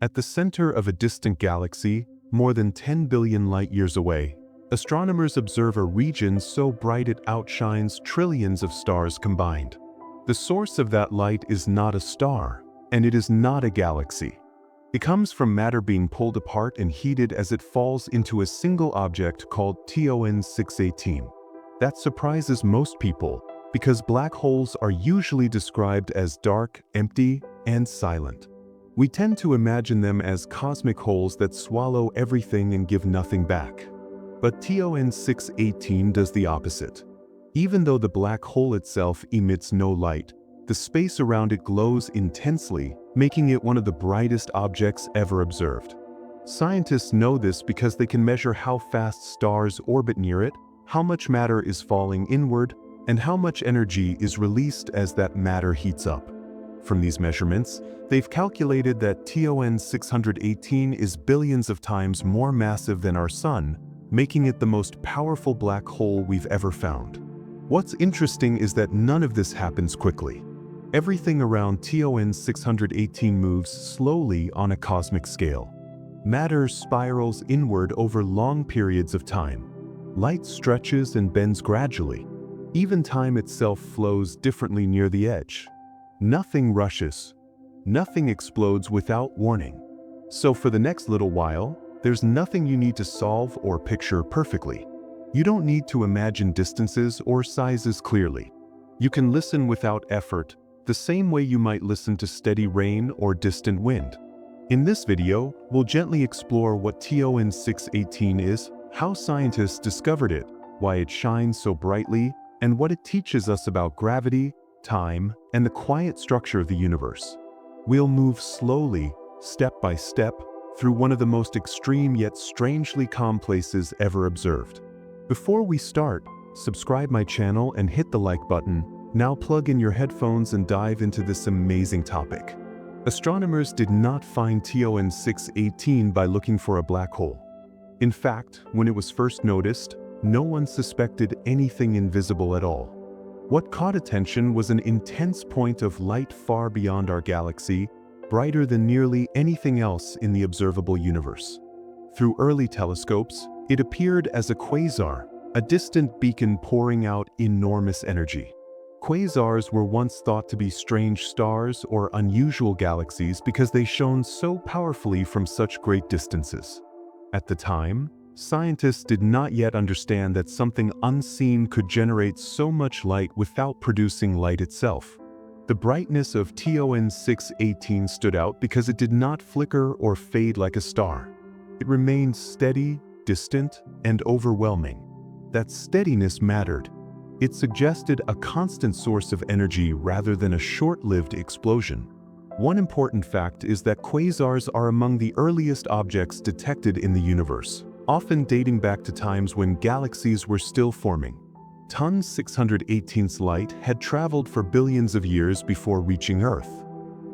At the center of a distant galaxy, more than 10 billion light-years away, astronomers observe a region so bright it outshines trillions of stars combined. The source of that light is not a star, and it is not a galaxy. It comes from matter being pulled apart and heated as it falls into a single object called TON 618. That surprises most people, because black holes are usually described as dark, empty, and silent. We tend to imagine them as cosmic holes that swallow everything and give nothing back. But TON 618 does the opposite. Even though the black hole itself emits no light, the space around it glows intensely, making it one of the brightest objects ever observed. Scientists know this because they can measure how fast stars orbit near it, how much matter is falling inward, and how much energy is released as that matter heats up. From these measurements, they've calculated that TON 618 is billions of times more massive than our Sun, making it the most powerful black hole we've ever found. What's interesting is that none of this happens quickly. Everything around TON 618 moves slowly on a cosmic scale. Matter spirals inward over long periods of time. Light stretches and bends gradually. Even time itself flows differently near the edge. Nothing rushes. Nothing explodes without warning. So for the next little while, there's nothing you need to solve or picture perfectly. You don't need to imagine distances or sizes clearly. You can listen without effort, the same way you might listen to steady rain or distant wind. In this video, we'll gently explore what TON 618 is, how scientists discovered it, why it shines so brightly, and what it teaches us about gravity, time, and the quiet structure of the universe. We'll move slowly, step by step, through one of the most extreme yet strangely calm places ever observed. Before we start, subscribe my channel and hit the like button. Now plug in your headphones and dive into this amazing topic. Astronomers did not find TON 618 by looking for a black hole. In fact, when it was first noticed, no one suspected anything invisible at all. What caught attention was an intense point of light far beyond our galaxy, brighter than nearly anything else in the observable universe. Through early telescopes, it appeared as a quasar, a distant beacon pouring out enormous energy. Quasars were once thought to be strange stars or unusual galaxies because they shone so powerfully from such great distances. At the time, scientists did not yet understand that something unseen could generate so much light without producing light itself. The brightness of TON 618 stood out because it did not flicker or fade like a star. It remained steady, distant, and overwhelming. That steadiness mattered. It suggested a constant source of energy rather than a short-lived explosion. One important fact is that quasars are among the earliest objects detected in the universe, often dating back to times when galaxies were still forming. TON 618's light had traveled for billions of years before reaching Earth.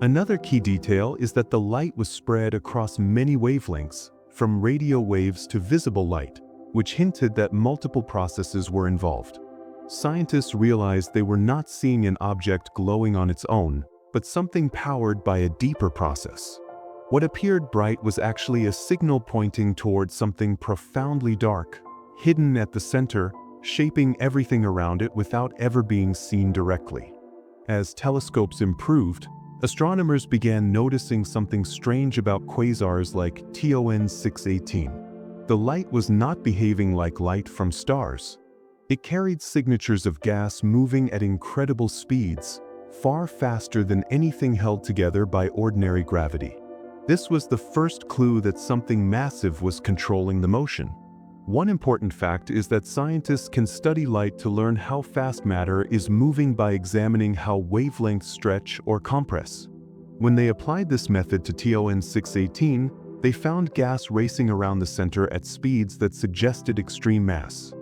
Another key detail is that the light was spread across many wavelengths, from radio waves to visible light, which hinted that multiple processes were involved. Scientists realized they were not seeing an object glowing on its own, but something powered by a deeper process. What appeared bright was actually a signal pointing towards something profoundly dark, hidden at the center, shaping everything around it without ever being seen directly. As telescopes improved, astronomers began noticing something strange about quasars like TON 618. The light was not behaving like light from stars. It carried signatures of gas moving at incredible speeds, far faster than anything held together by ordinary gravity. This was the first clue that something massive was controlling the motion. One important fact is that scientists can study light to learn how fast matter is moving by examining how wavelengths stretch or compress. When they applied this method to TON 618, they found gas racing around the center at speeds that suggested extreme mass.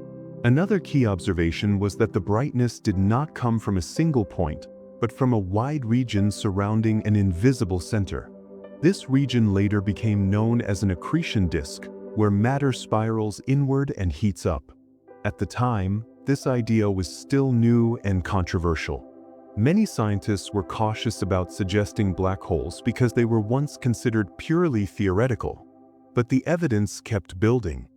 Another key observation was that the brightness did not come from a single point, but from a wide region surrounding an invisible center. This region later became known as an accretion disk, where matter spirals inward and heats up. At the time, this idea was still new and controversial. Many scientists were cautious about suggesting black holes because they were once considered purely theoretical. But the evidence kept building.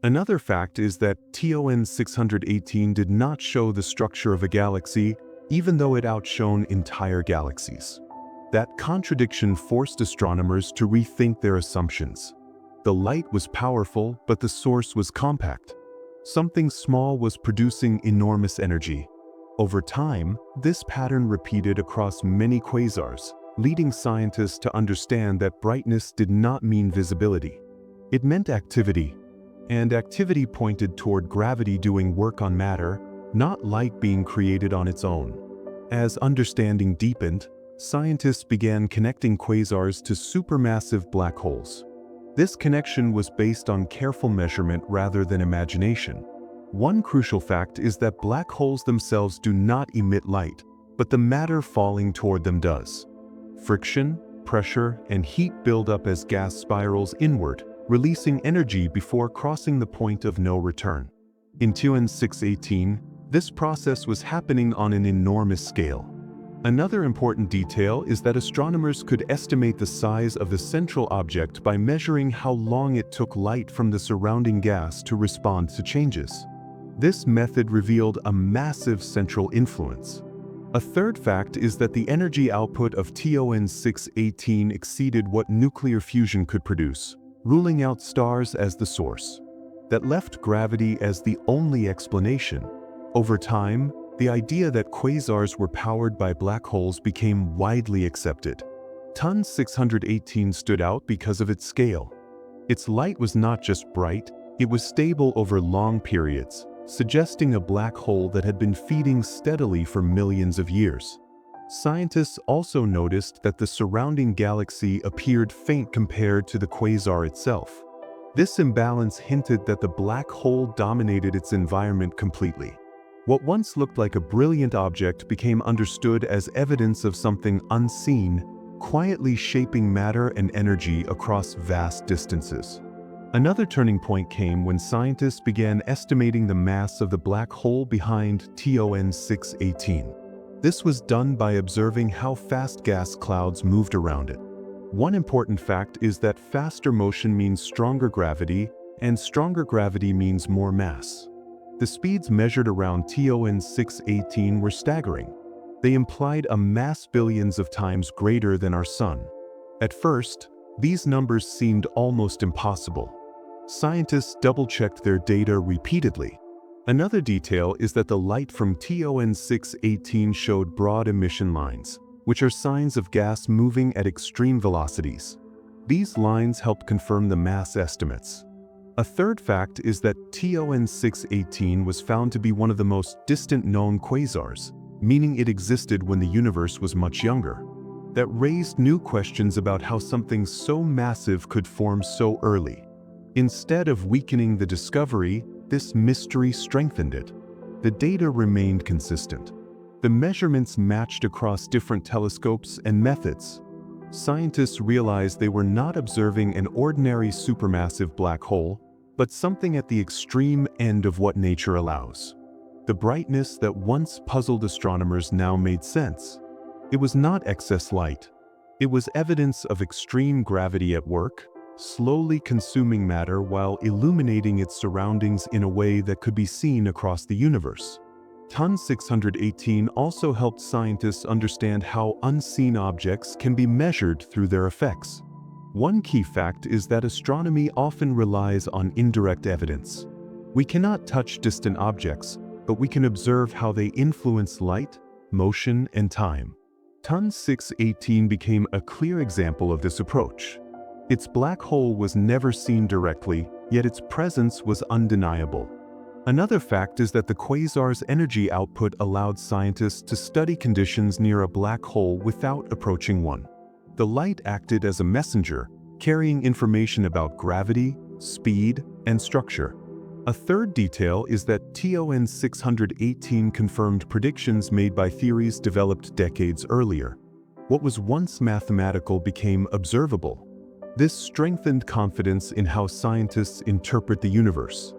Another fact is that TON 618 did not show the structure of a galaxy, even though it outshone entire galaxies. That contradiction forced astronomers to rethink their assumptions. The light was powerful, but the source was compact. Something small was producing enormous energy. Over time, this pattern repeated across many quasars, leading scientists to understand that brightness did not mean visibility. It meant activity, and activity pointed toward gravity doing work on matter, not light being created on its own. As understanding deepened, scientists began connecting quasars to supermassive black holes. This connection was based on careful measurement rather than imagination. One crucial fact is that black holes themselves do not emit light, but the matter falling toward them does. Friction, pressure, and heat build up as gas spirals inward, releasing energy before crossing the point of no return. In TON 618, this process was happening on an enormous scale. Another important detail is that astronomers could estimate the size of the central object by measuring how long it took light from the surrounding gas to respond to changes. This method revealed a massive central influence. A third fact is that the energy output of TON 618 exceeded what nuclear fusion could produce, ruling out stars as the source. That left gravity as the only explanation. Over time, the idea that quasars were powered by black holes became widely accepted. TON 618 stood out because of its scale. Its light was not just bright, it was stable over long periods, suggesting a black hole that had been feeding steadily for millions of years. Scientists also noticed that the surrounding galaxy appeared faint compared to the quasar itself. This imbalance hinted that the black hole dominated its environment completely. What once looked like a brilliant object became understood as evidence of something unseen, quietly shaping matter and energy across vast distances. Another turning point came when scientists began estimating the mass of the black hole behind TON 618. This was done by observing how fast gas clouds moved around it. One important fact is that faster motion means stronger gravity, and stronger gravity means more mass. The speeds measured around TON 618 were staggering. They implied a mass billions of times greater than our Sun. At first, these numbers seemed almost impossible. Scientists double-checked their data repeatedly. Another detail is that the light from TON 618 showed broad emission lines, which are signs of gas moving at extreme velocities. These lines helped confirm the mass estimates. A third fact is that TON 618 was found to be one of the most distant known quasars, meaning it existed when the universe was much younger. That raised new questions about how something so massive could form so early. Instead of weakening the discovery, this mystery strengthened it. The data remained consistent. The measurements matched across different telescopes and methods. Scientists realized they were not observing an ordinary supermassive black hole, but something at the extreme end of what nature allows. The brightness that once puzzled astronomers now made sense. It was not excess light. It was evidence of extreme gravity at work, slowly consuming matter while illuminating its surroundings in a way that could be seen across the universe. TON 618 also helped scientists understand how unseen objects can be measured through their effects. One key fact is that astronomy often relies on indirect evidence. We cannot touch distant objects, but we can observe how they influence light, motion, and time. TON 618 became a clear example of this approach. Its black hole was never seen directly, yet its presence was undeniable. Another fact is that the quasar's energy output allowed scientists to study conditions near a black hole without approaching one. The light acted as a messenger, carrying information about gravity, speed, and structure. A third detail is that TON 618 confirmed predictions made by theories developed decades earlier. What was once mathematical became observable. This strengthened confidence in how scientists interpret the universe.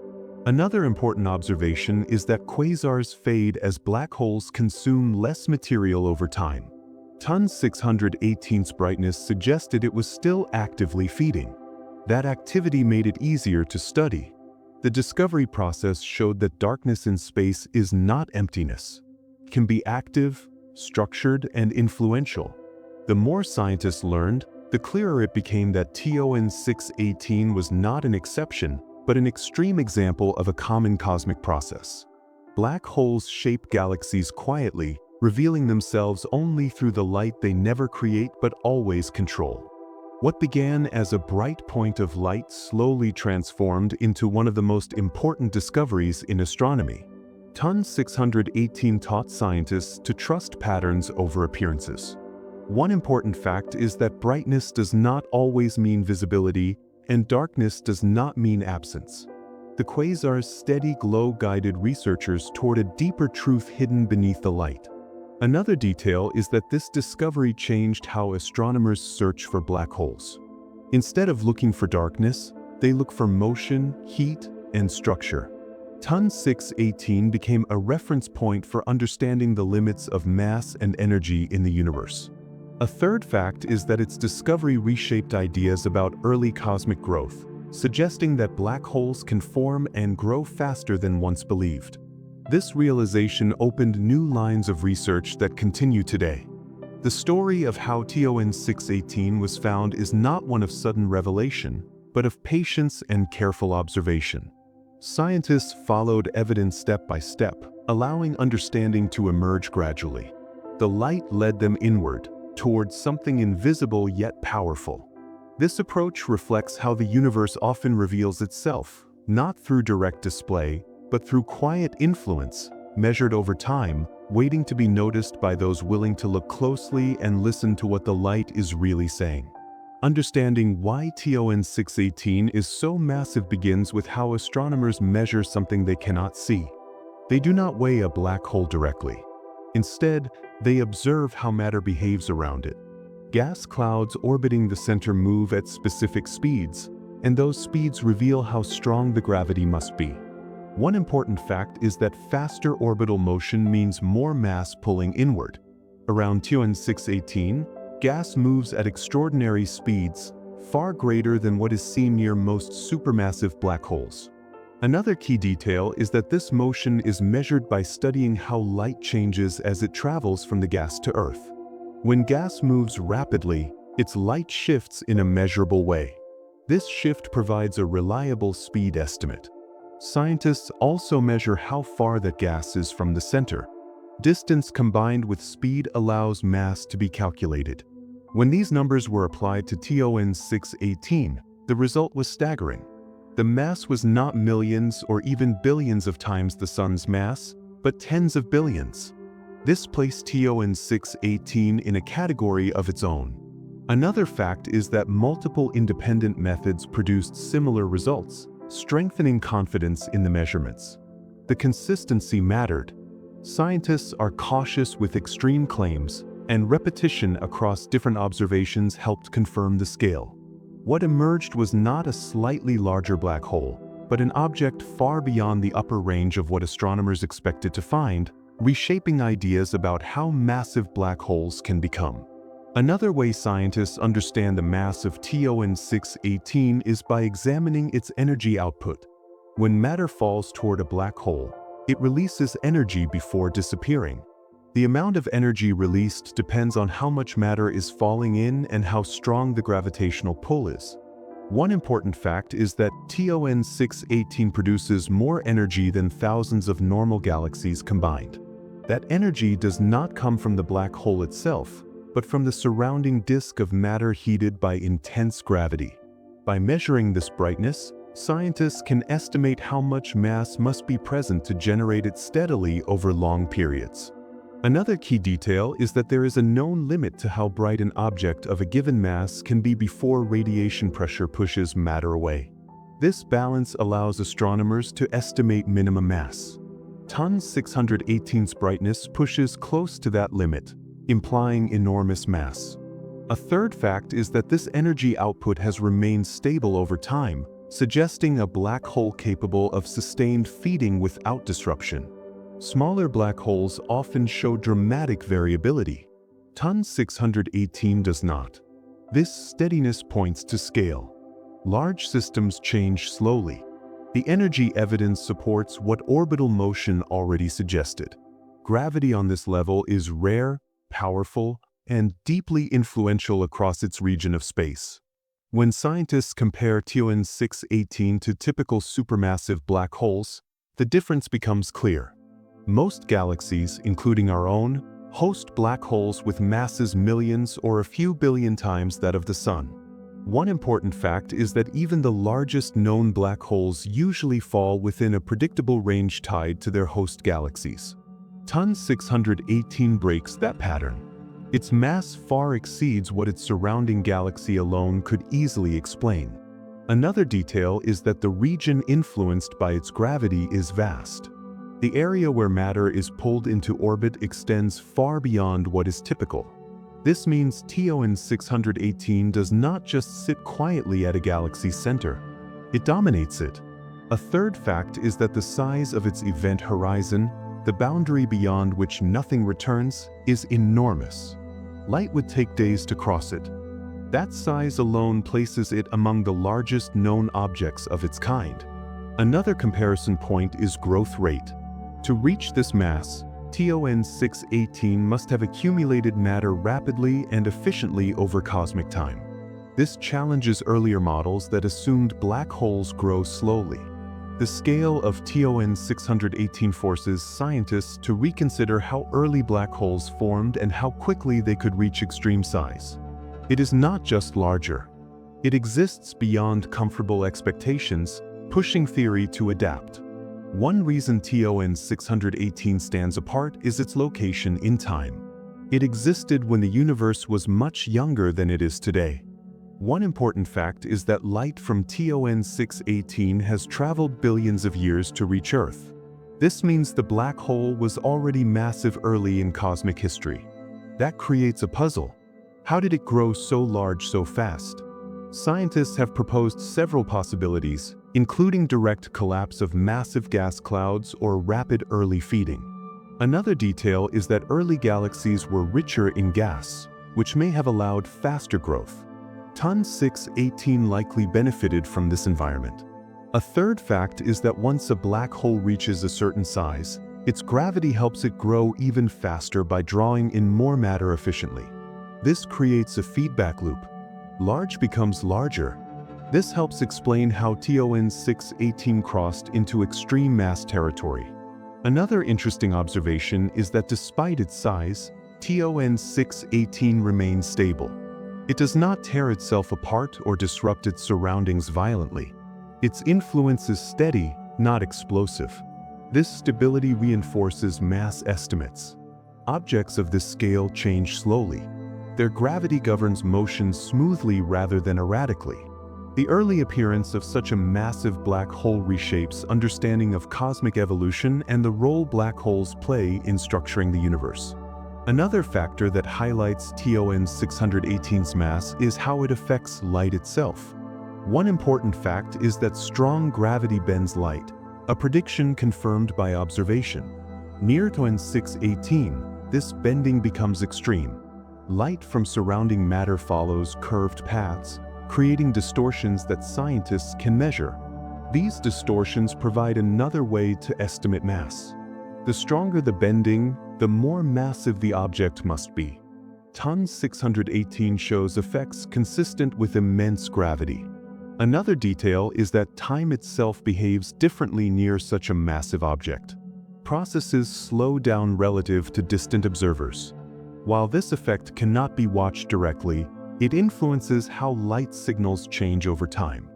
Another important observation is that quasars fade as black holes consume less material over time. TON 618's brightness suggested it was still actively feeding. That activity made it easier to study. The discovery process showed that darkness in space is not emptiness. It can be active, structured, and influential. The more scientists learned, the clearer it became that TON 618 was not an exception, but an extreme example of a common cosmic process. Black holes shape galaxies quietly, revealing themselves only through the light they never create but always control. What began as a bright point of light slowly transformed into one of the most important discoveries in astronomy. TON 618 taught scientists to trust patterns over appearances. One important fact is that brightness does not always mean visibility, and darkness does not mean absence. The quasar's steady glow guided researchers toward a deeper truth hidden beneath the light. Another detail is that this discovery changed how astronomers search for black holes. Instead of looking for darkness, they look for motion, heat, and structure. TON 618 became a reference point for understanding the limits of mass and energy in the universe. A third fact is that its discovery reshaped ideas about early cosmic growth, suggesting that black holes can form and grow faster than once believed. This realization opened new lines of research that continue today. The story of how TON 618 was found is not one of sudden revelation, but of patience and careful observation. Scientists followed evidence step by step, allowing understanding to emerge gradually. The light led them inward, towards something invisible yet powerful. This approach reflects how the universe often reveals itself, not through direct display, but through quiet influence, measured over time, waiting to be noticed by those willing to look closely and listen to what the light is really saying. Understanding why TON 618 is so massive begins with how astronomers measure something they cannot see. They do not weigh a black hole directly. Instead, they observe how matter behaves around it. Gas clouds orbiting the center move at specific speeds, and those speeds reveal how strong the gravity must be. One important fact is that faster orbital motion means more mass pulling inward. Around TON 618, gas moves at extraordinary speeds, far greater than what is seen near most supermassive black holes. Another key detail is that this motion is measured by studying how light changes as it travels from the gas to Earth. When gas moves rapidly, its light shifts in a measurable way. This shift provides a reliable speed estimate. Scientists also measure how far that gas is from the center. Distance combined with speed allows mass to be calculated. When these numbers were applied to TON 618, the result was staggering. The mass was not millions or even billions of times the Sun's mass, but tens of billions. This placed TON 618 in a category of its own. Another fact is that multiple independent methods produced similar results, strengthening confidence in the measurements. The consistency mattered. Scientists are cautious with extreme claims, and repetition across different observations helped confirm the scale. What emerged was not a slightly larger black hole, but an object far beyond the upper range of what astronomers expected to find, reshaping ideas about how massive black holes can become. Another way scientists understand the mass of TON 618 is by examining its energy output. When matter falls toward a black hole, it releases energy before disappearing. The amount of energy released depends on how much matter is falling in and how strong the gravitational pull is. One important fact is that TON 618 produces more energy than thousands of normal galaxies combined. That energy does not come from the black hole itself, but from the surrounding disk of matter heated by intense gravity. By measuring this brightness, scientists can estimate how much mass must be present to generate it steadily over long periods. Another key detail is that there is a known limit to how bright an object of a given mass can be before radiation pressure pushes matter away. This balance allows astronomers to estimate minimum mass. TON 618's brightness pushes close to that limit, implying enormous mass. A third fact is that this energy output has remained stable over time, suggesting a black hole capable of sustained feeding without disruption. Smaller black holes often show dramatic variability. TON 618 does not. This steadiness points to scale. Large systems change slowly. The energy evidence supports what orbital motion already suggested. Gravity on this level is rare, powerful, and deeply influential across its region of space. When scientists compare TON 618 to typical supermassive black holes, the difference becomes clear. Most galaxies, including our own, host black holes with masses millions or a few billion times that of the Sun. One important fact is that even the largest known black holes usually fall within a predictable range tied to their host galaxies. TON 618 breaks that pattern. Its mass far exceeds what its surrounding galaxy alone could easily explain. Another detail is that the region influenced by its gravity is vast. The area where matter is pulled into orbit extends far beyond what is typical. This means TON 618 does not just sit quietly at a galaxy's center. It dominates it. A third fact is that the size of its event horizon, the boundary beyond which nothing returns, is enormous. Light would take days to cross it. That size alone places it among the largest known objects of its kind. Another comparison point is growth rate. To reach this mass, TON 618 must have accumulated matter rapidly and efficiently over cosmic time. This challenges earlier models that assumed black holes grow slowly. The scale of TON 618 forces scientists to reconsider how early black holes formed and how quickly they could reach extreme size. It is not just larger. It exists beyond comfortable expectations, pushing theory to adapt. One reason TON 618 stands apart is its location in time. It existed when the universe was much younger than it is today. One important fact is that light from TON 618 has traveled billions of years to reach Earth. This means the black hole was already massive early in cosmic history. That creates a puzzle. How did it grow so large so fast? Scientists have proposed several possibilities, including direct collapse of massive gas clouds or rapid early feeding. Another detail is that early galaxies were richer in gas, which may have allowed faster growth. TON 618 likely benefited from this environment. A third fact is that once a black hole reaches a certain size, its gravity helps it grow even faster by drawing in more matter efficiently. This creates a feedback loop. Large becomes larger. This helps explain how TON 618 crossed into extreme mass territory. Another interesting observation is that despite its size, TON 618 remains stable. It does not tear itself apart or disrupt its surroundings violently. Its influence is steady, not explosive. This stability reinforces mass estimates. Objects of this scale change slowly. Their gravity governs motion smoothly rather than erratically. The early appearance of such a massive black hole reshapes understanding of cosmic evolution and the role black holes play in structuring the universe. Another factor that highlights TON 618's mass is how it affects light itself. One important fact is that strong gravity bends light, a prediction confirmed by observation. Near TON 618, this bending becomes extreme. Light from surrounding matter follows curved paths, creating distortions that scientists can measure. These distortions provide another way to estimate mass. The stronger the bending, the more massive the object must be. TON 618 shows effects consistent with immense gravity. Another detail is that time itself behaves differently near such a massive object. Processes slow down relative to distant observers. While this effect cannot be watched directly, it influences how light signals change over time.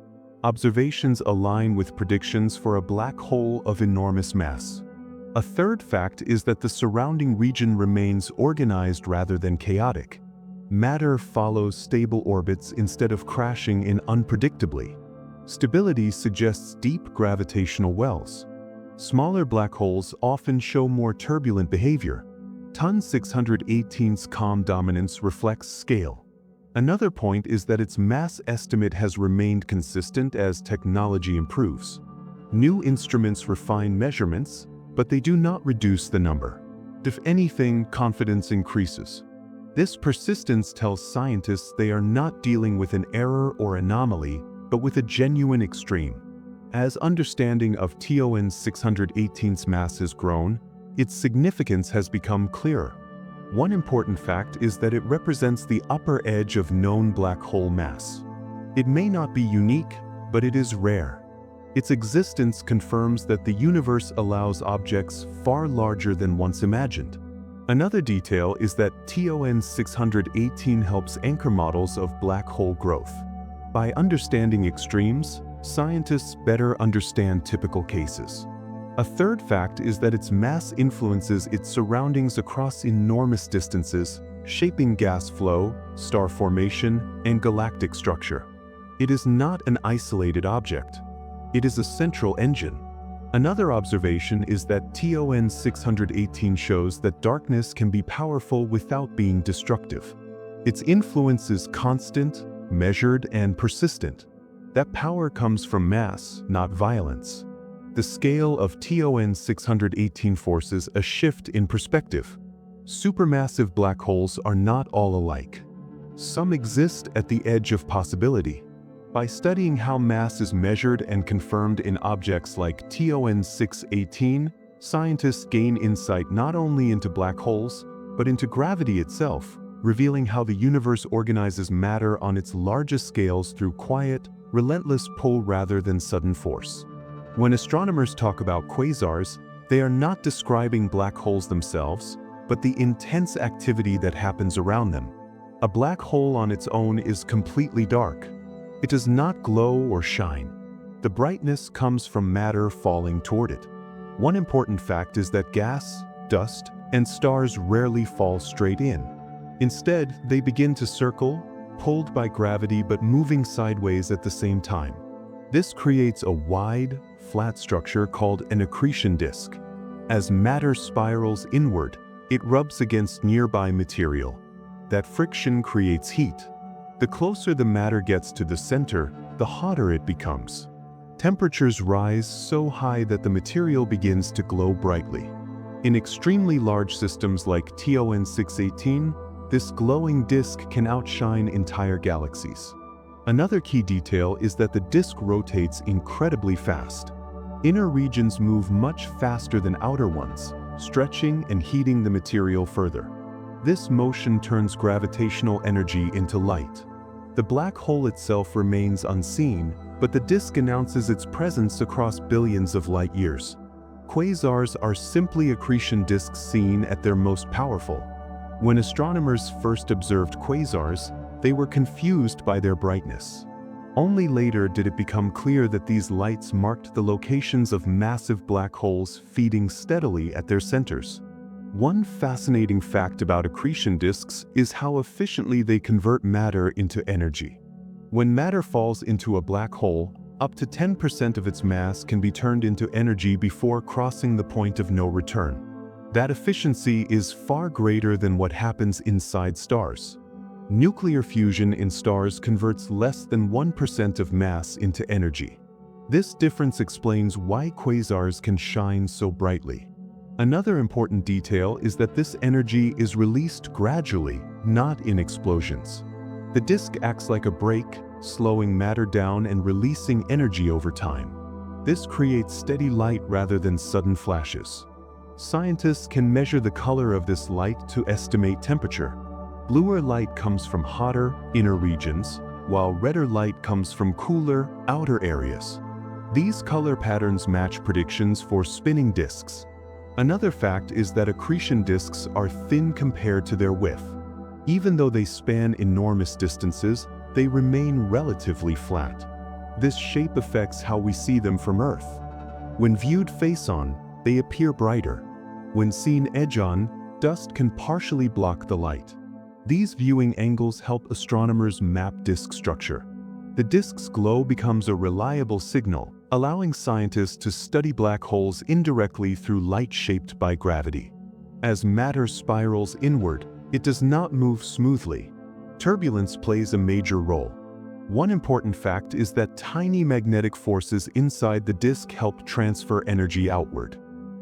Observations align with predictions for a black hole of enormous mass. A third fact is that the surrounding region remains organized rather than chaotic. Matter follows stable orbits instead of crashing in unpredictably. Stability suggests deep gravitational wells. Smaller black holes often show more turbulent behavior. TON 618's calm dominance reflects scale. Another point is that its mass estimate has remained consistent as technology improves. New instruments refine measurements, but they do not reduce the number. If anything, confidence increases. This persistence tells scientists they are not dealing with an error or anomaly, but with a genuine extreme. As understanding of TON 618's mass has grown, its significance has become clearer. One important fact is that it represents the upper edge of known black hole mass. It may not be unique, but it is rare. Its existence confirms that the universe allows objects far larger than once imagined. Another detail is that TON 618 helps anchor models of black hole growth. By understanding extremes, scientists better understand typical cases. A third fact is that its mass influences its surroundings across enormous distances, shaping gas flow, star formation, and galactic structure. It is not an isolated object. It is a central engine. Another observation is that TON 618 shows that darkness can be powerful without being destructive. Its influence is constant, measured, and persistent. That power comes from mass, not violence. The scale of TON 618 forces a shift in perspective. Supermassive black holes are not all alike. Some exist at the edge of possibility. By studying how mass is measured and confirmed in objects like TON 618, scientists gain insight not only into black holes, but into gravity itself, revealing how the universe organizes matter on its largest scales through quiet, relentless pull rather than sudden force. When astronomers talk about quasars, they are not describing black holes themselves, but the intense activity that happens around them. A black hole on its own is completely dark. It does not glow or shine. The brightness comes from matter falling toward it. One important fact is that gas, dust, and stars rarely fall straight in. Instead, they begin to circle, pulled by gravity but moving sideways at the same time. This creates a wide, flat structure called an accretion disk. As matter spirals inward, it rubs against nearby material. That friction creates heat. The closer the matter gets to the center, the hotter it becomes. Temperatures rise so high that the material begins to glow brightly. In extremely large systems like TON 618, this glowing disk can outshine entire galaxies. Another key detail is that the disk rotates incredibly fast. Inner regions move much faster than outer ones, stretching and heating the material further. This motion turns gravitational energy into light. The black hole itself remains unseen, but the disk announces its presence across billions of light years. Quasars are simply accretion disks seen at their most powerful. When astronomers first observed quasars, they were confused by their brightness. Only later did it become clear that these lights marked the locations of massive black holes feeding steadily at their centers. One fascinating fact about accretion disks is how efficiently they convert matter into energy. When matter falls into a black hole, up to 10% of its mass can be turned into energy before crossing the point of no return. That efficiency is far greater than what happens inside stars. Nuclear fusion in stars converts less than 1% of mass into energy. This difference explains why quasars can shine so brightly. Another important detail is that this energy is released gradually, not in explosions. The disk acts like a brake, slowing matter down and releasing energy over time. This creates steady light rather than sudden flashes. Scientists can measure the color of this light to estimate temperature. Bluer light comes from hotter, inner regions, while redder light comes from cooler, outer areas. These color patterns match predictions for spinning disks. Another fact is that accretion disks are thin compared to their width. Even though they span enormous distances, they remain relatively flat. This shape affects how we see them from Earth. When viewed face-on, they appear brighter. When seen edge-on, dust can partially block the light. These viewing angles help astronomers map disk structure. The disk's glow becomes a reliable signal, allowing scientists to study black holes indirectly through light shaped by gravity. As matter spirals inward, it does not move smoothly. Turbulence plays a major role. One important fact is that tiny magnetic forces inside the disk help transfer energy outward.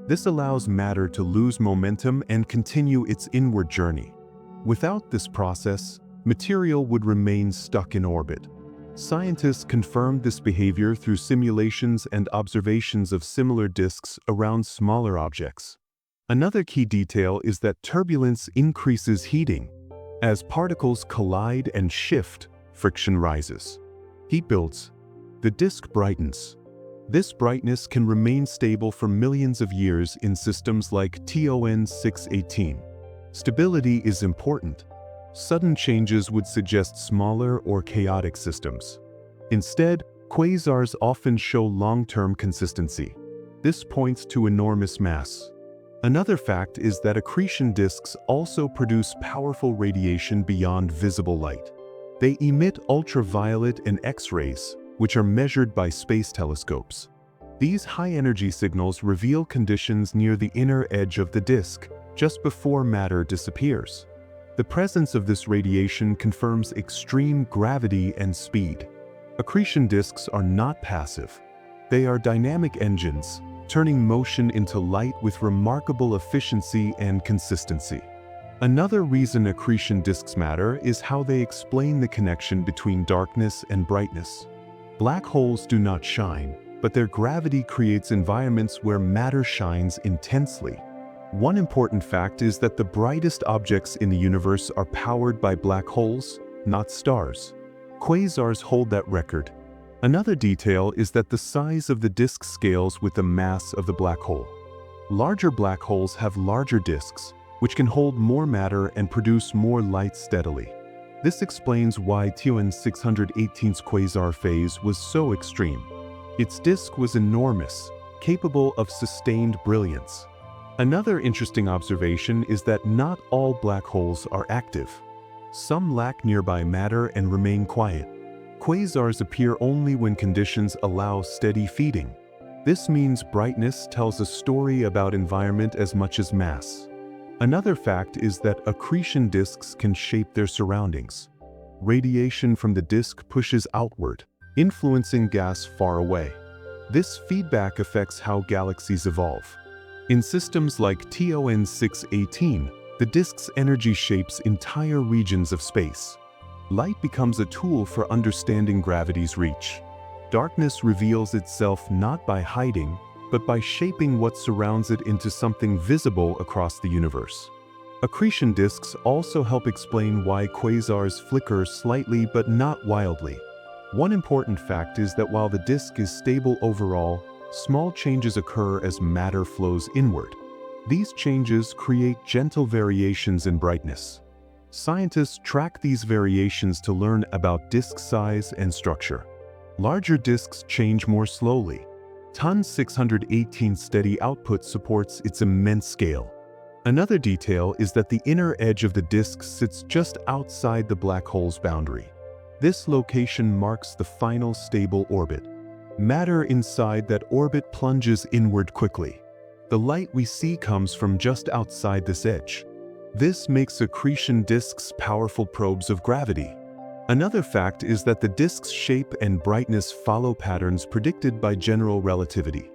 This allows matter to lose momentum and continue its inward journey. Without this process, material would remain stuck in orbit. Scientists confirmed this behavior through simulations and observations of similar disks around smaller objects. Another key detail is that turbulence increases heating. As particles collide and shift, friction rises. Heat builds. The disk brightens. This brightness can remain stable for millions of years in systems like TON 618. Stability is important. Sudden changes would suggest smaller or chaotic systems. Instead, quasars often show long-term consistency. This points to enormous mass. Another fact is that accretion disks also produce powerful radiation beyond visible light. They emit ultraviolet and X-rays, which are measured by space telescopes. These high-energy signals reveal conditions near the inner edge of the disk, just before matter disappears. The presence of this radiation confirms extreme gravity and speed. Accretion disks are not passive. They are dynamic engines, turning motion into light with remarkable efficiency and consistency. Another reason accretion disks matter is how they explain the connection between darkness and brightness. Black holes do not shine, but their gravity creates environments where matter shines intensely. One important fact is that the brightest objects in the universe are powered by black holes, not stars. Quasars hold that record. Another detail is that the size of the disk scales with the mass of the black hole. Larger black holes have larger disks, which can hold more matter and produce more light steadily. This explains why TON 618's quasar phase was so extreme. Its disk was enormous, capable of sustained brilliance. Another interesting observation is that not all black holes are active. Some lack nearby matter and remain quiet. Quasars appear only when conditions allow steady feeding. This means brightness tells a story about environment as much as mass. Another fact is that accretion disks can shape their surroundings. Radiation from the disk pushes outward, influencing gas far away. This feedback affects how galaxies evolve. In systems like TON 618, the disk's energy shapes entire regions of space. Light becomes a tool for understanding gravity's reach. Darkness reveals itself not by hiding, but by shaping what surrounds it into something visible across the universe. Accretion disks also help explain why quasars flicker slightly but not wildly. One important fact is that while the disk is stable overall, small changes occur as matter flows inward. These changes create gentle variations in brightness. Scientists track these variations to learn about disk size and structure. Larger disks change more slowly. TON 618's steady output supports its immense scale. Another detail is that the inner edge of the disk sits just outside the black hole's boundary. This location marks the final stable orbit. Matter inside that orbit plunges inward quickly. The light we see comes from just outside this edge. This makes accretion disks powerful probes of gravity. Another fact is that the disk's shape and brightness follow patterns predicted by general relativity.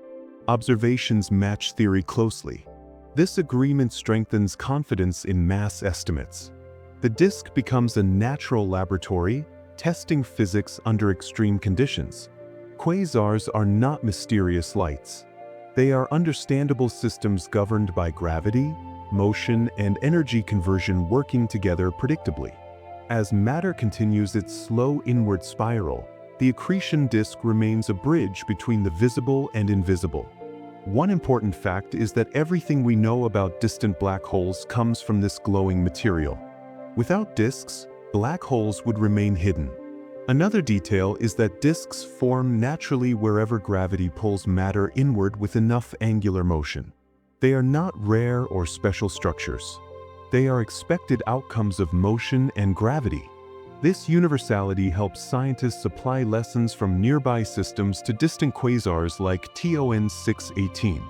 Observations match theory closely. This agreement strengthens confidence in mass estimates. The disk becomes a natural laboratory, testing physics under extreme conditions. Quasars are not mysterious lights. They are understandable systems governed by gravity, motion, and energy conversion working together predictably. As matter continues its slow inward spiral, the accretion disk remains a bridge between the visible and invisible. One important fact is that everything we know about distant black holes comes from this glowing material. Without disks, black holes would remain hidden. Another detail is that disks form naturally wherever gravity pulls matter inward with enough angular motion. They are not rare or special structures. They are expected outcomes of motion and gravity. This universality helps scientists apply lessons from nearby systems to distant quasars like TON 618.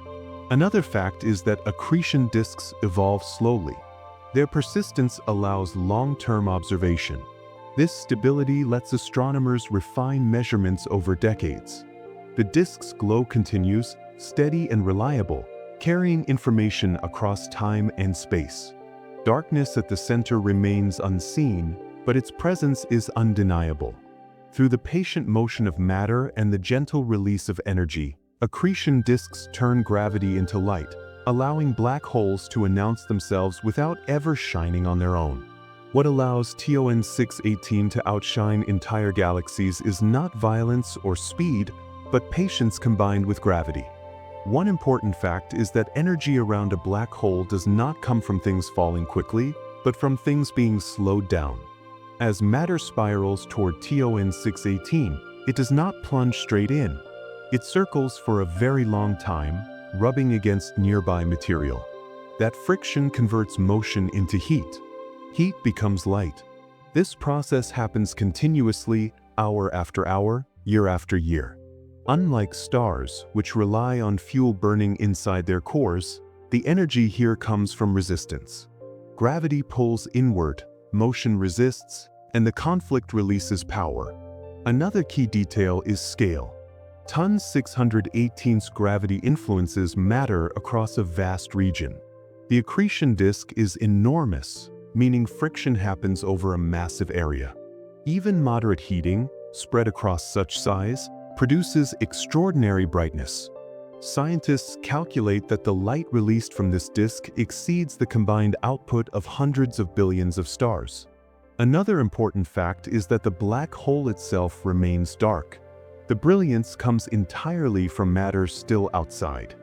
Another fact is that accretion disks evolve slowly. Their persistence allows long-term observation. This stability lets astronomers refine measurements over decades. The disk's glow continues, steady and reliable, carrying information across time and space. Darkness at the center remains unseen, but its presence is undeniable. Through the patient motion of matter and the gentle release of energy, accretion disks turn gravity into light, allowing black holes to announce themselves without ever shining on their own. What allows TON 618 to outshine entire galaxies is not violence or speed, but patience combined with gravity. One important fact is that energy around a black hole does not come from things falling quickly, but from things being slowed down. As matter spirals toward TON 618, it does not plunge straight in. It circles for a very long time, rubbing against nearby material. That friction converts motion into heat. Heat becomes light. This process happens continuously, hour after hour, year after year. Unlike stars, which rely on fuel burning inside their cores, the energy here comes from resistance. Gravity pulls inward, motion resists, and the conflict releases power. Another key detail is scale. TON 618's gravity influences matter across a vast region. The accretion disk is enormous, meaning friction happens over a massive area. Even moderate heating, spread across such size, produces extraordinary brightness. Scientists calculate that the light released from this disk exceeds the combined output of hundreds of billions of stars. Another important fact is that the black hole itself remains dark. The brilliance comes entirely from matter still outside.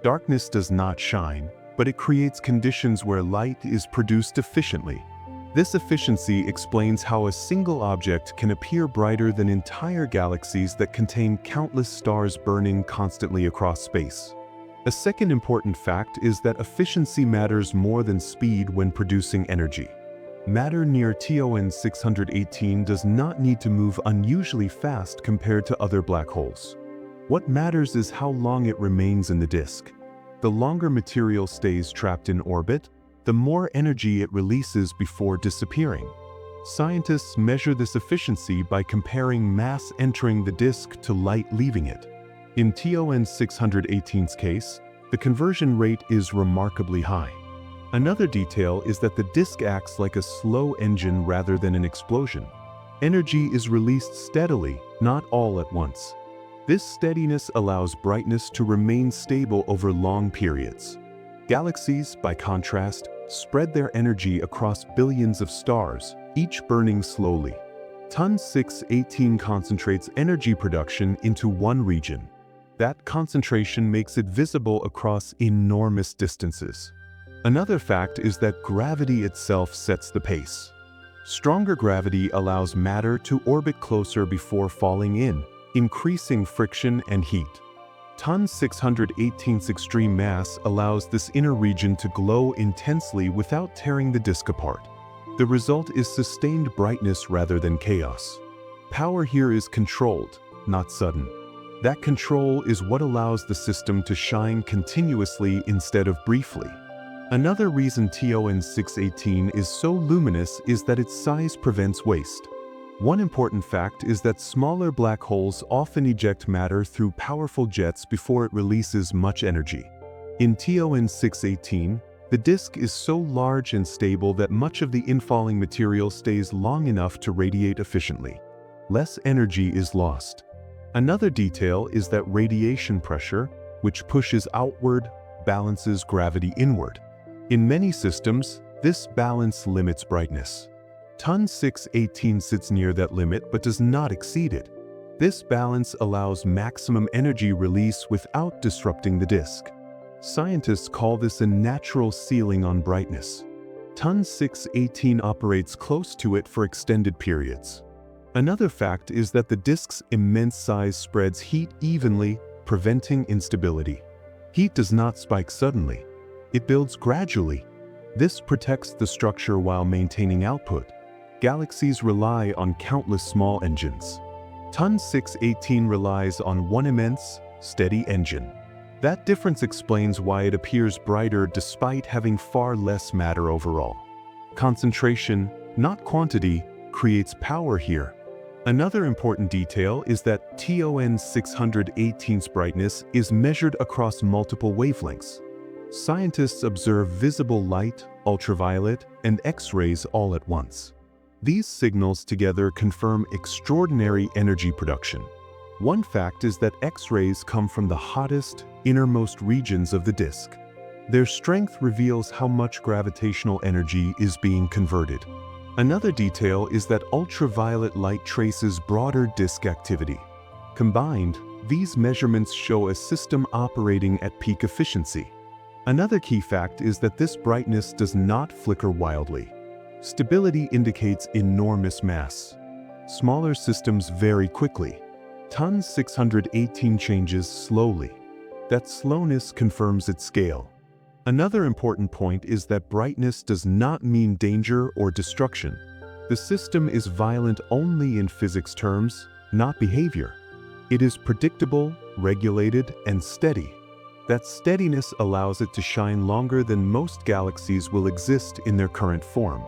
Darkness does not shine, but it creates conditions where light is produced efficiently. This efficiency explains how a single object can appear brighter than entire galaxies that contain countless stars burning constantly across space. A second important fact is that efficiency matters more than speed when producing energy. Matter near TON 618 does not need to move unusually fast compared to other black holes. What matters is how long it remains in the disk. The longer material stays trapped in orbit, the more energy it releases before disappearing. Scientists measure this efficiency by comparing mass entering the disk to light leaving it. In TON 618's case, the conversion rate is remarkably high. Another detail is that the disk acts like a slow engine rather than an explosion. Energy is released steadily, not all at once. This steadiness allows brightness to remain stable over long periods. Galaxies, by contrast, spread their energy across billions of stars, each burning slowly. TON 618 concentrates energy production into one region. That concentration makes it visible across enormous distances. Another fact is that gravity itself sets the pace. Stronger gravity allows matter to orbit closer before falling in, increasing friction and heat. TON 618's extreme mass allows this inner region to glow intensely without tearing the disk apart. The result is sustained brightness rather than chaos. Power here is controlled, not sudden. That control is what allows the system to shine continuously instead of briefly. Another reason TON 618 is so luminous is that its size prevents waste. One important fact is that smaller black holes often eject matter through powerful jets before it releases much energy. In TON 618, the disk is so large and stable that much of the infalling material stays long enough to radiate efficiently. Less energy is lost. Another detail is that radiation pressure, which pushes outward, balances gravity inward. In many systems, this balance limits brightness. TON 618 sits near that limit but does not exceed it. This balance allows maximum energy release without disrupting the disk. Scientists call this a natural ceiling on brightness. TON 618 operates close to it for extended periods. Another fact is that the disk's immense size spreads heat evenly, preventing instability. Heat does not spike suddenly. It builds gradually. This protects the structure while maintaining output. Galaxies rely on countless small engines. TON 618 relies on one immense, steady engine. That difference explains why it appears brighter despite having far less matter overall. Concentration, not quantity, creates power here. Another important detail is that TON 618's brightness is measured across multiple wavelengths. Scientists observe visible light, ultraviolet, and X-rays all at once. These signals together confirm extraordinary energy production. One fact is that X-rays come from the hottest, innermost regions of the disk. Their strength reveals how much gravitational energy is being converted. Another detail is that ultraviolet light traces broader disk activity. Combined, these measurements show a system operating at peak efficiency. Another key fact is that this brightness does not flicker wildly. Stability indicates enormous mass. Smaller systems vary quickly. TON 618 changes slowly. That slowness confirms its scale. Another important point is that brightness does not mean danger or destruction. The system is violent only in physics terms, not behavior. It is predictable, regulated, and steady. That steadiness allows it to shine longer than most galaxies will exist in their current form.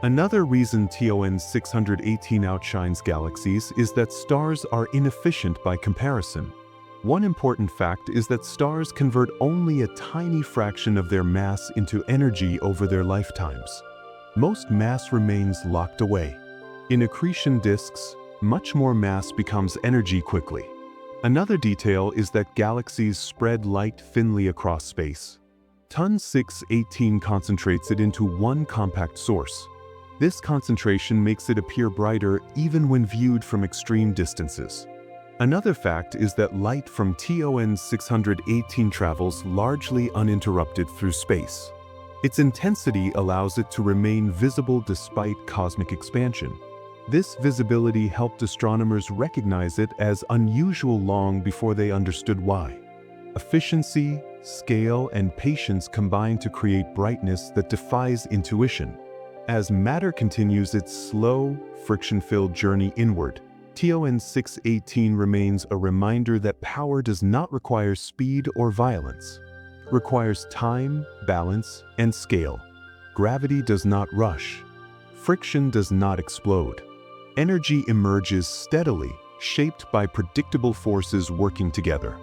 Another reason TON 618 outshines galaxies is that stars are inefficient by comparison. One important fact is that stars convert only a tiny fraction of their mass into energy over their lifetimes. Most mass remains locked away. In accretion disks, much more mass becomes energy quickly. Another detail is that galaxies spread light thinly across space. TON 618 concentrates it into one compact source. This concentration makes it appear brighter even when viewed from extreme distances. Another fact is that light from TON 618 travels largely uninterrupted through space. Its intensity allows it to remain visible despite cosmic expansion. This visibility helped astronomers recognize it as unusual long before they understood why. Efficiency, scale, and patience combine to create brightness that defies intuition. As matter continues its slow, friction-filled journey inward, TON 618 remains a reminder that power does not require speed or violence. It requires time, balance, and scale. Gravity does not rush. Friction does not explode. Energy emerges steadily, shaped by predictable forces working together.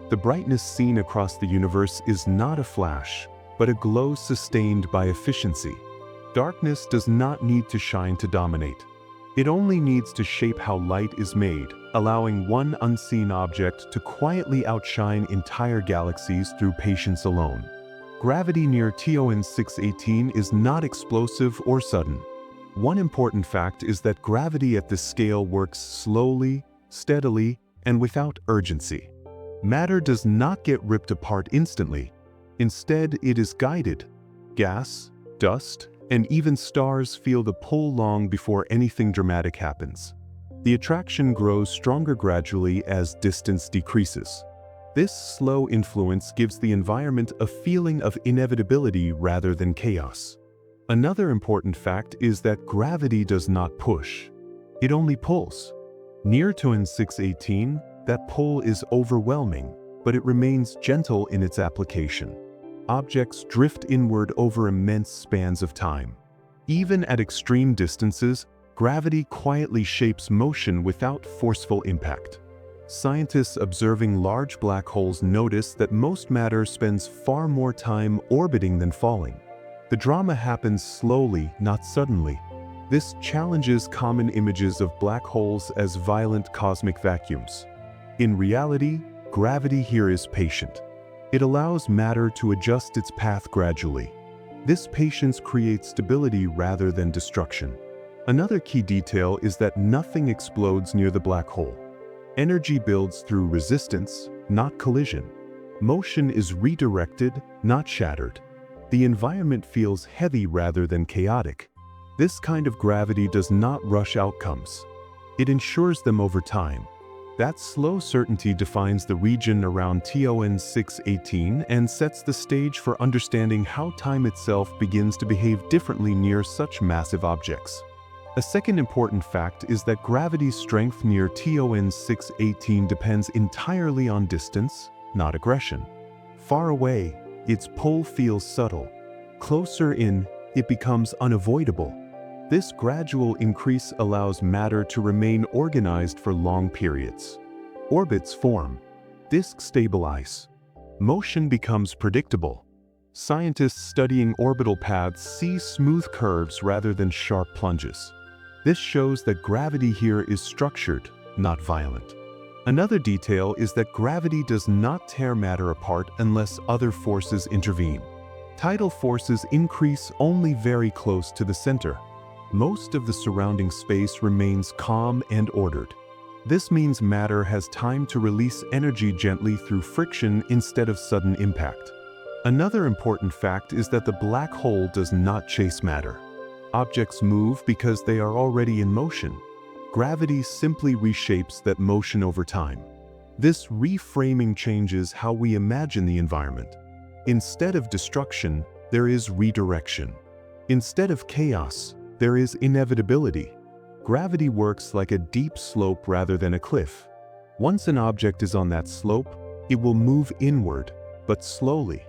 The brightness seen across the universe is not a flash, but a glow sustained by efficiency. Darkness does not need to shine to dominate. It only needs to shape how light is made, allowing one unseen object to quietly outshine entire galaxies through patience alone. Gravity near TON 618 is not explosive or sudden. One important fact is that gravity at this scale works slowly, steadily, and without urgency. Matter does not get ripped apart instantly. Instead, it is guided. Gas, dust, and even stars feel the pull long before anything dramatic happens. The attraction grows stronger gradually as distance decreases. This slow influence gives the environment a feeling of inevitability rather than chaos. Another important fact is that gravity does not push. It only pulls. Near TON 618, that pull is overwhelming, but it remains gentle in its application. Objects drift inward over immense spans of time. Even at extreme distances, gravity quietly shapes motion without forceful impact. Scientists observing large black holes notice that most matter spends far more time orbiting than falling. The drama happens slowly, not suddenly. This challenges common images of black holes as violent cosmic vacuums. In reality, gravity here is patient. It allows matter to adjust its path gradually. This patience creates stability rather than destruction. Another key detail is that nothing explodes near the black hole. Energy builds through resistance, not collision. Motion is redirected, not shattered. The environment feels heavy rather than chaotic. This kind of gravity does not rush outcomes. It ensures them over time. That slow certainty defines the region around TON 618 and sets the stage for understanding how time itself begins to behave differently near such massive objects. A second important fact is that gravity's strength near TON 618 depends entirely on distance, not aggression. Far away, its pull feels subtle. Closer in, it becomes unavoidable. This gradual increase allows matter to remain organized for long periods. Orbits form. Disks stabilize. Motion becomes predictable. Scientists studying orbital paths see smooth curves rather than sharp plunges. This shows that gravity here is structured, not violent. Another detail is that gravity does not tear matter apart unless other forces intervene. Tidal forces increase only very close to the center. Most of the surrounding space remains calm and ordered. This means matter has time to release energy gently through friction instead of sudden impact. Another important fact is that the black hole does not chase matter. Objects move because they are already in motion. Gravity simply reshapes that motion over time. This reframing changes how we imagine the environment. Instead of destruction, there is redirection. Instead of chaos, there is inevitability. Gravity works like a deep slope rather than a cliff. Once an object is on that slope, it will move inward, but slowly.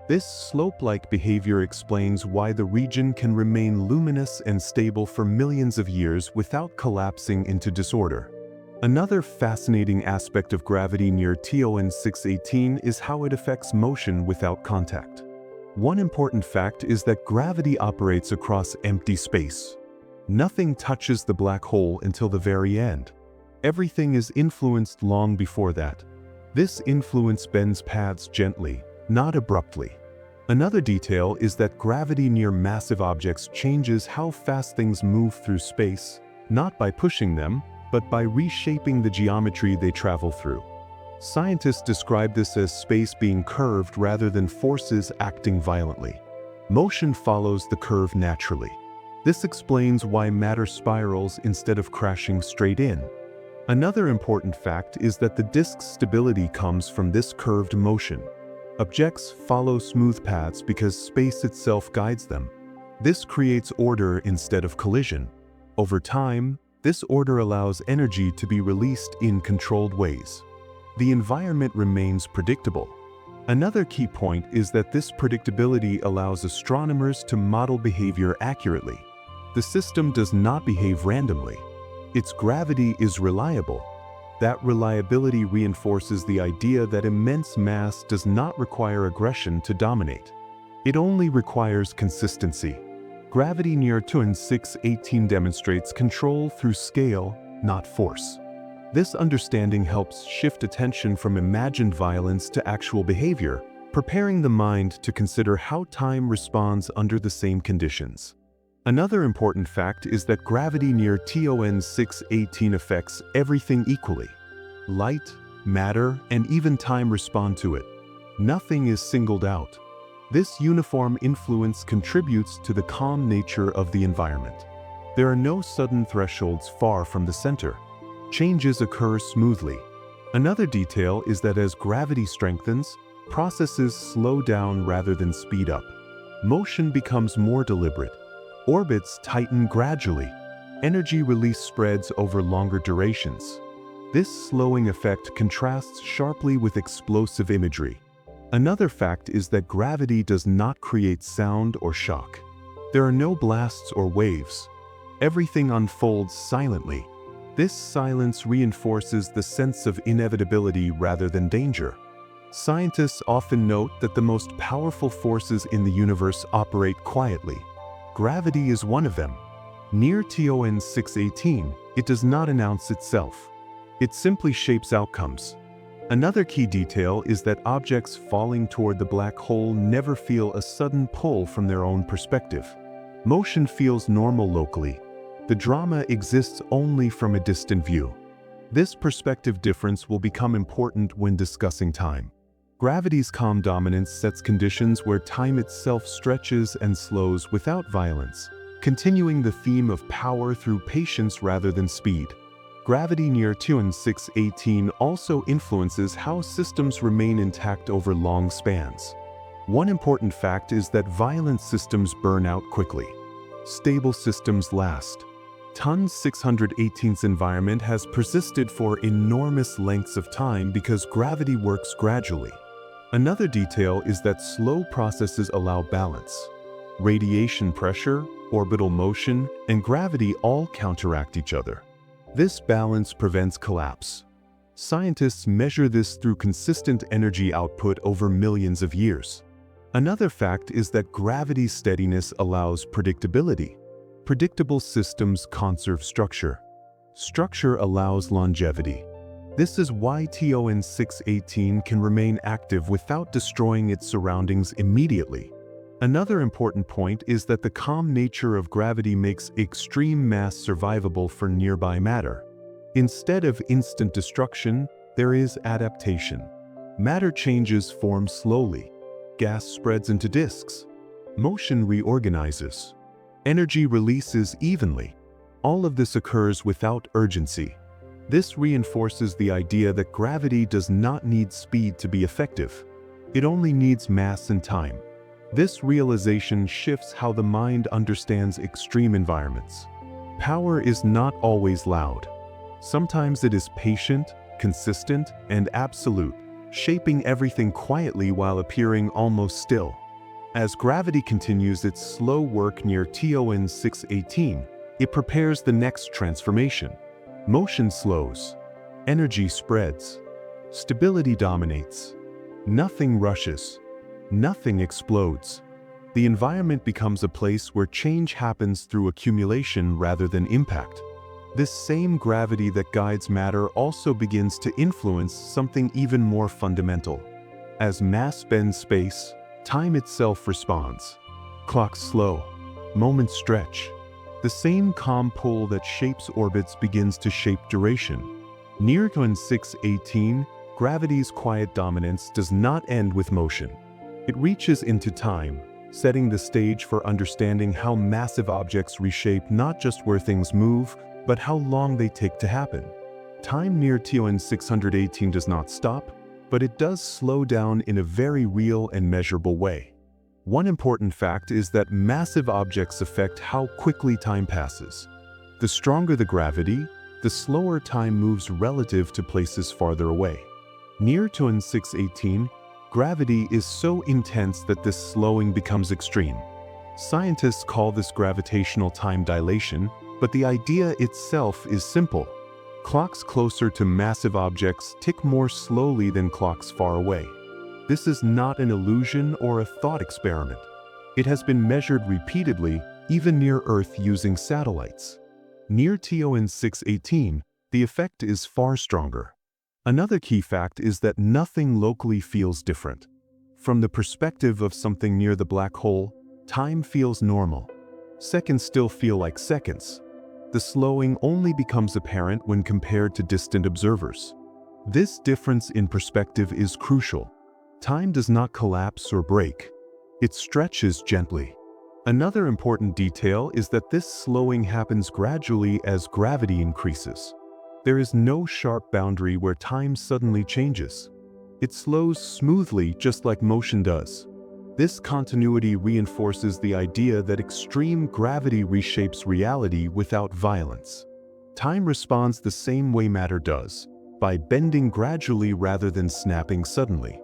This slope-like behavior explains why the region can remain luminous and stable for millions of years without collapsing into disorder. Another fascinating aspect of gravity near TON 618 is how it affects motion without contact. One important fact is that gravity operates across empty space. Nothing touches the black hole until the very end. Everything is influenced long before that. This influence bends paths gently, not abruptly. Another detail is that gravity near massive objects changes how fast things move through space, not by pushing them, but by reshaping the geometry they travel through. Scientists describe this as space being curved rather than forces acting violently. Motion follows the curve naturally. This explains why matter spirals instead of crashing straight in. Another important fact is that the disk's stability comes from this curved motion. Objects follow smooth paths because space itself guides them. This creates order instead of collision. Over time, this order allows energy to be released in controlled ways. The environment remains predictable. Another key point is that this predictability allows astronomers to model behavior accurately. The system does not behave randomly. Its gravity is reliable. That reliability reinforces the idea that immense mass does not require aggression to dominate. It only requires consistency. Gravity near TON 618 demonstrates control through scale, not force. This understanding helps shift attention from imagined violence to actual behavior, preparing the mind to consider how time responds under the same conditions. Another important fact is that gravity near TON 618 affects everything equally. Light, matter, and even time respond to it. Nothing is singled out. This uniform influence contributes to the calm nature of the environment. There are no sudden thresholds far from the center. Changes occur smoothly. Another detail is that as gravity strengthens, processes slow down rather than speed up. Motion becomes more deliberate. Orbits tighten gradually. Energy release spreads over longer durations. This slowing effect contrasts sharply with explosive imagery. Another fact is that gravity does not create sound or shock. There are no blasts or waves. Everything unfolds silently. This silence reinforces the sense of inevitability rather than danger. Scientists often note that the most powerful forces in the universe operate quietly. Gravity is one of them. Near TON 618, it does not announce itself. It simply shapes outcomes. Another key detail is that objects falling toward the black hole never feel a sudden pull from their own perspective. Motion feels normal locally. The drama exists only from a distant view. This perspective difference will become important when discussing time. Gravity's calm dominance sets conditions where time itself stretches and slows without violence, continuing the theme of power through patience rather than speed. Gravity near TON 618 also influences how systems remain intact over long spans. One important fact is that violent systems burn out quickly. Stable systems last. TON 618's environment has persisted for enormous lengths of time because gravity works gradually. Another detail is that slow processes allow balance. Radiation pressure, orbital motion, and gravity all counteract each other. This balance prevents collapse. Scientists measure this through consistent energy output over millions of years. Another fact is that gravity's steadiness allows predictability. Predictable systems conserve structure. Structure allows longevity. This is why TON 618 can remain active without destroying its surroundings immediately. Another important point is that the calm nature of gravity makes extreme mass survivable for nearby matter. Instead of instant destruction, there is adaptation. Matter changes form slowly. Gas spreads into disks. Motion reorganizes. Energy releases evenly. All of this occurs without urgency. This reinforces the idea that gravity does not need speed to be effective. It only needs mass and time. This realization shifts how the mind understands extreme environments. Power is not always loud. Sometimes it is patient, consistent, and absolute, shaping everything quietly while appearing almost still. As gravity continues its slow work near TON 618, it prepares the next transformation. Motion slows. Energy spreads. Stability dominates. Nothing rushes. Nothing explodes. The environment becomes a place where change happens through accumulation rather than impact. This same gravity that guides matter also begins to influence something even more fundamental. As mass bends space, time itself responds. Clocks slow. Moments stretch. The same calm pull that shapes orbits begins to shape duration. Near TON 618, gravity's quiet dominance does not end with motion. It reaches into time, setting the stage for understanding how massive objects reshape not just where things move, but how long they take to happen. Time near TON 618 does not stop, but it does slow down in a very real and measurable way. One important fact is that massive objects affect how quickly time passes. The stronger the gravity, the slower time moves relative to places farther away. Near TON 618, gravity is so intense that this slowing becomes extreme. Scientists call this gravitational time dilation, but the idea itself is simple. Clocks closer to massive objects tick more slowly than clocks far away. This is not an illusion or a thought experiment. It has been measured repeatedly, even near Earth using satellites. Near TON 618, the effect is far stronger. Another key fact is that nothing locally feels different. From the perspective of something near the black hole, time feels normal. Seconds still feel like seconds. The slowing only becomes apparent when compared to distant observers. This difference in perspective is crucial. Time does not collapse or break. It stretches gently. Another important detail is that this slowing happens gradually as gravity increases. There is no sharp boundary where time suddenly changes. It slows smoothly just like motion does. This continuity reinforces the idea that extreme gravity reshapes reality without violence. Time responds the same way matter does, by bending gradually rather than snapping suddenly.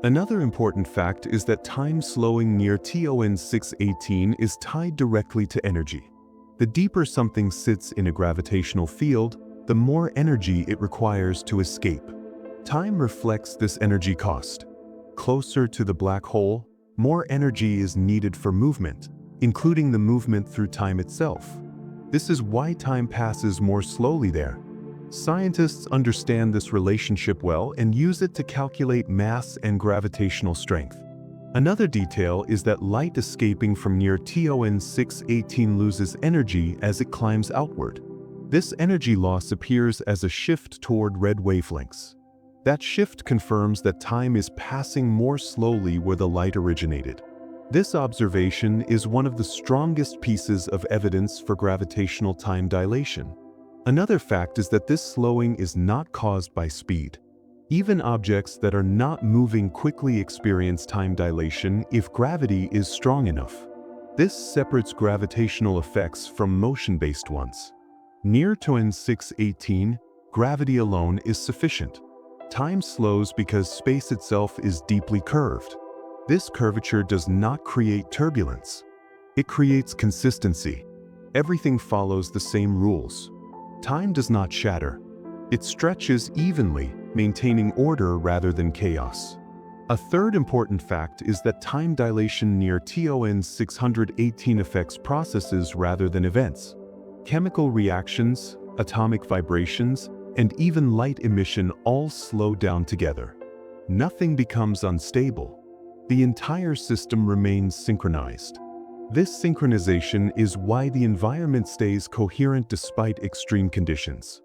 Another important fact is that time slowing near TON 618 is tied directly to energy. The deeper something sits in a gravitational field, the more energy it requires to escape. Time reflects this energy cost. Closer to the black hole, more energy is needed for movement, including the movement through time itself. This is why time passes more slowly there. Scientists understand this relationship well and use it to calculate mass and gravitational strength. Another detail is that light escaping from near TON 618 loses energy as it climbs outward. This energy loss appears as a shift toward red wavelengths. That shift confirms that time is passing more slowly where the light originated. This observation is one of the strongest pieces of evidence for gravitational time dilation. Another fact is that this slowing is not caused by speed. Even objects that are not moving quickly experience time dilation if gravity is strong enough. This separates gravitational effects from motion-based ones. Near TON 618, gravity alone is sufficient. Time slows because space itself is deeply curved. This curvature does not create turbulence. It creates consistency. Everything follows the same rules. Time does not shatter. It stretches evenly, maintaining order rather than chaos. A third important fact is that time dilation near TON 618 affects processes rather than events. Chemical reactions, atomic vibrations, and even light emission all slow down together. Nothing becomes unstable. The entire system remains synchronized. This synchronization is why the environment stays coherent despite extreme conditions.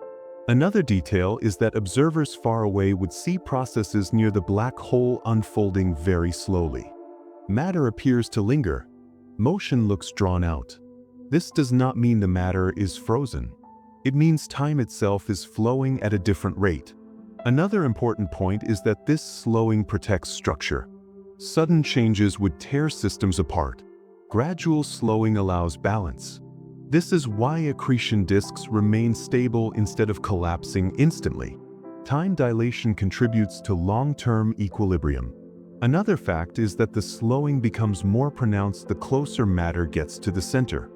Another detail is that observers far away would see processes near the black hole unfolding very slowly. Matter appears to linger. Motion looks drawn out. This does not mean the matter is frozen. It means time itself is flowing at a different rate. Another important point is that this slowing protects structure. Sudden changes would tear systems apart. Gradual slowing allows balance. This is why accretion disks remain stable instead of collapsing instantly. Time dilation contributes to long-term equilibrium. Another fact is that the slowing becomes more pronounced the closer matter gets to the center.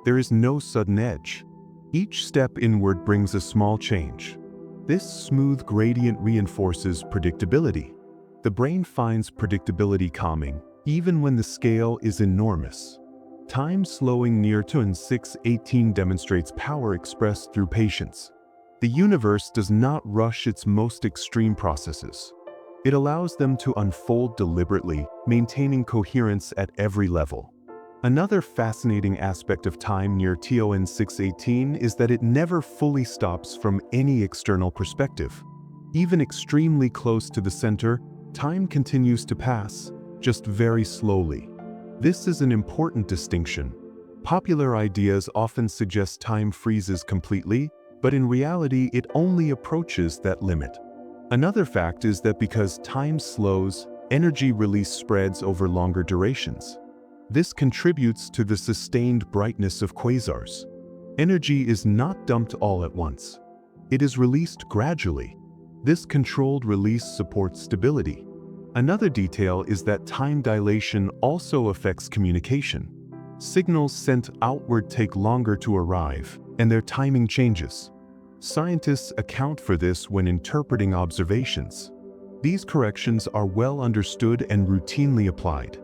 There is no sudden edge. Each step inward brings a small change. This smooth gradient reinforces predictability. The brain finds predictability calming, even when the scale is enormous. Time slowing near TON 618 demonstrates power expressed through patience. The universe does not rush its most extreme processes. It allows them to unfold deliberately, maintaining coherence at every level. Another fascinating aspect of time near TON 618 is that it never fully stops from any external perspective. Even extremely close to the center, time continues to pass, just very slowly. This is an important distinction. Popular ideas often suggest time freezes completely, but in reality it only approaches that limit. Another fact is that because time slows, energy release spreads over longer durations. This contributes to the sustained brightness of quasars. Energy is not dumped all at once. It is released gradually. This controlled release supports stability. Another detail is that time dilation also affects communication. Signals sent outward take longer to arrive, and their timing changes. Scientists account for this when interpreting observations. These corrections are well understood and routinely applied.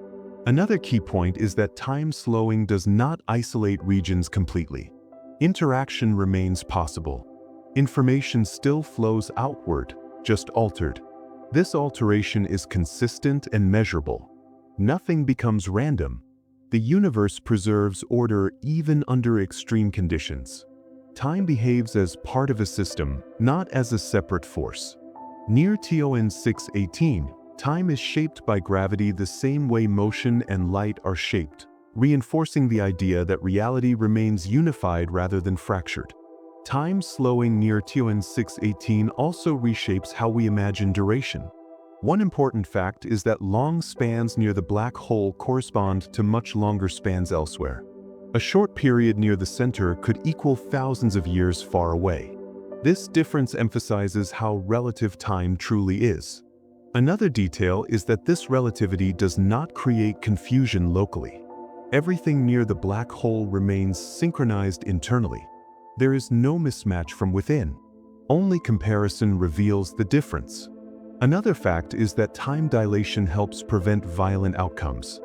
Another key point is that time slowing does not isolate regions completely. Interaction remains possible. Information still flows outward, just altered. This alteration is consistent and measurable. Nothing becomes random. The universe preserves order even under extreme conditions. Time behaves as part of a system, not as a separate force. Near TON 618, time is shaped by gravity the same way motion and light are shaped, reinforcing the idea that reality remains unified rather than fractured. Time slowing near TON 618 also reshapes how we imagine duration. One important fact is that long spans near the black hole correspond to much longer spans elsewhere. A short period near the center could equal thousands of years far away. This difference emphasizes how relative time truly is. Another detail is that this relativity does not create confusion locally. Everything near the black hole remains synchronized internally. There is no mismatch from within. Only comparison reveals the difference. Another fact is that time dilation helps prevent violent outcomes.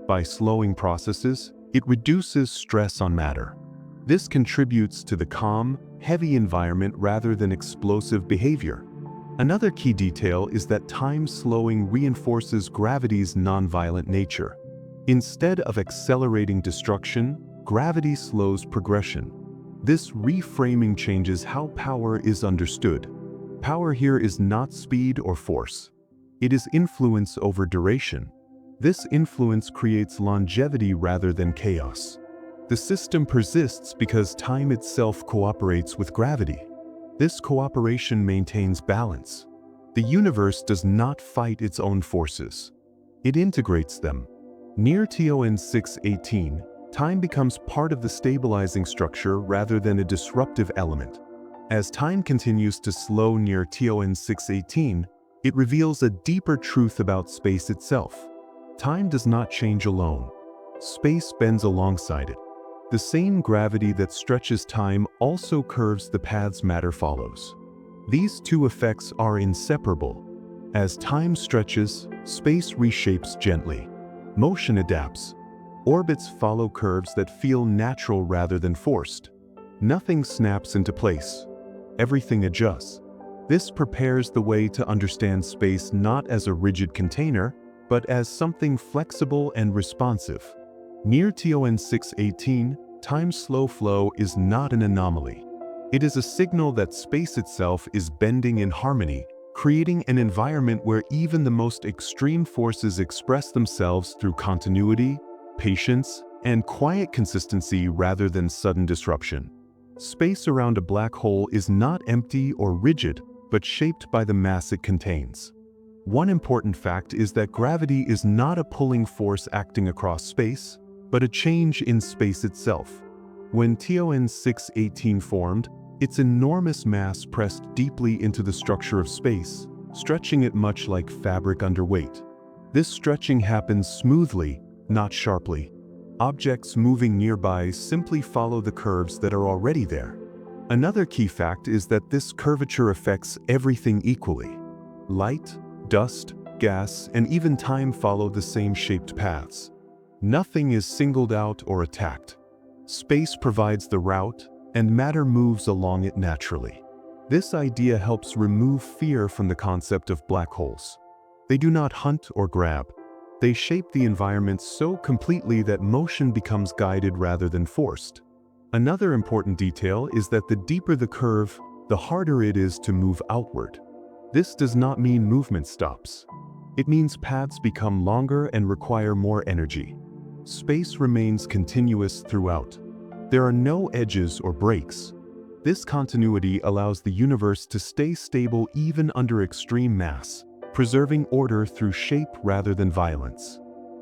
By slowing processes, it reduces stress on matter. This contributes to the calm, heavy environment rather than explosive behavior. Another key detail is that time slowing reinforces gravity's nonviolent nature. Instead of accelerating destruction, gravity slows progression. This reframing changes how power is understood. Power here is not speed or force. It is influence over duration. This influence creates longevity rather than chaos. The system persists because time itself cooperates with gravity. This cooperation maintains balance. The universe does not fight its own forces. It integrates them. Near TON 618, time becomes part of the stabilizing structure rather than a disruptive element. As time continues to slow near TON 618, it reveals a deeper truth about space itself. Time does not change alone. space bends alongside it. The same gravity that stretches time also curves the paths matter follows. These two effects are inseparable. As time stretches, space reshapes gently. Motion adapts. Orbits follow curves that feel natural rather than forced. Nothing snaps into place. Everything adjusts. This prepares the way to understand space not as a rigid container, but as something flexible and responsive. Near TON 618, time's slow flow is not an anomaly. It is a signal that space itself is bending in harmony, creating an environment where even the most extreme forces express themselves through continuity, patience, and quiet consistency rather than sudden disruption. Space around a black hole is not empty or rigid, but shaped by the mass it contains. One important fact is that gravity is not a pulling force acting across space, but a change in space itself. When TON 618 formed, its enormous mass pressed deeply into the structure of space, stretching it much like fabric under weight. This stretching happens smoothly, not sharply. Objects moving nearby simply follow the curves that are already there. Another key fact is that this curvature affects everything equally. Light, dust, gas, and even time follow the same shaped paths. Nothing is singled out or attacked. Space provides the route, and matter moves along it naturally. This idea helps remove fear from the concept of black holes. They do not hunt or grab. They shape the environment so completely that motion becomes guided rather than forced. Another important detail is that the deeper the curve, the harder it is to move outward. This does not mean movement stops. It means paths become longer and require more energy. Space remains continuous throughout. There are no edges or breaks. This continuity allows the universe to stay stable even under extreme mass, preserving order through shape rather than violence.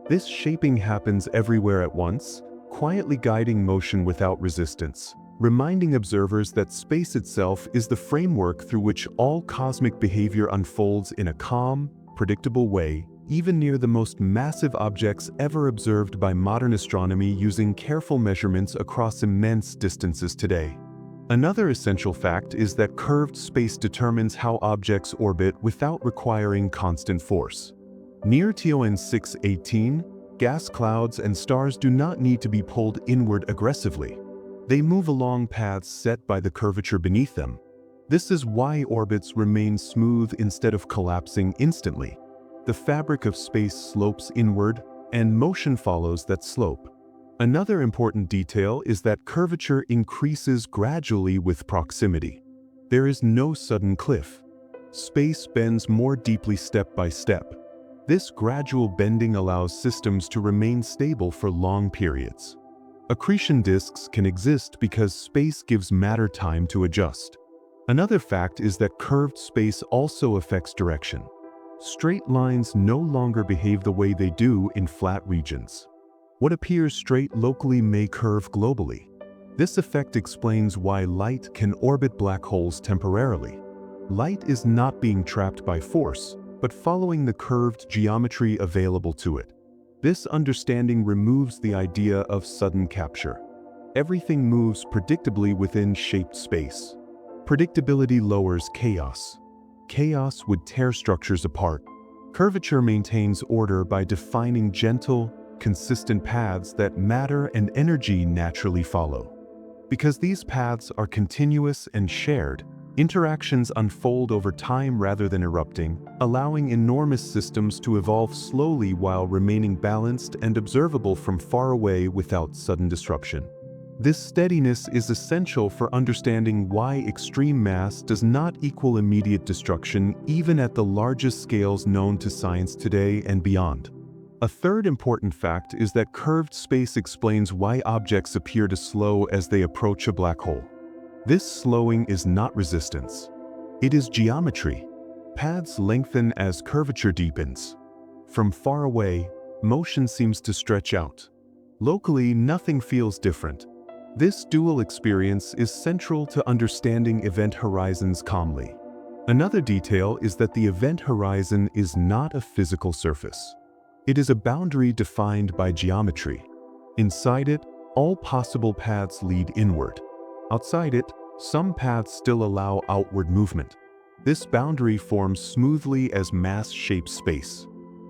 This shaping happens everywhere at once, quietly guiding motion without resistance, reminding observers that space itself is the framework through which all cosmic behavior unfolds in a calm, predictable way, even near the most massive objects ever observed by modern astronomy using careful measurements across immense distances today. Another essential fact is that curved space determines how objects orbit without requiring constant force. Near TON 618, gas clouds and stars do not need to be pulled inward aggressively. They move along paths set by the curvature beneath them. This is why orbits remain smooth instead of collapsing instantly. The fabric of space slopes inward, and motion follows that slope. Another important detail is that curvature increases gradually with proximity. There is no sudden cliff. Space bends more deeply step by step. This gradual bending allows systems to remain stable for long periods. Accretion disks can exist because space gives matter time to adjust. Another fact is that curved space also affects direction. Straight lines no longer behave the way they do in flat regions. What appears straight locally may curve globally. This effect explains why light can orbit black holes temporarily. Light is not being trapped by force, but following the curved geometry available to it. This understanding removes the idea of sudden capture. Everything moves predictably within shaped space. Predictability lowers chaos. Chaos would tear structures apart. Curvature maintains order by defining gentle, consistent paths that matter and energy naturally follow. Because these paths are continuous and shared, interactions unfold over time rather than erupting, allowing enormous systems to evolve slowly while remaining balanced and observable from far away without sudden disruption. This steadiness is essential for understanding why extreme mass does not equal immediate destruction even at the largest scales known to science today and beyond. A third important fact is that curved space explains why objects appear to slow as they approach a black hole. This slowing is not resistance. It is geometry. Paths lengthen as curvature deepens. From far away, motion seems to stretch out. Locally, nothing feels different. This dual experience is central to understanding event horizons calmly. Another detail is that the event horizon is not a physical surface. It is a boundary defined by geometry. Inside it, all possible paths lead inward. Outside it, some paths still allow outward movement. This boundary forms smoothly as mass shapes space.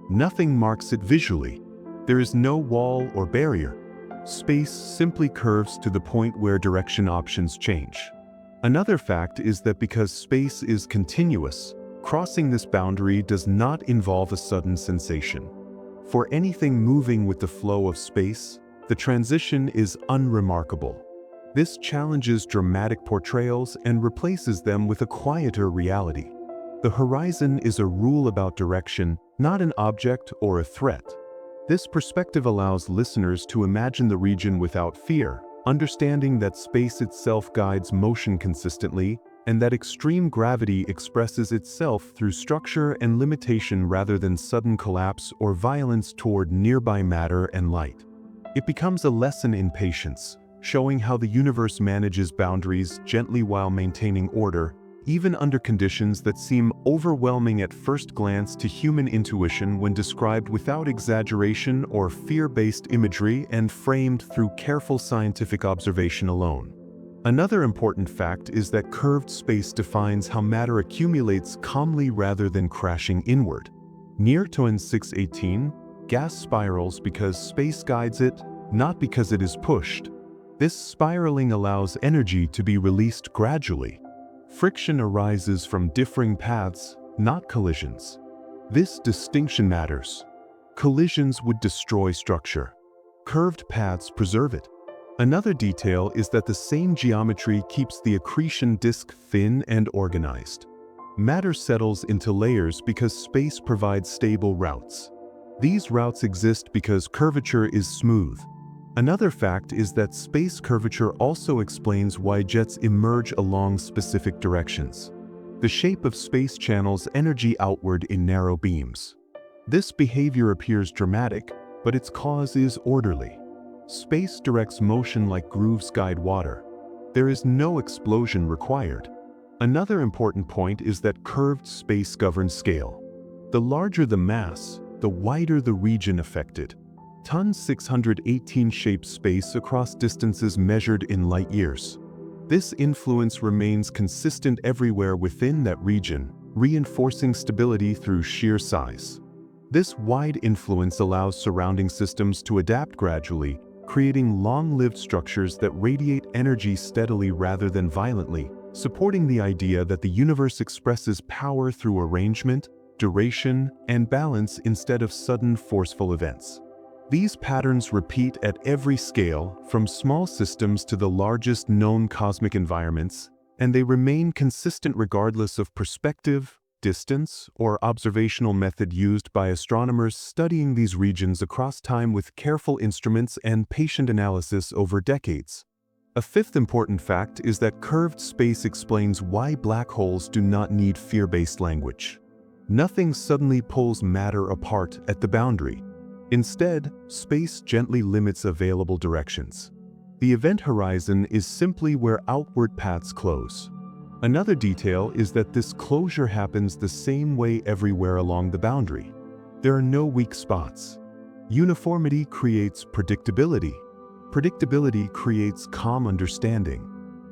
Nothing marks it visually. There is no wall or barrier. Space simply curves to the point where direction options change. Another fact is that because space is continuous, crossing this boundary does not involve a sudden sensation. For anything moving with the flow of space, the transition is unremarkable. This challenges dramatic portrayals and replaces them with a quieter reality. The horizon is a rule about direction, not an object or a threat. This perspective allows listeners to imagine the region without fear, understanding that space itself guides motion consistently, and that extreme gravity expresses itself through structure and limitation rather than sudden collapse or violence toward nearby matter and light. It becomes a lesson in patience, showing how the universe manages boundaries gently while maintaining order, even under conditions that seem overwhelming at first glance to human intuition when described without exaggeration or fear-based imagery and framed through careful scientific observation alone. Another important fact is that curved space defines how matter accumulates calmly rather than crashing inward. Near to 618, gas spirals because space guides it, not because it is pushed. This spiraling allows energy to be released gradually. Friction arises from differing paths, not collisions. This distinction matters. Collisions would destroy structure. Curved paths preserve it. Another detail is that the same geometry keeps the accretion disk thin and organized. Matter settles into layers because space provides stable routes. These routes exist because curvature is smooth. Another fact is that space curvature also explains why jets emerge along specific directions. The shape of space channels energy outward in narrow beams. This behavior appears dramatic, but its cause is orderly. Space directs motion like grooves guide water. There is no explosion required. Another important point is that curved space governs scale. The larger the mass, the wider the region affected. 618 shapes space across distances measured in light years. This influence remains consistent everywhere within that region, reinforcing stability through sheer size. This wide influence allows surrounding systems to adapt gradually, creating long-lived structures that radiate energy steadily rather than violently, supporting the idea that the universe expresses power through arrangement, duration, and balance instead of sudden forceful events. These patterns repeat at every scale, from small systems to the largest known cosmic environments, and they remain consistent regardless of perspective, distance, or observational method used by astronomers studying these regions across time with careful instruments and patient analysis over decades. A fifth important fact is that curved space explains why black holes do not need fear-based language. Nothing suddenly pulls matter apart at the boundary. Instead, space gently limits available directions. The event horizon is simply where outward paths close. Another detail is that this closure happens the same way everywhere along the boundary. There are no weak spots. Uniformity creates predictability. Predictability creates calm understanding.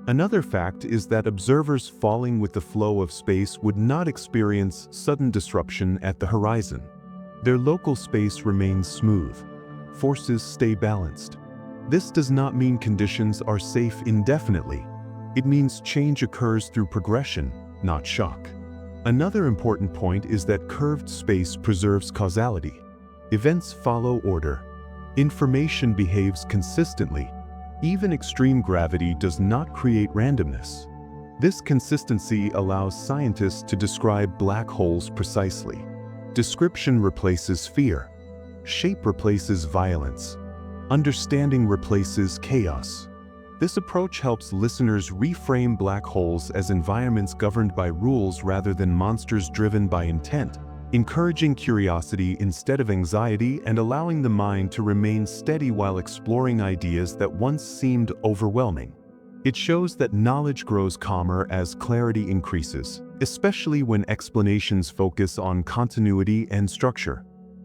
Another fact is that observers falling with the flow of space would not experience sudden disruption at the horizon. Their local space remains smooth. Forces stay balanced. This does not mean conditions are safe indefinitely. It means change occurs through progression, not shock. Another important point is that curved space preserves causality. Events follow order. Information behaves consistently. Even extreme gravity does not create randomness. This consistency allows scientists to describe black holes precisely. Description replaces fear. Shape replaces violence. Understanding replaces chaos. This approach helps listeners reframe black holes as environments governed by rules rather than monsters driven by intent, encouraging curiosity instead of anxiety and allowing the mind to remain steady while exploring ideas that once seemed overwhelming. It shows that knowledge grows calmer as clarity increases, especially when explanations focus on continuity and structure.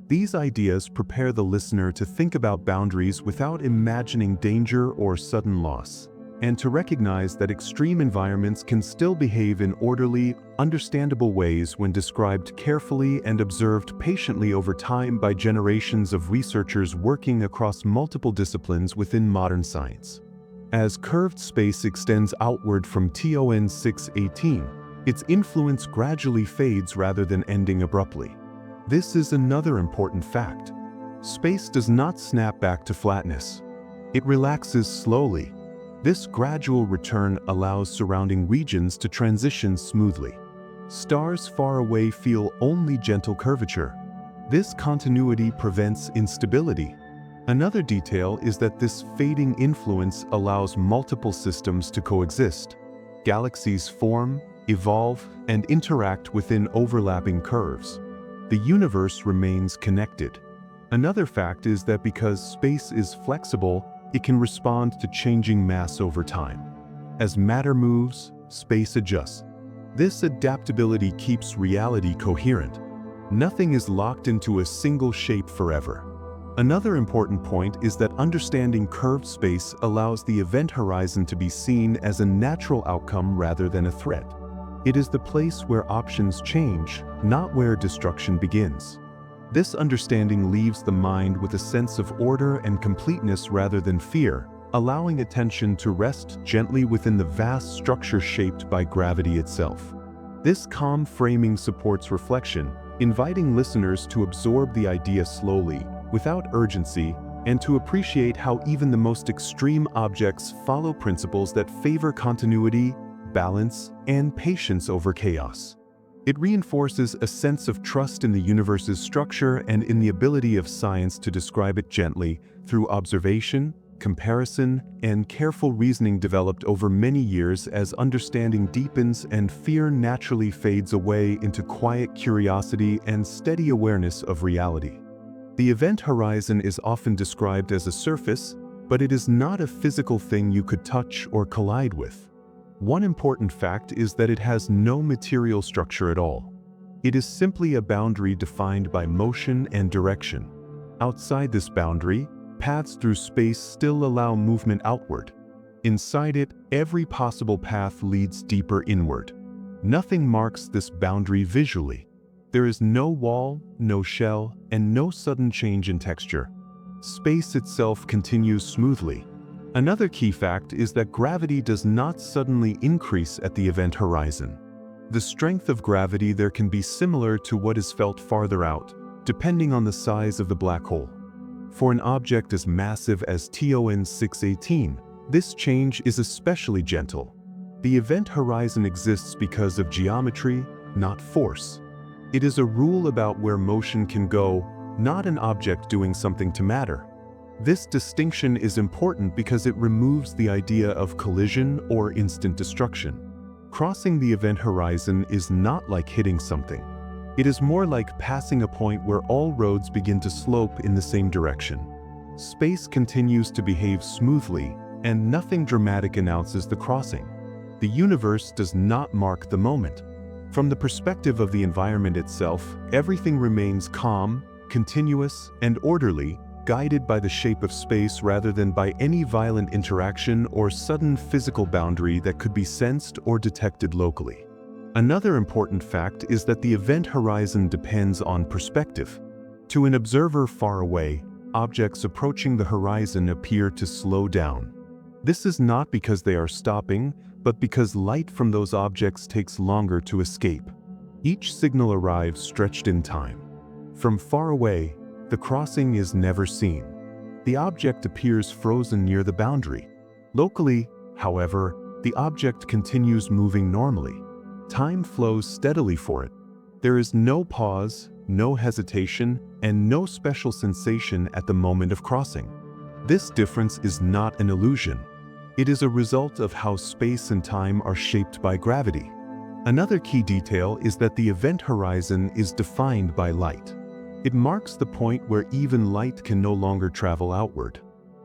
These ideas prepare the listener to think about boundaries without imagining danger or sudden loss, and to recognize that extreme environments can still behave in orderly, understandable ways when described carefully and observed patiently over time by generations of researchers working across multiple disciplines within modern science. As curved space extends outward from TON 618, its influence gradually fades rather than ending abruptly. This is another important fact. Space does not snap back to flatness. It relaxes slowly. This gradual return allows surrounding regions to transition smoothly. Stars far away feel only gentle curvature. This continuity prevents instability. Another detail is that this fading influence allows multiple systems to coexist. Galaxies form, evolve, and interact within overlapping curves. The universe remains connected. Another fact is that because space is flexible, it can respond to changing mass over time. As matter moves, space adjusts. This adaptability keeps reality coherent. Nothing is locked into a single shape forever. Another important point is that understanding curved space allows the event horizon to be seen as a natural outcome rather than a threat. It is the place where options change, not where destruction begins. This understanding leaves the mind with a sense of order and completeness rather than fear, allowing attention to rest gently within the vast structure shaped by gravity itself. This calm framing supports reflection, inviting listeners to absorb the idea slowly, without urgency, and to appreciate how even the most extreme objects follow principles that favor continuity, balance, and patience over chaos. It reinforces a sense of trust in the universe's structure and in the ability of science to describe it gently through observation, comparison, and careful reasoning developed over many years. As understanding deepens and fear naturally fades away into quiet curiosity and steady awareness of reality. The event horizon is often described as a surface, but it is not a physical thing you could touch or collide with. One important fact is that it has no material structure at all. It is simply a boundary defined by motion and direction. Outside this boundary, paths through space still allow movement outward. Inside it, every possible path leads deeper inward. Nothing marks this boundary visually. There is no wall, no shell, and no sudden change in texture. Space itself continues smoothly. Another key fact is that gravity does not suddenly increase at the event horizon. The strength of gravity there can be similar to what is felt farther out, depending on the size of the black hole. For an object as massive as TON 618, this change is especially gentle. The event horizon exists because of geometry, not force. It is a rule about where motion can go, not an object doing something to matter. This distinction is important because it removes the idea of collision or instant destruction. Crossing the event horizon is not like hitting something. It is more like passing a point where all roads begin to slope in the same direction. Space continues to behave smoothly, and nothing dramatic announces the crossing. The universe does not mark the moment. From the perspective of the environment itself, everything remains calm, continuous, and orderly, guided by the shape of space rather than by any violent interaction or sudden physical boundary that could be sensed or detected locally. Another important fact is that the event horizon depends on perspective. To an observer far away, objects approaching the horizon appear to slow down. This is not because they are stopping, but because light from those objects takes longer to escape. Each signal arrives stretched in time. From far away, the crossing is never seen. The object appears frozen near the boundary. Locally, however, the object continues moving normally. Time flows steadily for it. There is no pause, no hesitation, and no special sensation at the moment of crossing. This difference is not an illusion. It is a result of how space and time are shaped by gravity. Another key detail is that the event horizon is defined by light. It marks the point where even light can no longer travel outward.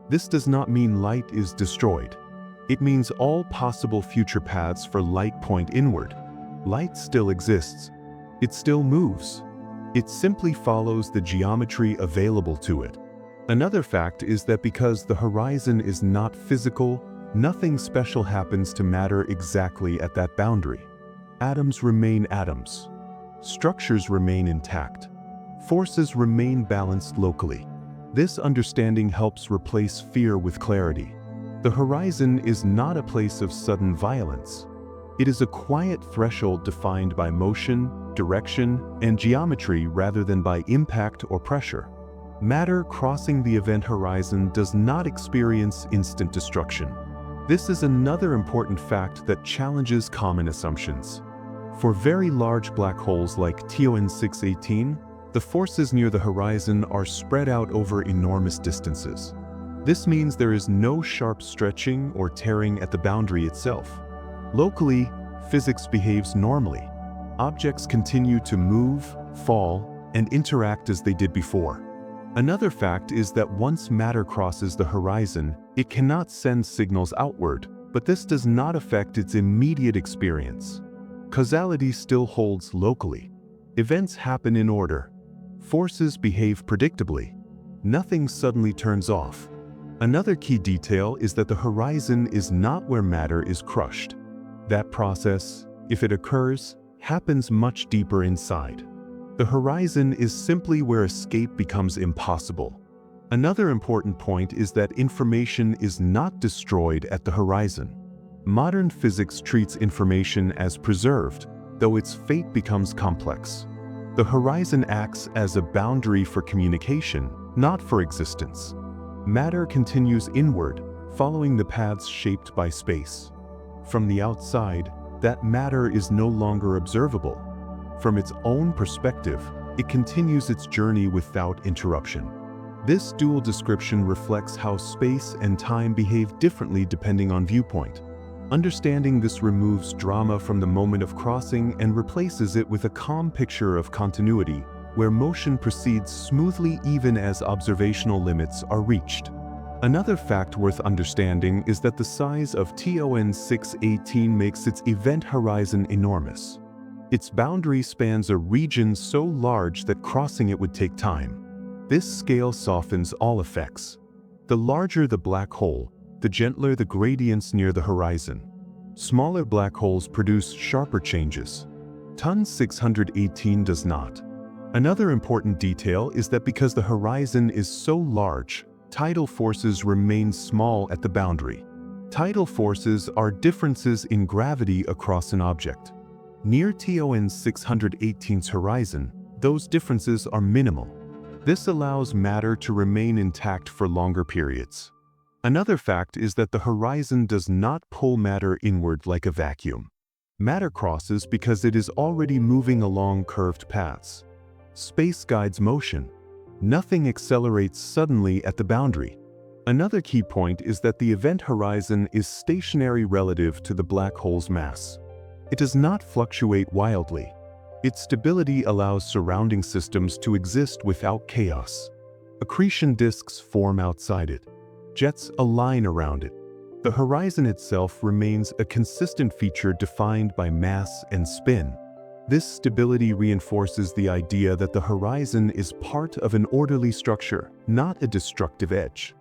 This does not mean light is destroyed. It means all possible future paths for light point inward. Light still exists. It still moves. It simply follows the geometry available to it. Another fact is that because the horizon is not physical, nothing special happens to matter exactly at that boundary. Atoms remain atoms. Structures remain intact. Forces remain balanced locally. This understanding helps replace fear with clarity. The horizon is not a place of sudden violence. It is a quiet threshold defined by motion, direction, and geometry rather than by impact or pressure. Matter crossing the event horizon does not experience instant destruction. This is another important fact that challenges common assumptions. For very large black holes like TON 618, the forces near the horizon are spread out over enormous distances. This means there is no sharp stretching or tearing at the boundary itself. Locally, physics behaves normally. Objects continue to move, fall, and interact as they did before. Another fact is that once matter crosses the horizon, it cannot send signals outward, but this does not affect its immediate experience. Causality still holds locally. Events happen in order. Forces behave predictably. Nothing suddenly turns off. Another key detail is that the horizon is not where matter is crushed. That process, if it occurs, happens much deeper inside. The horizon is simply where escape becomes impossible. Another important point is that information is not destroyed at the horizon. Modern physics treats information as preserved, though its fate becomes complex. The horizon acts as a boundary for communication, not for existence. Matter continues inward, following the paths shaped by space. From the outside, that matter is no longer observable. From its own perspective, it continues its journey without interruption. This dual description reflects how space and time behave differently depending on viewpoint. Understanding this removes drama from the moment of crossing and replaces it with a calm picture of continuity, where motion proceeds smoothly even as observational limits are reached. Another fact worth understanding is that the size of TON 618 makes its event horizon enormous. Its boundary spans a region so large that crossing it would take time. This scale softens all effects. The larger the black hole, the gentler the gradients near the horizon. Smaller black holes produce sharper changes. TON 618 does not. Another important detail is that because the horizon is so large, tidal forces remain small at the boundary. Tidal forces are differences in gravity across an object. Near TON 618's horizon, those differences are minimal. This allows matter to remain intact for longer periods. Another fact is that the horizon does not pull matter inward like a vacuum. Matter crosses because it is already moving along curved paths. Space guides motion. Nothing accelerates suddenly at the boundary. Another key point is that the event horizon is stationary relative to the black hole's mass. It does not fluctuate wildly. Its stability allows surrounding systems to exist without chaos. Accretion disks form outside it. Jets align around it. The horizon itself remains a consistent feature defined by mass and spin. This stability reinforces the idea that the horizon is part of an orderly structure, not a destructive edge.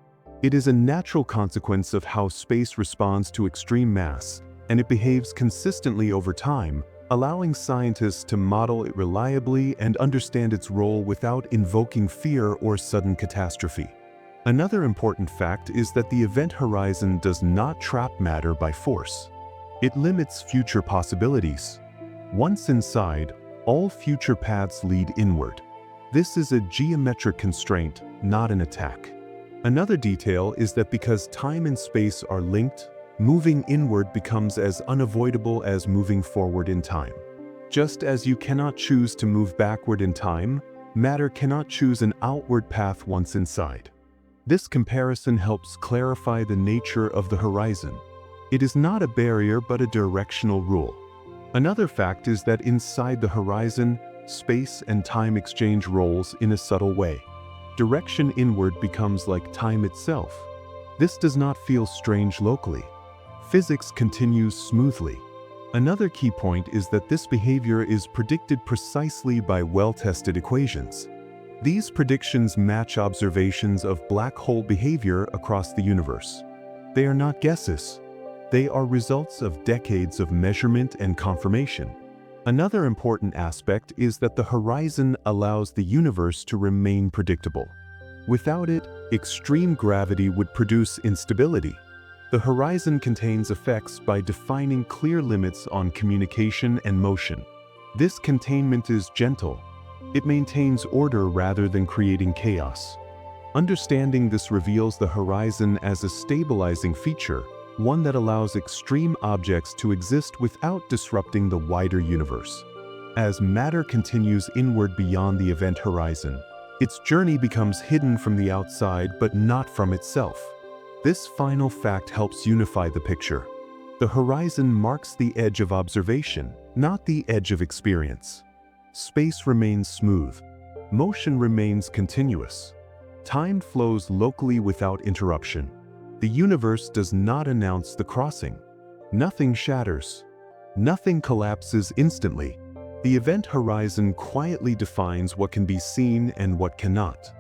It is a natural consequence of how space responds to extreme mass, and it behaves consistently over time, allowing scientists to model it reliably and understand its role without invoking fear or sudden catastrophe. Another important fact is that the event horizon does not trap matter by force. It limits future possibilities. Once inside, all future paths lead inward. This is a geometric constraint, not an attack. Another detail is that because time and space are linked, moving inward becomes as unavoidable as moving forward in time. Just as you cannot choose to move backward in time, matter cannot choose an outward path once inside. This comparison helps clarify the nature of the horizon. It is not a barrier but a directional rule. Another fact is that inside the horizon, space and time exchange roles in a subtle way. Direction inward becomes like time itself. This does not feel strange locally. Physics continues smoothly. Another key point is that this behavior is predicted precisely by well-tested equations. These predictions match observations of black hole behavior across the universe. They are not guesses. They are results of decades of measurement and confirmation. Another important aspect is that the horizon allows the universe to remain predictable. Without it, extreme gravity would produce instability. The horizon contains effects by defining clear limits on communication and motion. This containment is gentle. It maintains order rather than creating chaos. Understanding this reveals the horizon as a stabilizing feature, one that allows extreme objects to exist without disrupting the wider universe. As matter continues inward beyond the event horizon, its journey becomes hidden from the outside but not from itself. This final fact helps unify the picture. The horizon marks the edge of observation, not the edge of experience. Space remains smooth. Motion remains continuous. Time flows locally without interruption. The universe does not announce the crossing. Nothing shatters. Nothing collapses instantly. The event horizon quietly defines what can be seen and what cannot.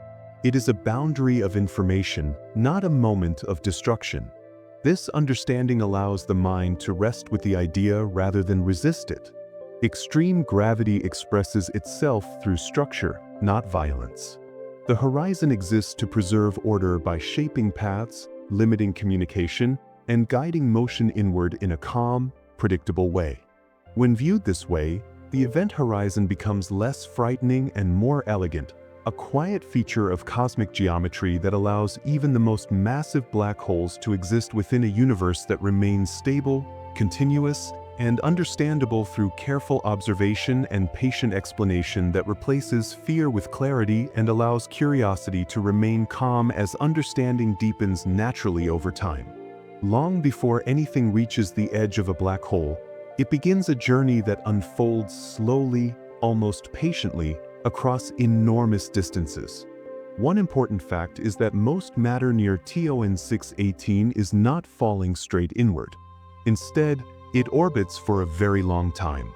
It is a boundary of information, not a moment of destruction. This understanding allows the mind to rest with the idea rather than resist it. Extreme gravity expresses itself through structure, not violence. The horizon exists to preserve order by shaping paths, limiting communication, and guiding motion inward in a calm, predictable way. When viewed this way, the event horizon becomes less frightening and more elegant, a quiet feature of cosmic geometry that allows even the most massive black holes to exist within a universe that remains stable, continuous, and understandable through careful observation and patient explanation that replaces fear with clarity and allows curiosity to remain calm as understanding deepens naturally over time. Long before anything reaches the edge of a black hole, it begins a journey that unfolds slowly, almost patiently, across enormous distances. One important fact is that most matter near TON 618 is not falling straight inward. Instead, it orbits for a very long time.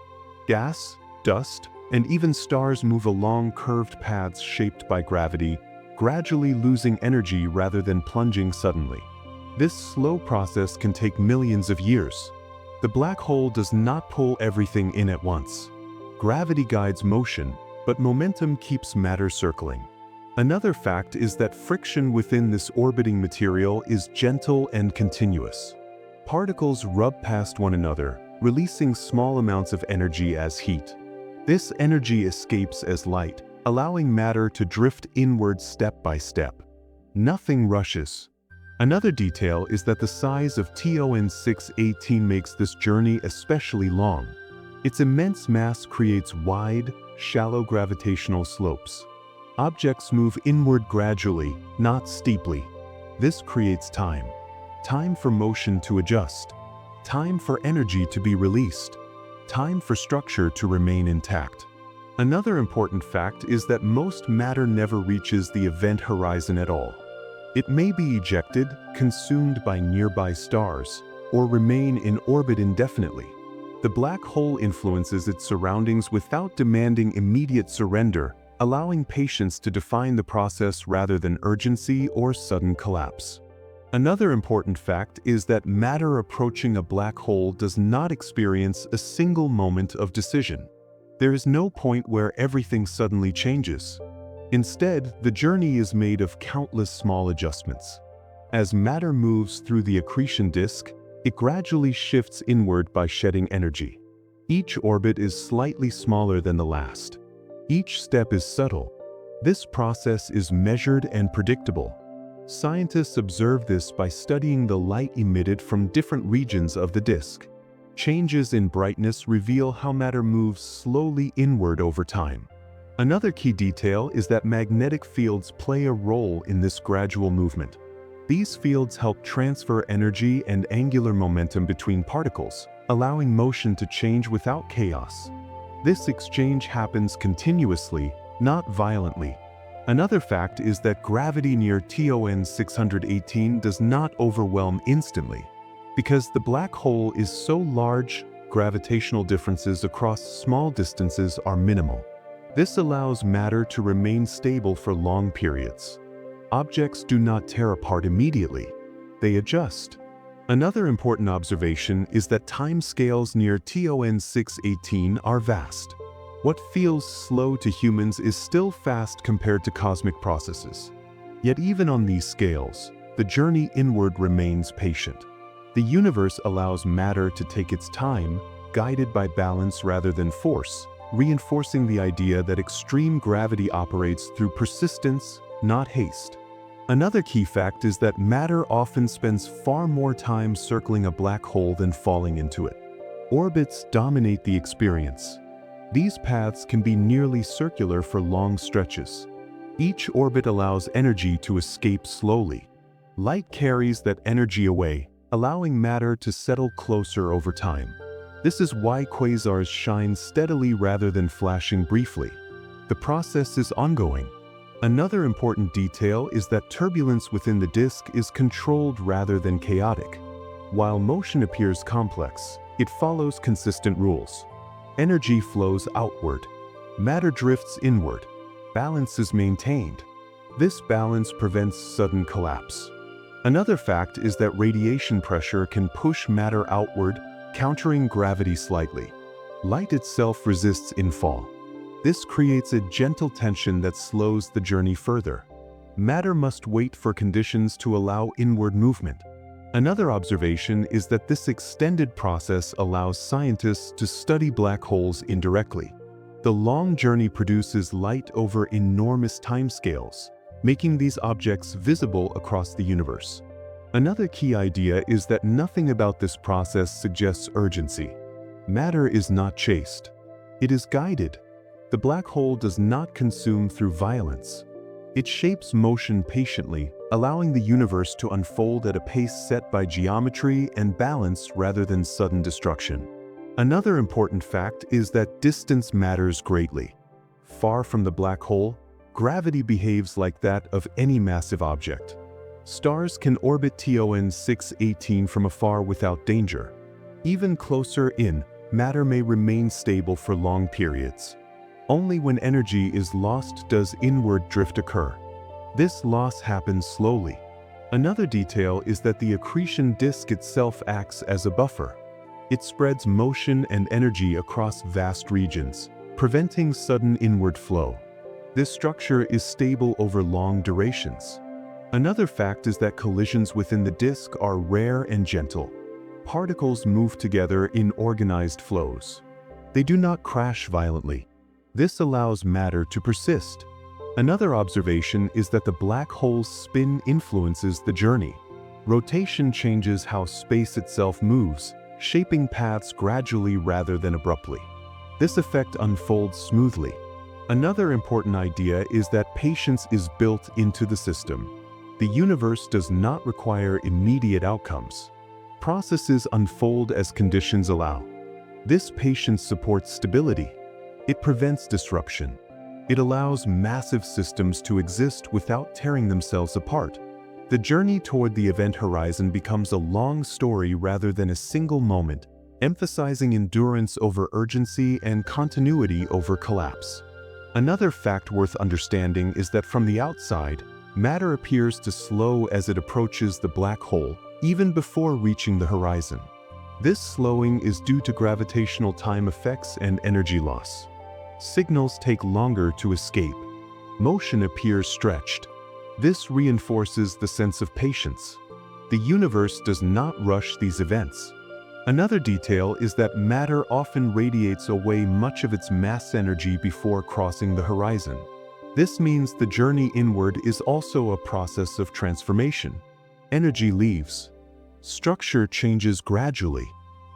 Gas, dust, and even stars move along curved paths shaped by gravity, gradually losing energy rather than plunging suddenly. This slow process can take millions of years. The black hole does not pull everything in at once. Gravity guides motion, but momentum keeps matter circling. Another fact is that friction within this orbiting material is gentle and continuous. Particles rub past one another, releasing small amounts of energy as heat. This energy escapes as light, allowing matter to drift inward step by step. Nothing rushes. Another detail is that the size of TON 618 makes this journey especially long. Its immense mass creates wide, shallow gravitational slopes. Objects move inward gradually, not steeply. This creates time. Time for motion to adjust. Time for energy to be released. Time for structure to remain intact. Another important fact is that most matter never reaches the event horizon at all. It may be ejected, consumed by nearby stars, or remain in orbit indefinitely. The black hole influences its surroundings without demanding immediate surrender, allowing patience to define the process rather than urgency or sudden collapse. Another important fact is that matter approaching a black hole does not experience a single moment of decision. There is no point where everything suddenly changes. Instead, the journey is made of countless small adjustments. As matter moves through the accretion disk, it gradually shifts inward by shedding energy. Each orbit is slightly smaller than the last. Each step is subtle. This process is measured and predictable. Scientists observe this by studying the light emitted from different regions of the disk. Changes in brightness reveal how matter moves slowly inward over time. Another key detail is that magnetic fields play a role in this gradual movement. These fields help transfer energy and angular momentum between particles, allowing motion to change without chaos. This exchange happens continuously, not violently. Another fact is that gravity near TON 618 does not overwhelm instantly. Because the black hole is so large, gravitational differences across small distances are minimal. This allows matter to remain stable for long periods. Objects do not tear apart immediately. They adjust. Another important observation is that timescales near TON 618 are vast. What feels slow to humans is still fast compared to cosmic processes. Yet even on these scales, the journey inward remains patient. The universe allows matter to take its time, guided by balance rather than force, reinforcing the idea that extreme gravity operates through persistence, not haste. Another key fact is that matter often spends far more time circling a black hole than falling into it. Orbits dominate the experience. These paths can be nearly circular for long stretches. Each orbit allows energy to escape slowly. Light carries that energy away, allowing matter to settle closer over time. This is why quasars shine steadily rather than flashing briefly. The process is ongoing. Another important detail is that turbulence within the disk is controlled rather than chaotic. While motion appears complex, it follows consistent rules. Energy flows outward. Matter drifts inward. Balance is maintained. This balance prevents sudden collapse. Another fact is that radiation pressure can push matter outward, countering gravity slightly. Light itself resists infall. This creates a gentle tension that slows the journey further. Matter must wait for conditions to allow inward movement. Another observation is that this extended process allows scientists to study black holes indirectly. The long journey produces light over enormous timescales, making these objects visible across the universe. Another key idea is that nothing about this process suggests urgency. Matter is not chased. It is guided. The black hole does not consume through violence. It shapes motion patiently, allowing the universe to unfold at a pace set by geometry and balance rather than sudden destruction. Another important fact is that distance matters greatly. Far from the black hole, gravity behaves like that of any massive object. Stars can orbit TON 618 from afar without danger. Even closer in, matter may remain stable for long periods. Only when energy is lost does inward drift occur. This loss happens slowly. Another detail is that the accretion disk itself acts as a buffer. It spreads motion and energy across vast regions, preventing sudden inward flow. This structure is stable over long durations. Another fact is that collisions within the disk are rare and gentle. Particles move together in organized flows. They do not crash violently. This allows matter to persist. Another observation is that the black hole's spin influences the journey. Rotation changes how space itself moves, shaping paths gradually rather than abruptly. This effect unfolds smoothly. Another important idea is that patience is built into the system. The universe does not require immediate outcomes. Processes unfold as conditions allow. This patience supports stability. It prevents disruption. It allows massive systems to exist without tearing themselves apart. The journey toward the event horizon becomes a long story rather than a single moment, emphasizing endurance over urgency and continuity over collapse. Another fact worth understanding is that from the outside, matter appears to slow as it approaches the black hole, even before reaching the horizon. This slowing is due to gravitational time effects and energy loss. Signals take longer to escape. Motion appears stretched. This reinforces the sense of patience. The universe does not rush these events. Another detail is that matter often radiates away much of its mass energy before crossing the horizon. This means the journey inward is also a process of transformation. Energy leaves. Structure changes gradually.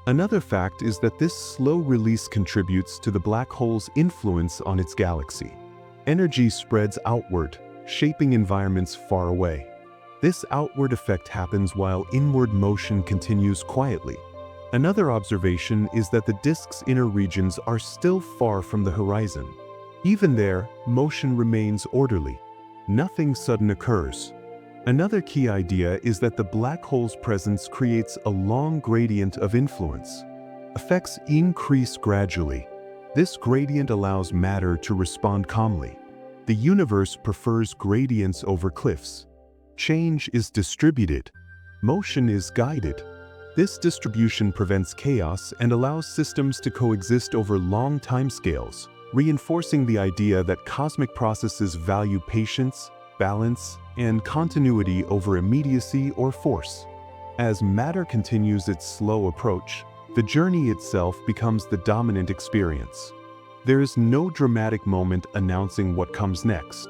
Another fact is that this slow release contributes to the black hole's influence on its galaxy. Energy spreads outward, shaping environments far away. This outward effect happens while inward motion continues quietly. Another observation is that the disk's inner regions are still far from the horizon. Even there, motion remains orderly. Nothing sudden occurs. Another key idea is that the black hole's presence creates a long gradient of influence. Effects increase gradually. This gradient allows matter to respond calmly. The universe prefers gradients over cliffs. Change is distributed. Motion is guided. This distribution prevents chaos and allows systems to coexist over long timescales, reinforcing the idea that cosmic processes value patience, balance, and continuity over immediacy or force. As matter continues its slow approach, the journey itself becomes the dominant experience. There is no dramatic moment announcing what comes next.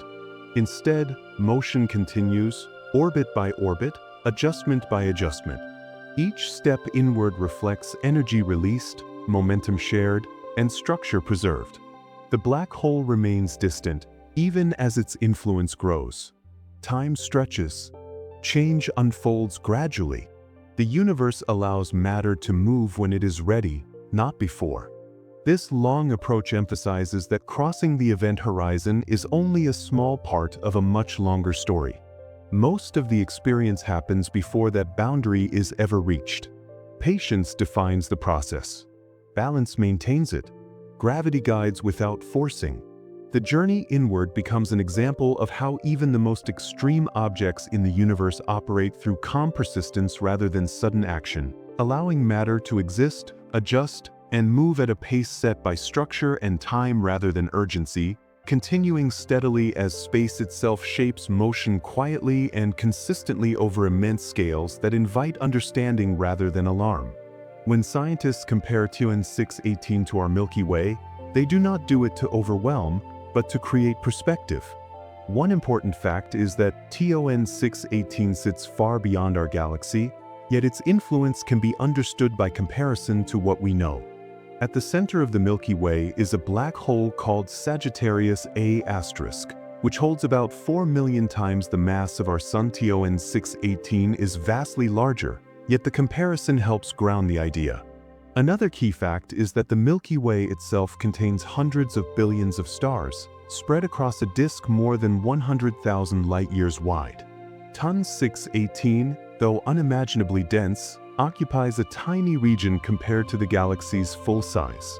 Instead, motion continues, orbit by orbit, adjustment by adjustment. Each step inward reflects energy released, momentum shared, and structure preserved. The black hole remains distant, even as its influence grows. Time stretches. Change unfolds gradually. The universe allows matter to move when it is ready, not before. This long approach emphasizes that crossing the event horizon is only a small part of a much longer story. Most of the experience happens before that boundary is ever reached. Patience defines the process. Balance maintains it. Gravity guides without forcing. The journey inward becomes an example of how even the most extreme objects in the universe operate through calm persistence rather than sudden action, allowing matter to exist, adjust, and move at a pace set by structure and time rather than urgency, continuing steadily as space itself shapes motion quietly and consistently over immense scales that invite understanding rather than alarm. When scientists compare TON 618 to our Milky Way, they do not do it to overwhelm, but to create perspective. One important fact is that TON 618 sits far beyond our galaxy, yet its influence can be understood by comparison to what we know. At the center of the Milky Way is a black hole called Sagittarius A*, which holds about 4 million times the mass of our Sun. TON 618 is vastly larger, yet the comparison helps ground the idea. Another key fact is that the Milky Way itself contains hundreds of billions of stars, spread across a disk more than 100,000 light-years wide. TON 618, though unimaginably dense, occupies a tiny region compared to the galaxy's full size.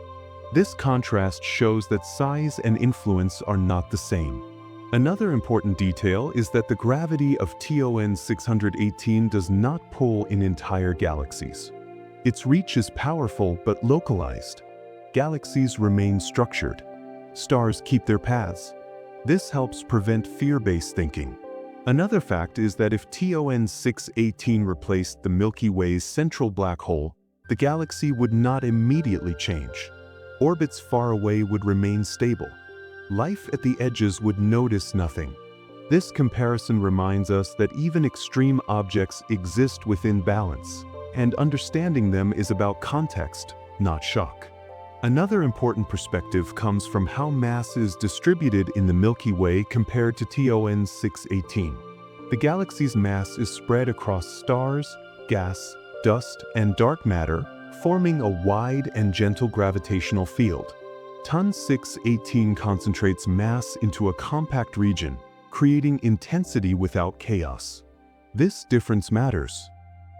This contrast shows that size and influence are not the same. Another important detail is that the gravity of TON 618 does not pull in entire galaxies. Its reach is powerful but localized. Galaxies remain structured. Stars keep their paths. This helps prevent fear-based thinking. Another fact is that if TON 618 replaced the Milky Way's central black hole, the galaxy would not immediately change. Orbits far away would remain stable. Life at the edges would notice nothing. This comparison reminds us that even extreme objects exist within balance, and understanding them is about context, not shock. Another important perspective comes from how mass is distributed in the Milky Way compared to TON 618. The galaxy's mass is spread across stars, gas, dust, and dark matter, forming a wide and gentle gravitational field. TON 618 concentrates mass into a compact region, creating intensity without chaos. This difference matters.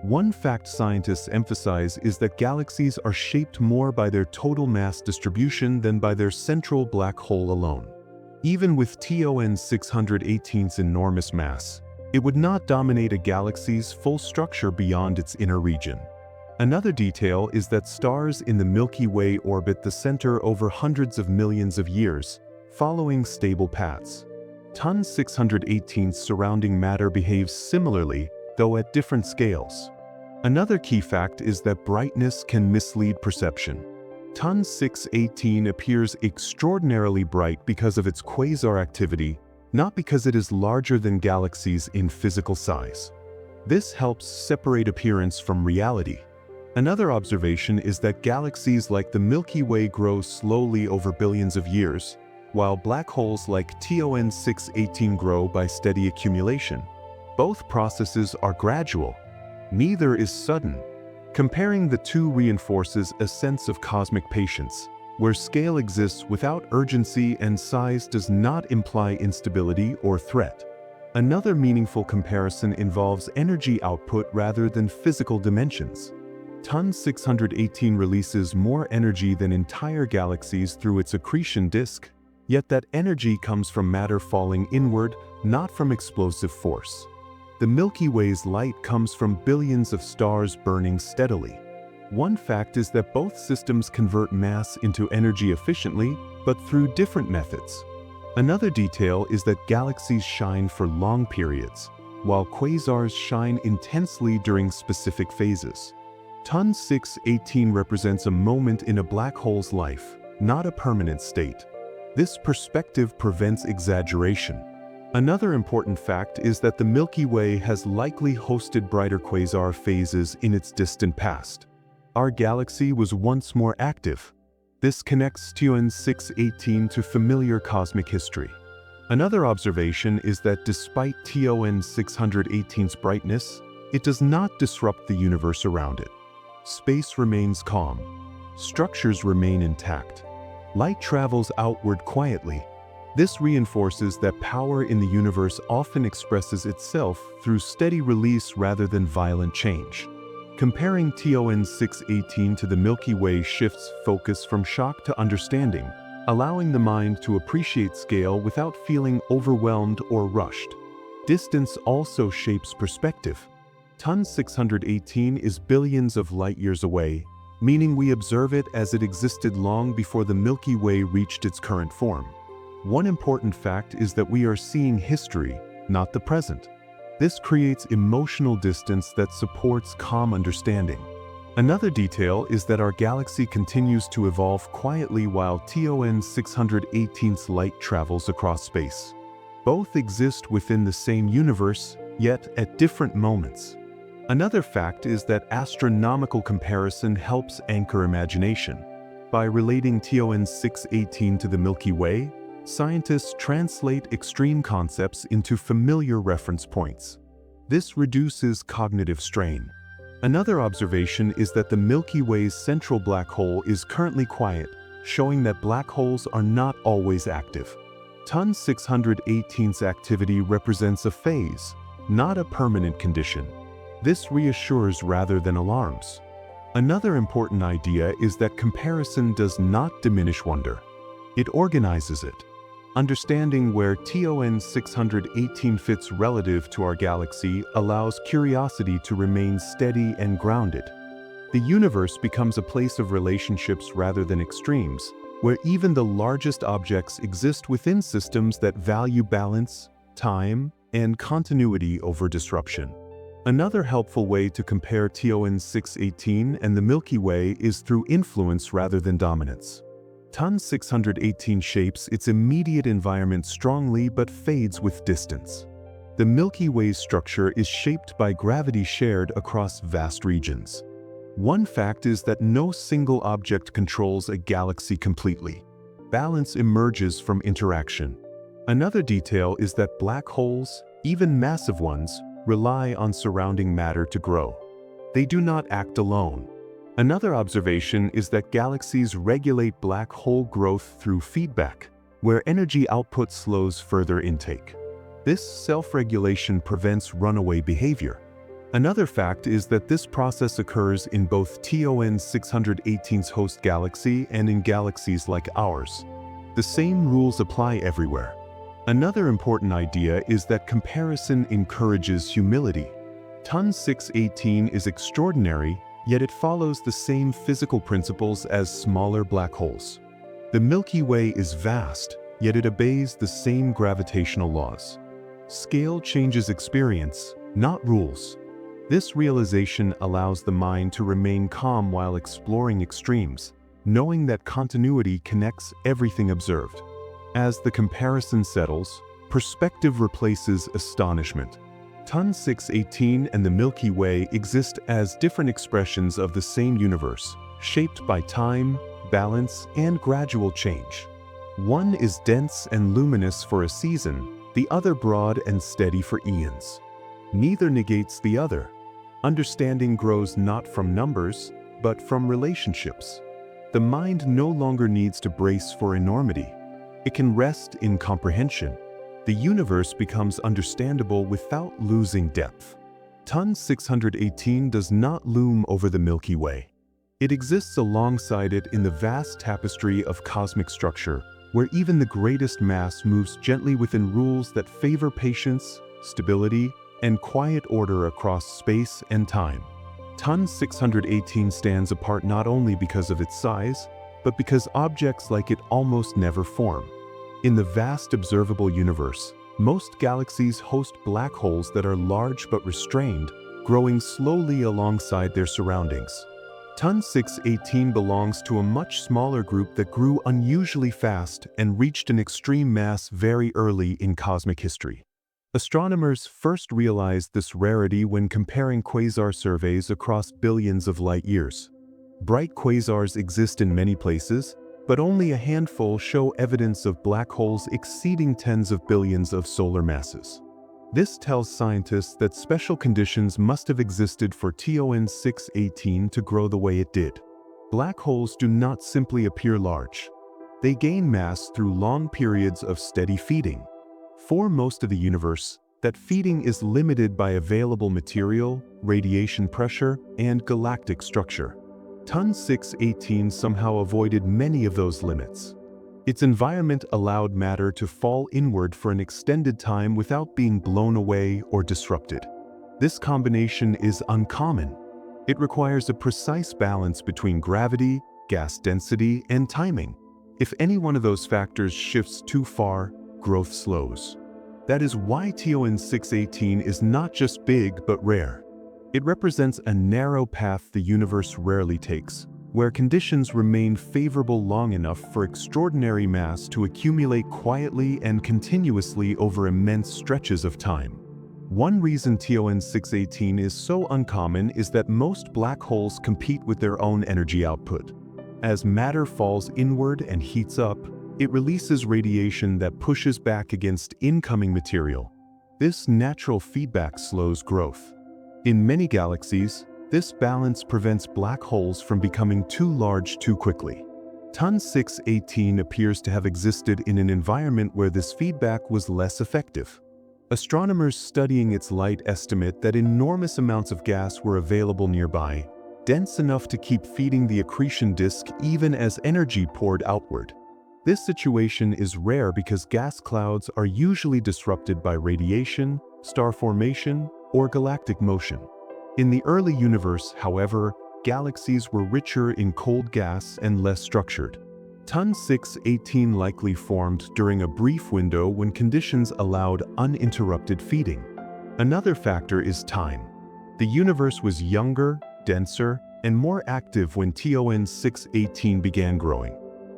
One fact scientists emphasize is that galaxies are shaped more by their total mass distribution than by their central black hole alone. Even with TON 618's enormous mass, it would not dominate a galaxy's full structure beyond its inner region. Another detail is that stars in the Milky Way orbit the center over hundreds of millions of years, following stable paths. TON 618's surrounding matter behaves similarly, though at different scales. Another key fact is that brightness can mislead perception. TON 618 appears extraordinarily bright because of its quasar activity, not because it is larger than galaxies in physical size. This helps separate appearance from reality. Another observation is that galaxies like the Milky Way grow slowly over billions of years, while black holes like TON 618 grow by steady accumulation. Both processes are gradual. Neither is sudden. Comparing the two reinforces a sense of cosmic patience, where scale exists without urgency and size does not imply instability or threat. Another meaningful comparison involves energy output rather than physical dimensions. TON 618 releases more energy than entire galaxies through its accretion disk, yet that energy comes from matter falling inward, not from explosive force. The Milky Way's light comes from billions of stars burning steadily. One fact is that both systems convert mass into energy efficiently, but through different methods. Another detail is that galaxies shine for long periods, while quasars shine intensely during specific phases. TON 618 represents a moment in a black hole's life, not a permanent state. This perspective prevents exaggeration. Another important fact is that the Milky Way has likely hosted brighter quasar phases in its distant past. Our galaxy was once more active. This connects TON 618 to familiar cosmic history. Another observation is that despite TON 618's brightness, it does not disrupt the universe around it. Space remains calm. Structures remain intact. Light travels outward quietly. This reinforces that power in the universe often expresses itself through steady release rather than violent change. Comparing TON 618 to the Milky Way shifts focus from shock to understanding, allowing the mind to appreciate scale without feeling overwhelmed or rushed. Distance also shapes perspective. TON 618 is billions of light-years away, meaning we observe it as it existed long before the Milky Way reached its current form. One important fact is that we are seeing history, not the present. This creates emotional distance that supports calm understanding. Another detail is that our galaxy continues to evolve quietly while TON 618's light travels across space. Both exist within the same universe, yet at different moments. Another fact is that astronomical comparison helps anchor imagination. By relating TON 618 to the Milky Way, scientists translate extreme concepts into familiar reference points. This reduces cognitive strain. Another observation is that the Milky Way's central black hole is currently quiet, showing that black holes are not always active. TON 618's activity represents a phase, not a permanent condition. This reassures rather than alarms. Another important idea is that comparison does not diminish wonder. It organizes it. Understanding where TON 618 fits relative to our galaxy allows curiosity to remain steady and grounded. The universe becomes a place of relationships rather than extremes, where even the largest objects exist within systems that value balance, time, and continuity over disruption. Another helpful way to compare TON 618 and the Milky Way is through influence rather than dominance. TON 618 shapes its immediate environment strongly but fades with distance. The Milky Way's structure is shaped by gravity shared across vast regions. One fact is that no single object controls a galaxy completely. Balance emerges from interaction. Another detail is that black holes, even massive ones, rely on surrounding matter to grow. They do not act alone. Another observation is that galaxies regulate black hole growth through feedback, where energy output slows further intake. This self-regulation prevents runaway behavior. Another fact is that this process occurs in both TON 618's host galaxy and in galaxies like ours. The same rules apply everywhere. Another important idea is that comparison encourages humility. TON 618 is extraordinary, yet it follows the same physical principles as smaller black holes. The Milky Way is vast, yet it obeys the same gravitational laws. Scale changes experience, not rules. This realization allows the mind to remain calm while exploring extremes, knowing that continuity connects everything observed. As the comparison settles, perspective replaces astonishment. TON 618 and the Milky Way exist as different expressions of the same universe, shaped by time, balance, and gradual change. One is dense and luminous for a season, the other broad and steady for eons. Neither negates the other. Understanding grows not from numbers, but from relationships. The mind no longer needs to brace for enormity. It can rest in comprehension. The universe becomes understandable without losing depth. TON 618 does not loom over the Milky Way. It exists alongside it in the vast tapestry of cosmic structure, where even the greatest mass moves gently within rules that favor patience, stability, and quiet order across space and time. TON 618 stands apart not only because of its size, but because objects like it almost never form. In the vast observable universe, most galaxies host black holes that are large but restrained, growing slowly alongside their surroundings. TON 618 belongs to a much smaller group that grew unusually fast and reached an extreme mass very early in cosmic history. Astronomers first realized this rarity when comparing quasar surveys across billions of light years. Bright quasars exist in many places, but only a handful show evidence of black holes exceeding tens of billions of solar masses. This tells scientists that special conditions must have existed for TON 618 to grow the way it did. Black holes do not simply appear large. They gain mass through long periods of steady feeding. For most of the universe, that feeding is limited by available material, radiation pressure, and galactic structure. TON 618 somehow avoided many of those limits. Its environment allowed matter to fall inward for an extended time without being blown away or disrupted. This combination is uncommon. It requires a precise balance between gravity, gas density, and timing. If any one of those factors shifts too far, growth slows. That is why TON 618 is not just big but rare. It represents a narrow path the universe rarely takes, where conditions remain favorable long enough for extraordinary mass to accumulate quietly and continuously over immense stretches of time. One reason TON 618 is so uncommon is that most black holes compete with their own energy output. As matter falls inward and heats up, it releases radiation that pushes back against incoming material. This natural feedback slows growth. In many galaxies, this balance prevents black holes from becoming too large too quickly. TON 618 appears to have existed in an environment where this feedback was less effective. Astronomers studying its light estimate that enormous amounts of gas were available nearby, dense enough to keep feeding the accretion disk even as energy poured outward. This situation is rare because gas clouds are usually disrupted by radiation, star formation, or galactic motion. In the early universe, however, galaxies were richer in cold gas and less structured. TON 618 likely formed during a brief window when conditions allowed uninterrupted feeding. Another factor is time. The universe was younger, denser, and more active when TON 618 began growing.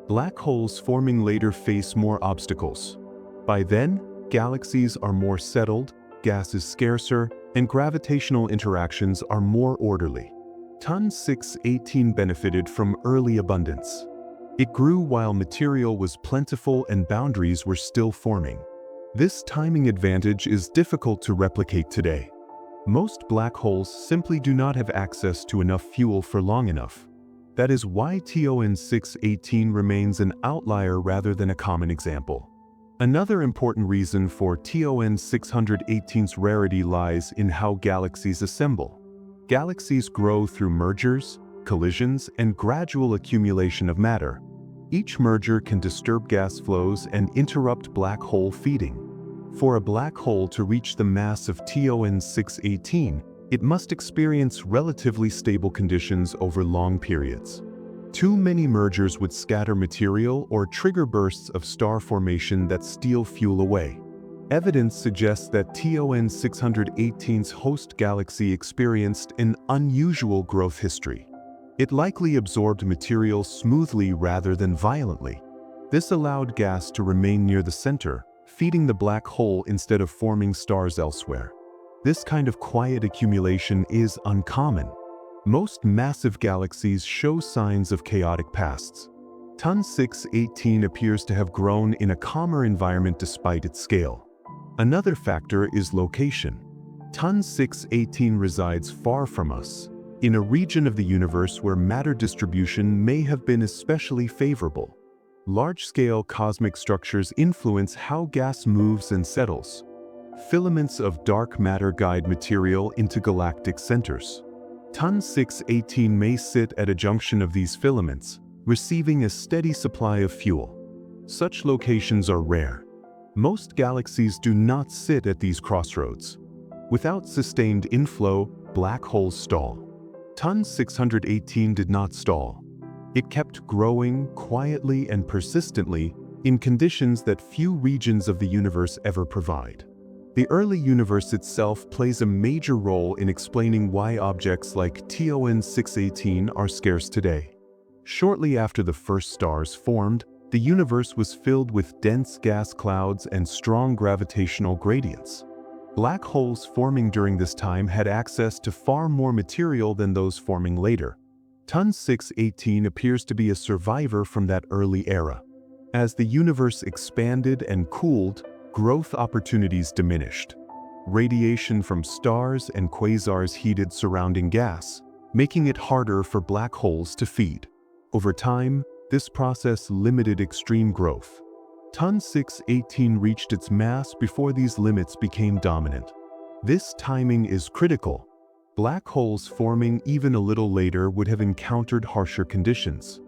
Black holes forming later face more obstacles. By then, galaxies are more settled, gas is scarcer, and gravitational interactions are more orderly. TON 618 benefited from early abundance. It grew while material was plentiful and boundaries were still forming. This timing advantage is difficult to replicate today. Most black holes simply do not have access to enough fuel for long enough. That is why TON 618 remains an outlier rather than a common example. Another important reason for TON 618's rarity lies in how galaxies assemble. Galaxies grow through mergers, collisions, and gradual accumulation of matter. Each merger can disturb gas flows and interrupt black hole feeding. For a black hole to reach the mass of TON 618, it must experience relatively stable conditions over long periods. Too many mergers would scatter material or trigger bursts of star formation that steal fuel away. Evidence suggests that TON 618's host galaxy experienced an unusual growth history. It likely absorbed material smoothly rather than violently. This allowed gas to remain near the center, feeding the black hole instead of forming stars elsewhere. This kind of quiet accumulation is uncommon. Most massive galaxies show signs of chaotic pasts. TON 618 appears to have grown in a calmer environment despite its scale. Another factor is location. TON 618 resides far from us, in a region of the universe where matter distribution may have been especially favorable. Large-scale cosmic structures influence how gas moves and settles. filaments of dark matter guide material into galactic centers. TUN 618 may sit at a junction of these filaments, receiving a steady supply of fuel. Such locations are rare. Most galaxies do not sit at these crossroads. Without sustained inflow, black holes stall. TUN 618 did not stall. It kept growing quietly and persistently in conditions that few regions of the universe ever provide. The early universe itself plays a major role in explaining why objects like TUN 618 are scarce today. Shortly after the first stars formed, the universe was filled with dense gas clouds and strong gravitational gradients. Black holes forming during this time had access to far more material than those forming later. TUN 618 appears to be a survivor from that early era. As the universe expanded and cooled, growth opportunities diminished. Radiation from stars and quasars heated surrounding gas, making it harder for black holes to feed. Over time, this process limited extreme growth. TUN 618 reached its mass before these limits became dominant. This timing is critical. Black holes forming even a little later would have encountered harsher conditions.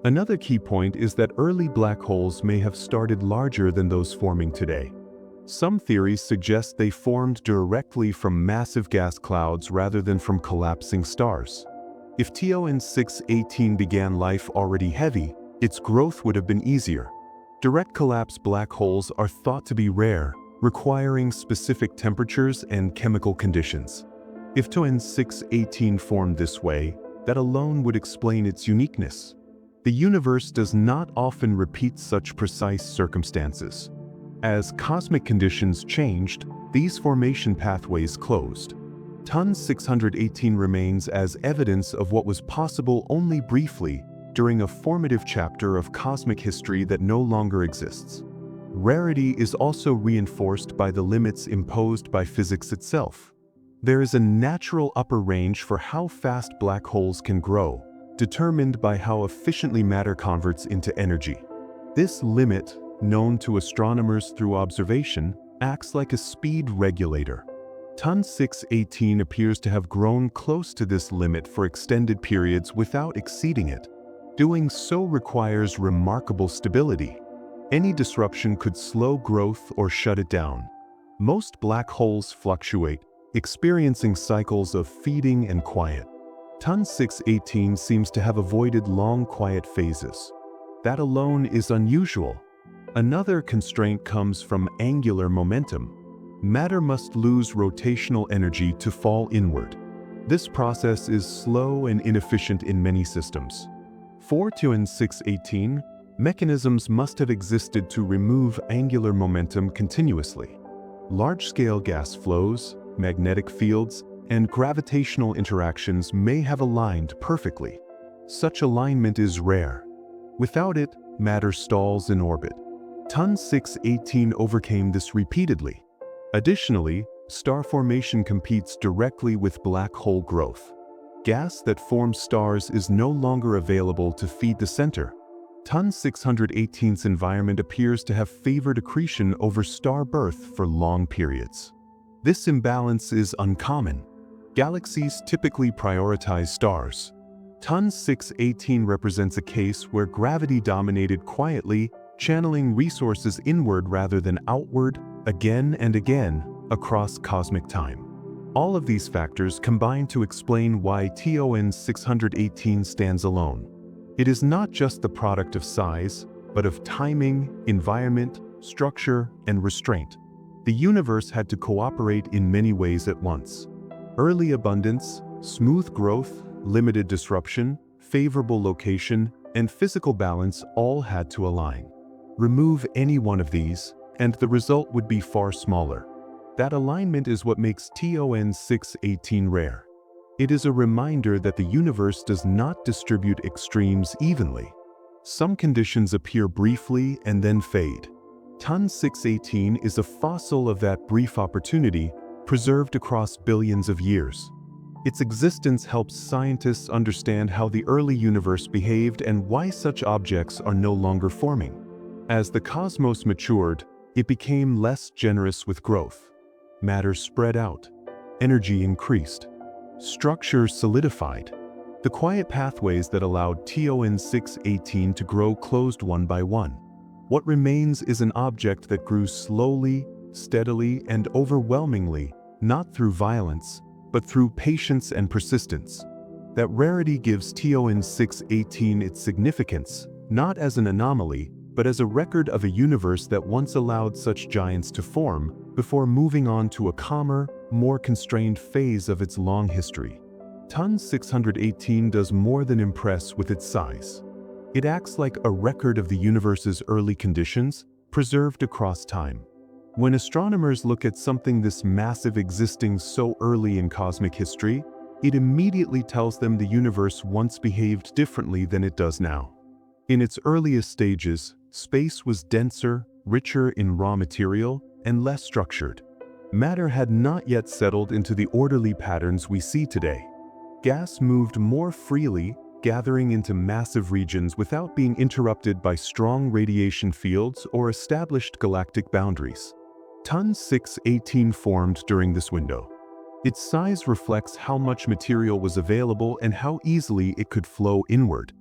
Another key point is that early black holes may have started larger than those forming today. Some theories suggest they formed directly from massive gas clouds rather than from collapsing stars. If TUN 618 began life already heavy, its growth would have been easier. Direct collapse black holes are thought to be rare, requiring specific temperatures and chemical conditions. If TUN 618 formed this way, that alone would explain its uniqueness. The universe does not often repeat such precise circumstances. As cosmic conditions changed, these formation pathways closed. TUN 618 remains as evidence of what was possible only briefly during a formative chapter of cosmic history that no longer exists. Rarity is also reinforced by the limits imposed by physics itself. There is a natural upper range for how fast black holes can grow, determined by how efficiently matter converts into energy. This limit, known to astronomers through observation, acts like a speed regulator. TUN 618 appears to have grown close to this limit for extended periods without exceeding it. Doing so requires remarkable stability. Any disruption could slow growth or shut it down. Most black holes fluctuate, experiencing cycles of feeding and quiet. TUN 618 seems to have avoided long quiet phases. That alone is unusual. Another constraint comes from angular momentum. Matter must lose rotational energy to fall inward. This process is slow and inefficient in many systems. For TUN 618, mechanisms must have existed to remove angular momentum continuously. Large-scale gas flows, magnetic fields, and gravitational interactions may have aligned perfectly. Such alignment is rare. Without it, matter stalls in orbit. TUN 618 overcame this repeatedly. Additionally, star formation competes directly with black hole growth. Gas that forms stars is no longer available to feed the center. TUN 618's environment appears to have favored accretion over star birth for long periods. This imbalance is uncommon. Galaxies typically prioritize stars. TUN 618 represents a case where gravity dominated quietly, channeling resources inward rather than outward, again and again, across cosmic time. All of these factors combine to explain why TUN 618 stands alone. It is not just the product of size, but of timing, environment, structure, and restraint. The universe had to cooperate in many ways at once. Early abundance, smooth growth, limited disruption, favorable location, and physical balance all had to align. Remove any one of these, and the result would be far smaller. That alignment is what makes TUN 618 rare. It is a reminder that the universe does not distribute extremes evenly. Some conditions appear briefly and then fade. TUN 618 is a fossil of that brief opportunity, preserved across billions of years. Its existence helps scientists understand how the early universe behaved and why such objects are no longer forming. As the cosmos matured, it became less generous with growth. matter spread out. Energy increased. Structure solidified. The quiet pathways that allowed TON 618 to grow closed one by one. What remains is an object that grew slowly, steadily, and overwhelmingly, not through violence, but through patience and persistence. That rarity gives TON 618 its significance, not as an anomaly, but as a record of a universe that once allowed such giants to form, before moving on to a calmer, more constrained phase of its long history. TON 618 does more than impress with its size. It acts like a record of the universe's early conditions, preserved across time. When astronomers look at something this massive existing so early in cosmic history, it immediately tells them the universe once behaved differently than it does now. In its earliest stages, space was denser, richer in raw material, and less structured. Matter had not yet settled into the orderly patterns we see today. Gas moved more freely, gathering into massive regions without being interrupted by strong radiation fields or established galactic boundaries. TON 618 formed during this window. Its size reflects how much material was available and how easily it could flow inward.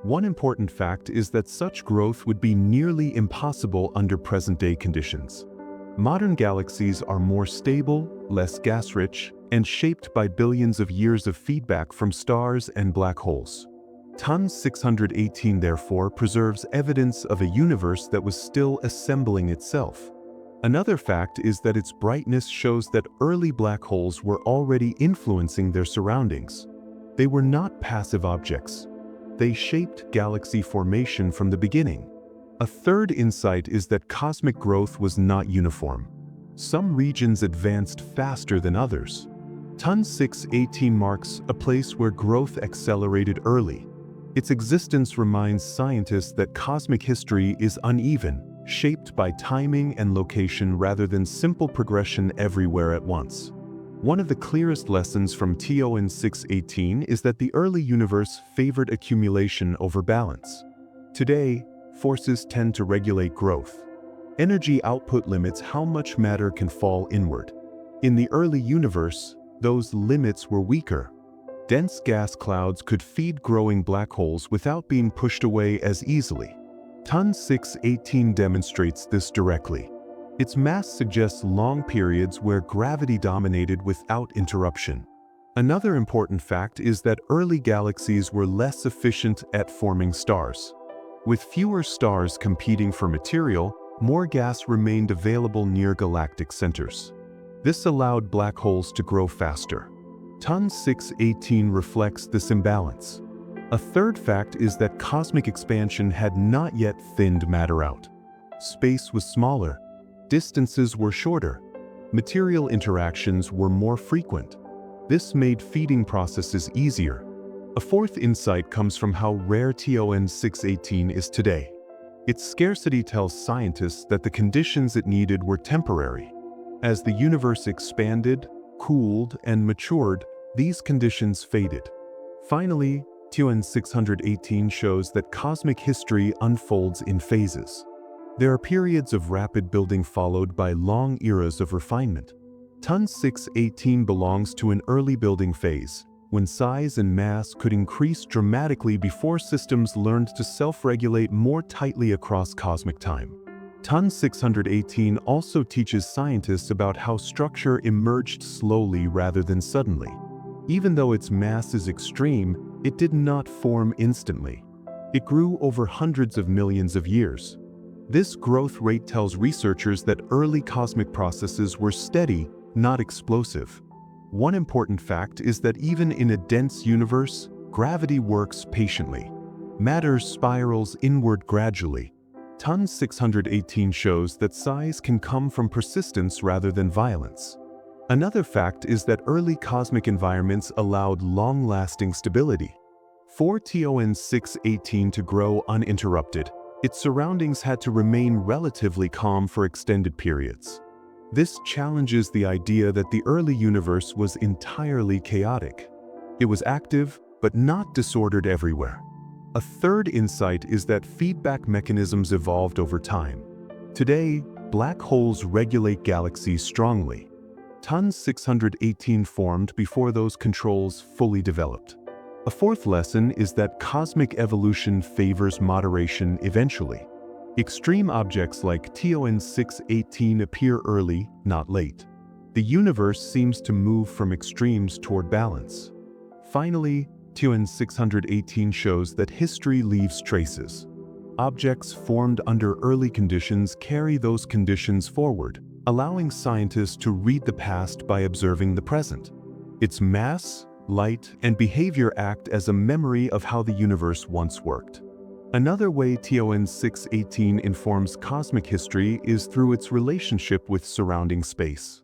One important fact is that such growth would be nearly impossible under present-day conditions. Modern galaxies are more stable, less gas-rich, and shaped by billions of years of feedback from stars and black holes. TON 618 therefore preserves evidence of a universe that was still assembling itself. Another fact is that its brightness shows that early black holes were already influencing their surroundings. They were not passive objects. They shaped galaxy formation from the beginning. A third insight is that cosmic growth was not uniform. Some regions advanced faster than others. TON 618 marks a place where growth accelerated early. Its existence reminds scientists that cosmic history is uneven, shaped by timing and location rather than simple progression everywhere at once. One of the clearest lessons from TON 618 is that the early universe favored accumulation over balance. Today, forces tend to regulate growth. Energy output limits how much matter can fall inward. In the early universe, those limits were weaker. Dense gas clouds could feed growing black holes without being pushed away as easily. TON 618 demonstrates this directly. Its mass suggests long periods where gravity dominated without interruption. Another important fact is that early galaxies were less efficient at forming stars. With fewer stars competing for material, more gas remained available near galactic centers. This allowed black holes to grow faster. TON 618 reflects this imbalance. A third fact is that cosmic expansion had not yet thinned matter out. Space was smaller. Distances were shorter. Material interactions were more frequent. This made feeding processes easier. A fourth insight comes from how rare TON 618 is today. Its scarcity tells scientists that the conditions it needed were temporary. As the universe expanded, cooled, and matured, these conditions faded. Finally, TON 618 shows that cosmic history unfolds in phases. There are periods of rapid building followed by long eras of refinement. TON 618 belongs to an early building phase, when size and mass could increase dramatically before systems learned to self-regulate more tightly across cosmic time. TON 618 also teaches scientists about how structure emerged slowly rather than suddenly. Even though its mass is extreme, it did not form instantly. It grew over hundreds of millions of years. This growth rate tells researchers that early cosmic processes were steady, not explosive. One important fact is that even in a dense universe, gravity works patiently. Matter spirals inward gradually. TON 618 shows that size can come from persistence rather than violence. Another fact is that early cosmic environments allowed long-lasting stability. For TON 618 to grow uninterrupted, its surroundings had to remain relatively calm for extended periods. This challenges the idea that the early universe was entirely chaotic. It was active, but not disordered everywhere. A third insight is that feedback mechanisms evolved over time. Today, black holes regulate galaxies strongly. TON 618 formed before those controls fully developed. A fourth lesson is that cosmic evolution favors moderation eventually. Extreme objects like TON 618 appear early, not late. The universe seems to move from extremes toward balance. Finally, TON 618 shows that history leaves traces. Objects formed under early conditions carry those conditions forward, allowing scientists to read the past by observing the present. Its mass, light, and behavior act as a memory of how the universe once worked. Another way TON 618 informs cosmic history is through its relationship with surrounding space.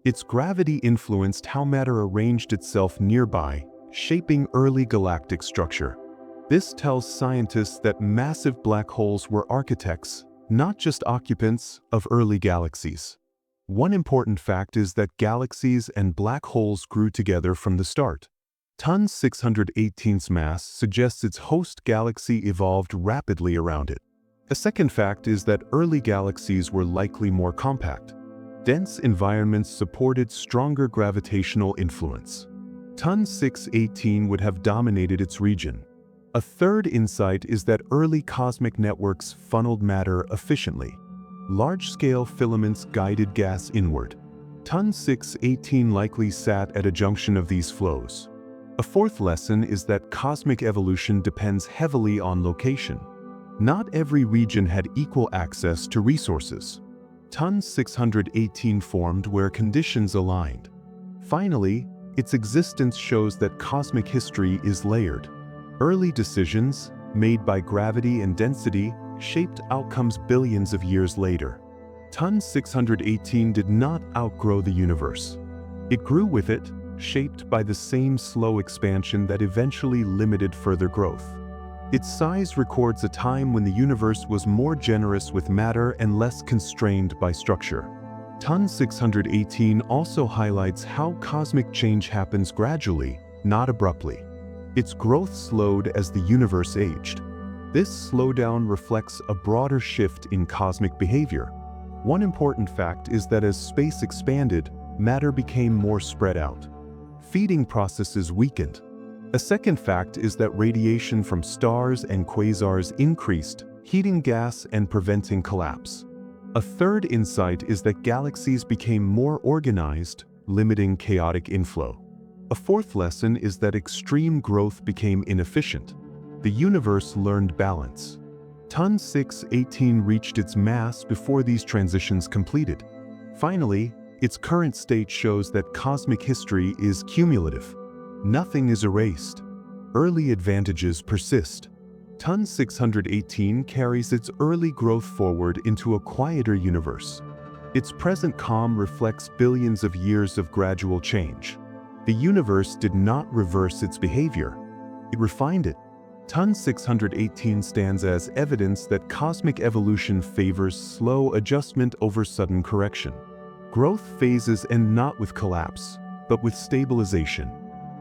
Its gravity influenced how matter arranged itself nearby, shaping early galactic structure. This tells scientists that massive black holes were architects, not just occupants, of early galaxies. One important fact is that galaxies and black holes grew together from the start. TON 618's mass suggests its host galaxy evolved rapidly around it. A second fact is that early galaxies were likely more compact. Dense environments supported stronger gravitational influence. TON 618 would have dominated its region. A third insight is that early cosmic networks funneled matter efficiently. Large-scale filaments guided gas inward. TON 618 likely sat at a junction of these flows. A fourth lesson is that cosmic evolution depends heavily on location. Not every region had equal access to resources. TON 618 formed where conditions aligned. Finally, its existence shows that cosmic history is layered. Early decisions, made by gravity and density, shaped outcomes billions of years later. TON 618 did not outgrow the universe. It grew with it, shaped by the same slow expansion that eventually limited further growth. Its size records a time when the universe was more generous with matter and less constrained by structure. TON 618 also highlights how cosmic change happens gradually, not abruptly. Its growth slowed as the universe aged. This slowdown reflects a broader shift in cosmic behavior. One important fact is that as space expanded, matter became more spread out. Feeding processes weakened. A second fact is that radiation from stars and quasars increased, heating gas and preventing collapse. A third insight is that galaxies became more organized, limiting chaotic inflow. A fourth lesson is that extreme growth became inefficient. The universe learned balance. TON 618 reached its mass before these transitions completed. Finally, its current state shows that cosmic history is cumulative. Nothing is erased. Early advantages persist. TON 618 carries its early growth forward into a quieter universe. Its present calm reflects billions of years of gradual change. The universe did not reverse its behavior. It refined it. TON 618 stands as evidence that cosmic evolution favors slow adjustment over sudden correction. Growth phases end not with collapse, but with stabilization.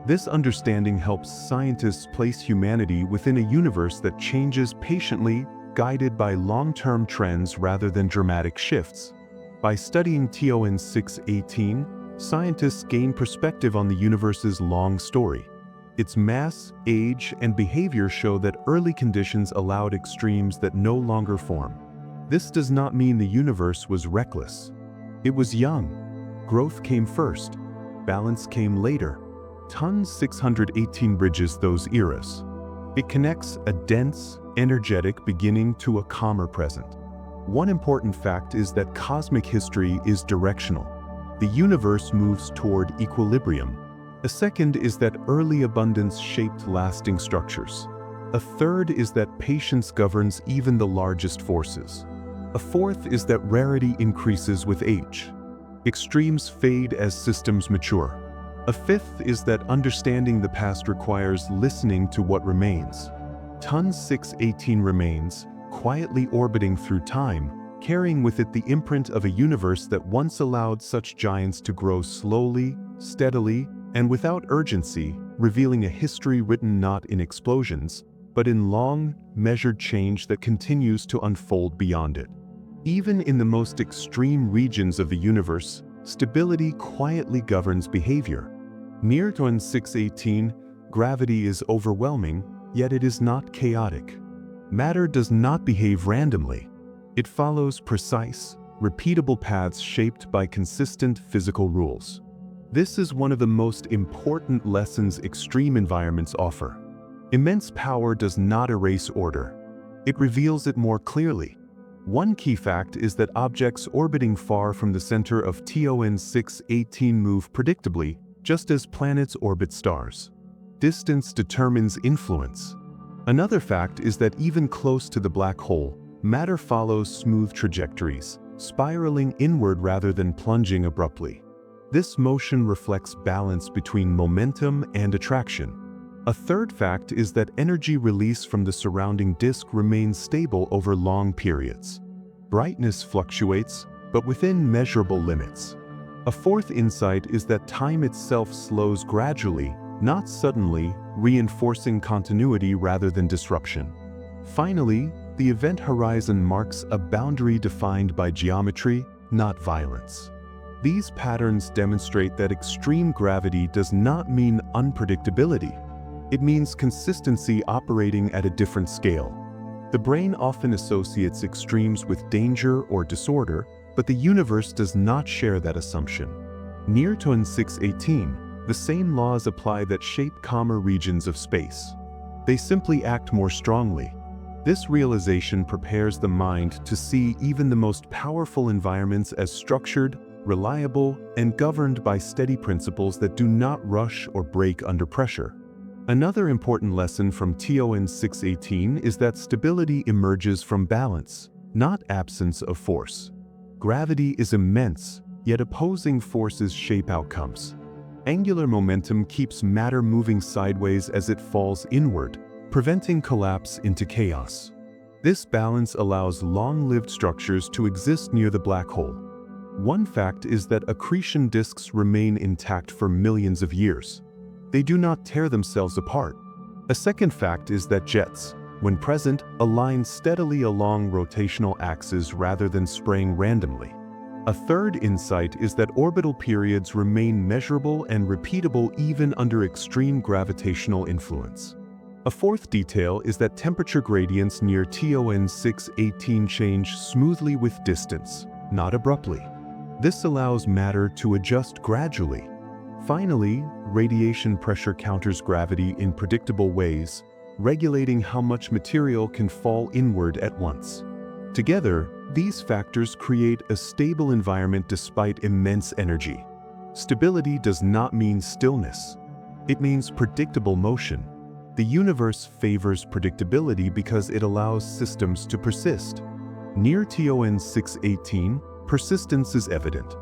This understanding helps scientists place humanity within a universe that changes patiently, guided by long-term trends rather than dramatic shifts. By studying TON 618, scientists gain perspective on the universe's long story. Its mass, age, and behavior show that early conditions allowed extremes that no longer form. This does not mean the universe was reckless. It was young. Growth came first. Balance came later. TON 618 bridges those eras. It connects a dense, energetic beginning to a calmer present. One important fact is that cosmic history is directional. The universe moves toward equilibrium. A second is that early abundance shaped lasting structures. A third is that patience governs even the largest forces. A fourth is that rarity increases with age. Extremes fade as systems mature. A fifth is that understanding the past requires listening to what remains. TON 618 remains, quietly orbiting through time, carrying with it the imprint of a universe that once allowed such giants to grow slowly, steadily, and without urgency, revealing a history written not in explosions, but in long, measured change that continues to unfold beyond it. Even in the most extreme regions of the universe, Stability quietly governs behavior. Near to 618, gravity is overwhelming, yet it is not chaotic. Matter does not behave randomly. It follows precise, repeatable paths shaped by consistent physical rules. This is one of the most important lessons extreme environments offer. Immense power does not erase order. It reveals it more clearly. One key fact is that objects orbiting far from the center of TON 618 move predictably, just as planets orbit stars. Distance determines influence. Another fact is that even close to the black hole, matter follows smooth trajectories, spiraling inward rather than plunging abruptly. This motion reflects balance between momentum and attraction. A third fact is that energy release from the surrounding disk remains stable over long periods. Brightness fluctuates, but within measurable limits. A fourth insight is that time itself slows gradually, not suddenly, reinforcing continuity rather than disruption. Finally, the event horizon marks a boundary defined by geometry, not violence. These patterns demonstrate that extreme gravity does not mean unpredictability. It means consistency operating at a different scale. The brain often associates extremes with danger or disorder, but the universe does not share that assumption. Near to 618, the same laws apply that shape calmer regions of space. They simply act more strongly. This realization prepares the mind to see even the most powerful environments as structured, reliable, and governed by steady principles that do not rush or break under pressure. Another important lesson from TON 618 is that stability emerges from balance, not absence of force. Gravity is immense, yet opposing forces shape outcomes. Angular momentum keeps matter moving sideways as it falls inward, preventing collapse into chaos. This balance allows long-lived structures to exist near the black hole. One fact is that accretion disks remain intact for millions of years. They do not tear themselves apart. A second fact is that jets, when present, align steadily along rotational axes rather than spraying randomly. A third insight is that orbital periods remain measurable and repeatable even under extreme gravitational influence. A fourth detail is that temperature gradients near TON 618 change smoothly with distance, not abruptly. This allows matter to adjust gradually. Finally, radiation pressure counters gravity in predictable ways, regulating how much material can fall inward at once. Together, these factors create a stable environment despite immense energy. Stability does not mean stillness. It means predictable motion. The universe favors predictability because it allows systems to persist. Near TON 618, persistence is evident.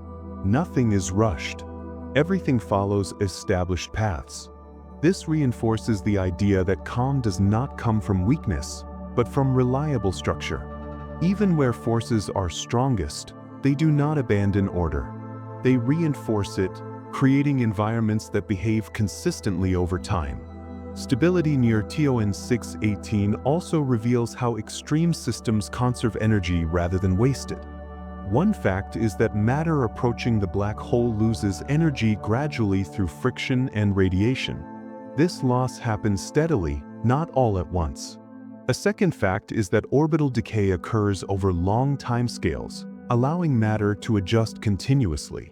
Nothing is rushed. Everything follows established paths. This reinforces the idea that calm does not come from weakness, but from reliable structure. Even where forces are strongest, they do not abandon order. They reinforce it, creating environments that behave consistently over time. Stability near TON 618 also reveals how extreme systems conserve energy rather than waste it. One fact is that matter approaching the black hole loses energy gradually through friction and radiation. This loss happens steadily, not all at once. A second fact is that orbital decay occurs over long timescales, allowing matter to adjust continuously.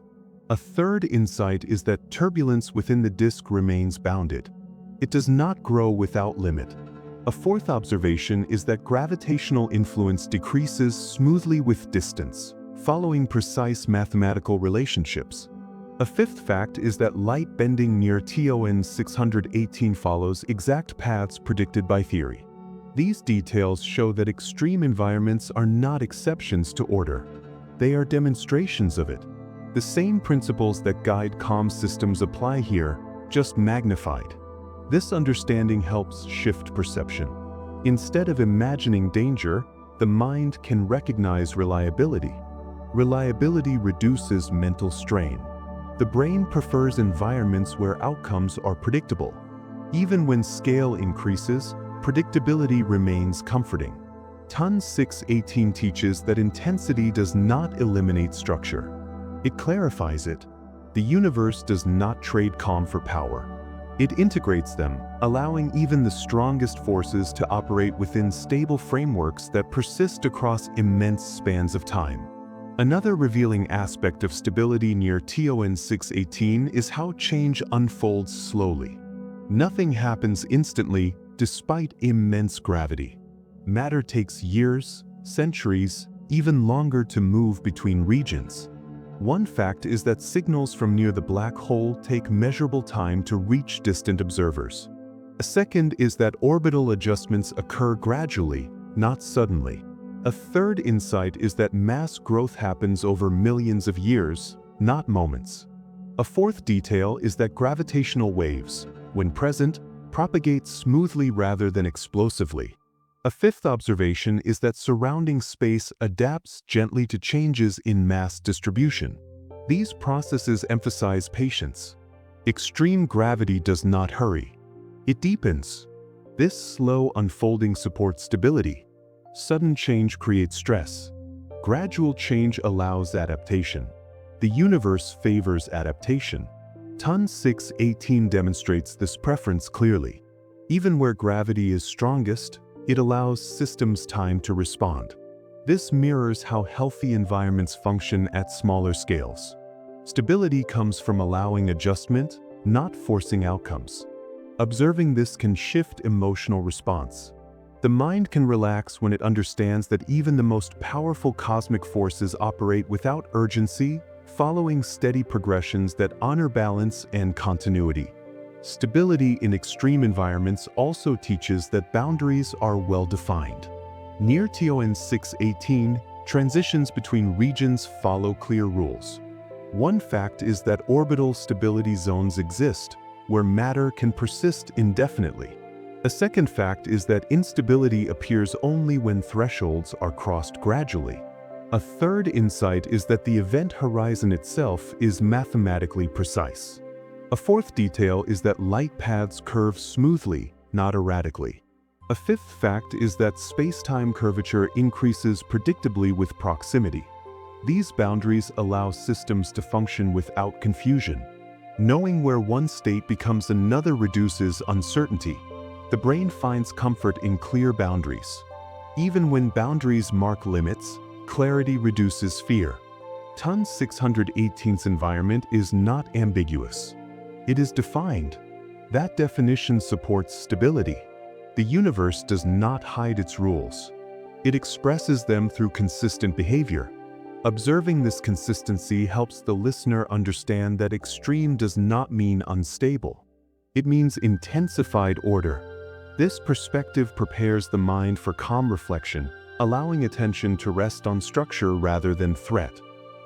A third insight is that turbulence within the disk remains bounded. It does not grow without limit. A fourth observation is that gravitational influence decreases smoothly with distance, following precise mathematical relationships. A fifth fact is that light bending near TON 618 follows exact paths predicted by theory. These details show that extreme environments are not exceptions to order. They are demonstrations of it. The same principles that guide calm systems apply here, just magnified. This understanding helps shift perception. Instead of imagining danger, the mind can recognize reliability. Reliability reduces mental strain. The brain prefers environments where outcomes are predictable. Even when scale increases, predictability remains comforting. TON 618 teaches that intensity does not eliminate structure. It clarifies it. The universe does not trade calm for power. It integrates them, allowing even the strongest forces to operate within stable frameworks that persist across immense spans of time. Another revealing aspect of stability near TON 618 is how change unfolds slowly. Nothing happens instantly despite immense gravity. Matter takes years, centuries, even longer to move between regions. One fact is that signals from near the black hole take measurable time to reach distant observers. A second is that orbital adjustments occur gradually, not suddenly. A third insight is that mass growth happens over millions of years, not moments. A fourth detail is that gravitational waves, when present, propagate smoothly rather than explosively. A fifth observation is that surrounding space adapts gently to changes in mass distribution. These processes emphasize patience. Extreme gravity does not hurry. It deepens. This slow unfolding supports stability. Sudden change creates stress. Gradual change allows adaptation. The universe favors adaptation. TON 618 demonstrates this preference clearly. Even where gravity is strongest, it allows systems time to respond. This mirrors how healthy environments function at smaller scales. Stability comes from allowing adjustment, not forcing outcomes. Observing this can shift emotional response. The mind can relax when it understands that even the most powerful cosmic forces operate without urgency, following steady progressions that honor balance and continuity. Stability in extreme environments also teaches that boundaries are well defined. Near TON 618, transitions between regions follow clear rules. One fact is that orbital stability zones exist, where matter can persist indefinitely. A second fact is that instability appears only when thresholds are crossed gradually. A third insight is that the event horizon itself is mathematically precise. A fourth detail is that light paths curve smoothly, not erratically. A fifth fact is that space-time curvature increases predictably with proximity. These boundaries allow systems to function without confusion. Knowing where one state becomes another reduces uncertainty. The brain finds comfort in clear boundaries. Even when boundaries mark limits, clarity reduces fear. TON 618's environment is not ambiguous. It is defined. That definition supports stability. The universe does not hide its rules. It expresses them through consistent behavior. Observing this consistency helps the listener understand that extreme does not mean unstable. It means intensified order. This perspective prepares the mind for calm reflection, allowing attention to rest on structure rather than threat.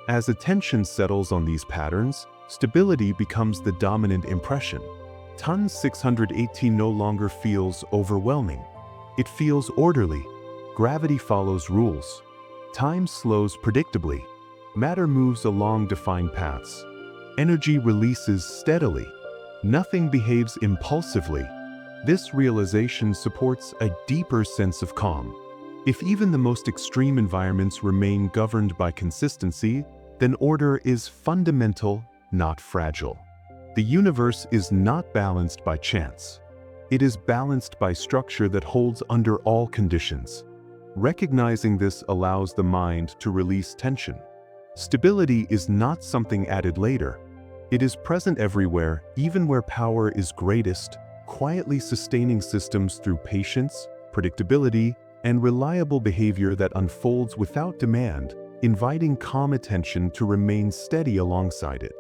As attention settles on these patterns, stability becomes the dominant impression. TON 618 no longer feels overwhelming. It feels orderly. Gravity follows rules. Time slows predictably. Matter moves along defined paths. Energy releases steadily. Nothing behaves impulsively. This realization supports a deeper sense of calm. If even the most extreme environments remain governed by consistency, then order is fundamental, not fragile. The universe is not balanced by chance. It is balanced by structure that holds under all conditions. Recognizing this allows the mind to release tension. Stability is not something added later. It is present everywhere, even where power is greatest, quietly sustaining systems through patience, predictability, and reliable behavior that unfolds without demand, inviting calm attention to remain steady alongside it.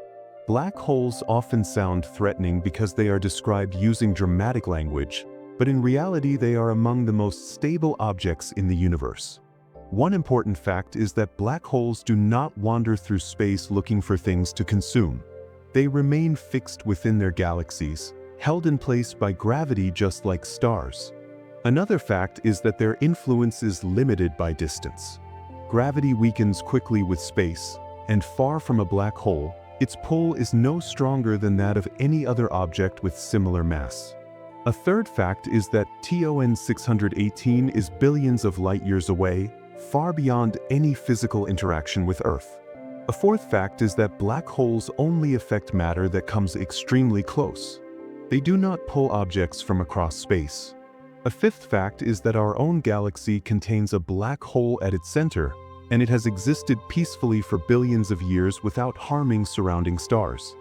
Black holes often sound threatening because they are described using dramatic language, but in reality they are among the most stable objects in the universe. One important fact is that black holes do not wander through space looking for things to consume. They remain fixed within their galaxies, held in place by gravity just like stars. Another fact is that their influence is limited by distance. Gravity weakens quickly with space, and far from a black hole, its pull is no stronger than that of any other object with similar mass. A third fact is that TON 618 is billions of light-years away, far beyond any physical interaction with Earth. A fourth fact is that black holes only affect matter that comes extremely close. They do not pull objects from across space. A fifth fact is that our own galaxy contains a black hole at its center, and it has existed peacefully for billions of years without harming surrounding stars.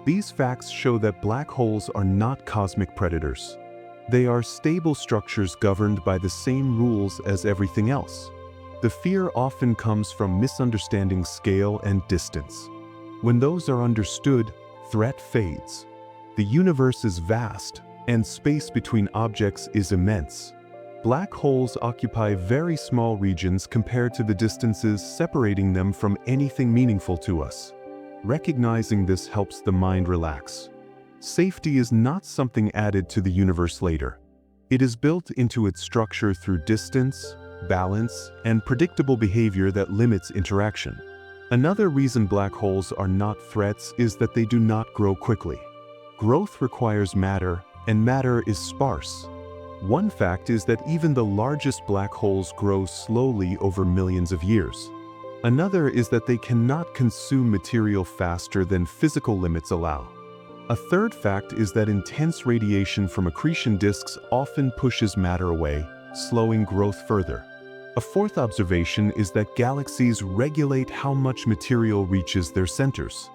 These facts show that black holes are not cosmic predators. They are stable structures governed by the same rules as everything else. The fear often comes from misunderstanding scale and distance. When those are understood, threat fades. The universe is vast, and space between objects is immense. Black holes occupy very small regions compared to the distances separating them from anything meaningful to us. Recognizing this helps the mind relax. Safety is not something added to the universe later. It is built into its structure through distance, balance, and predictable behavior that limits interaction. Another reason black holes are not threats is that they do not grow quickly. Growth requires matter, and matter is sparse. One fact is that even the largest black holes grow slowly over millions of years. Another is that they cannot consume material faster than physical limits allow. A third fact is that intense radiation from accretion disks often pushes matter away, slowing growth further. A fourth observation is that galaxies regulate how much material reaches their centers.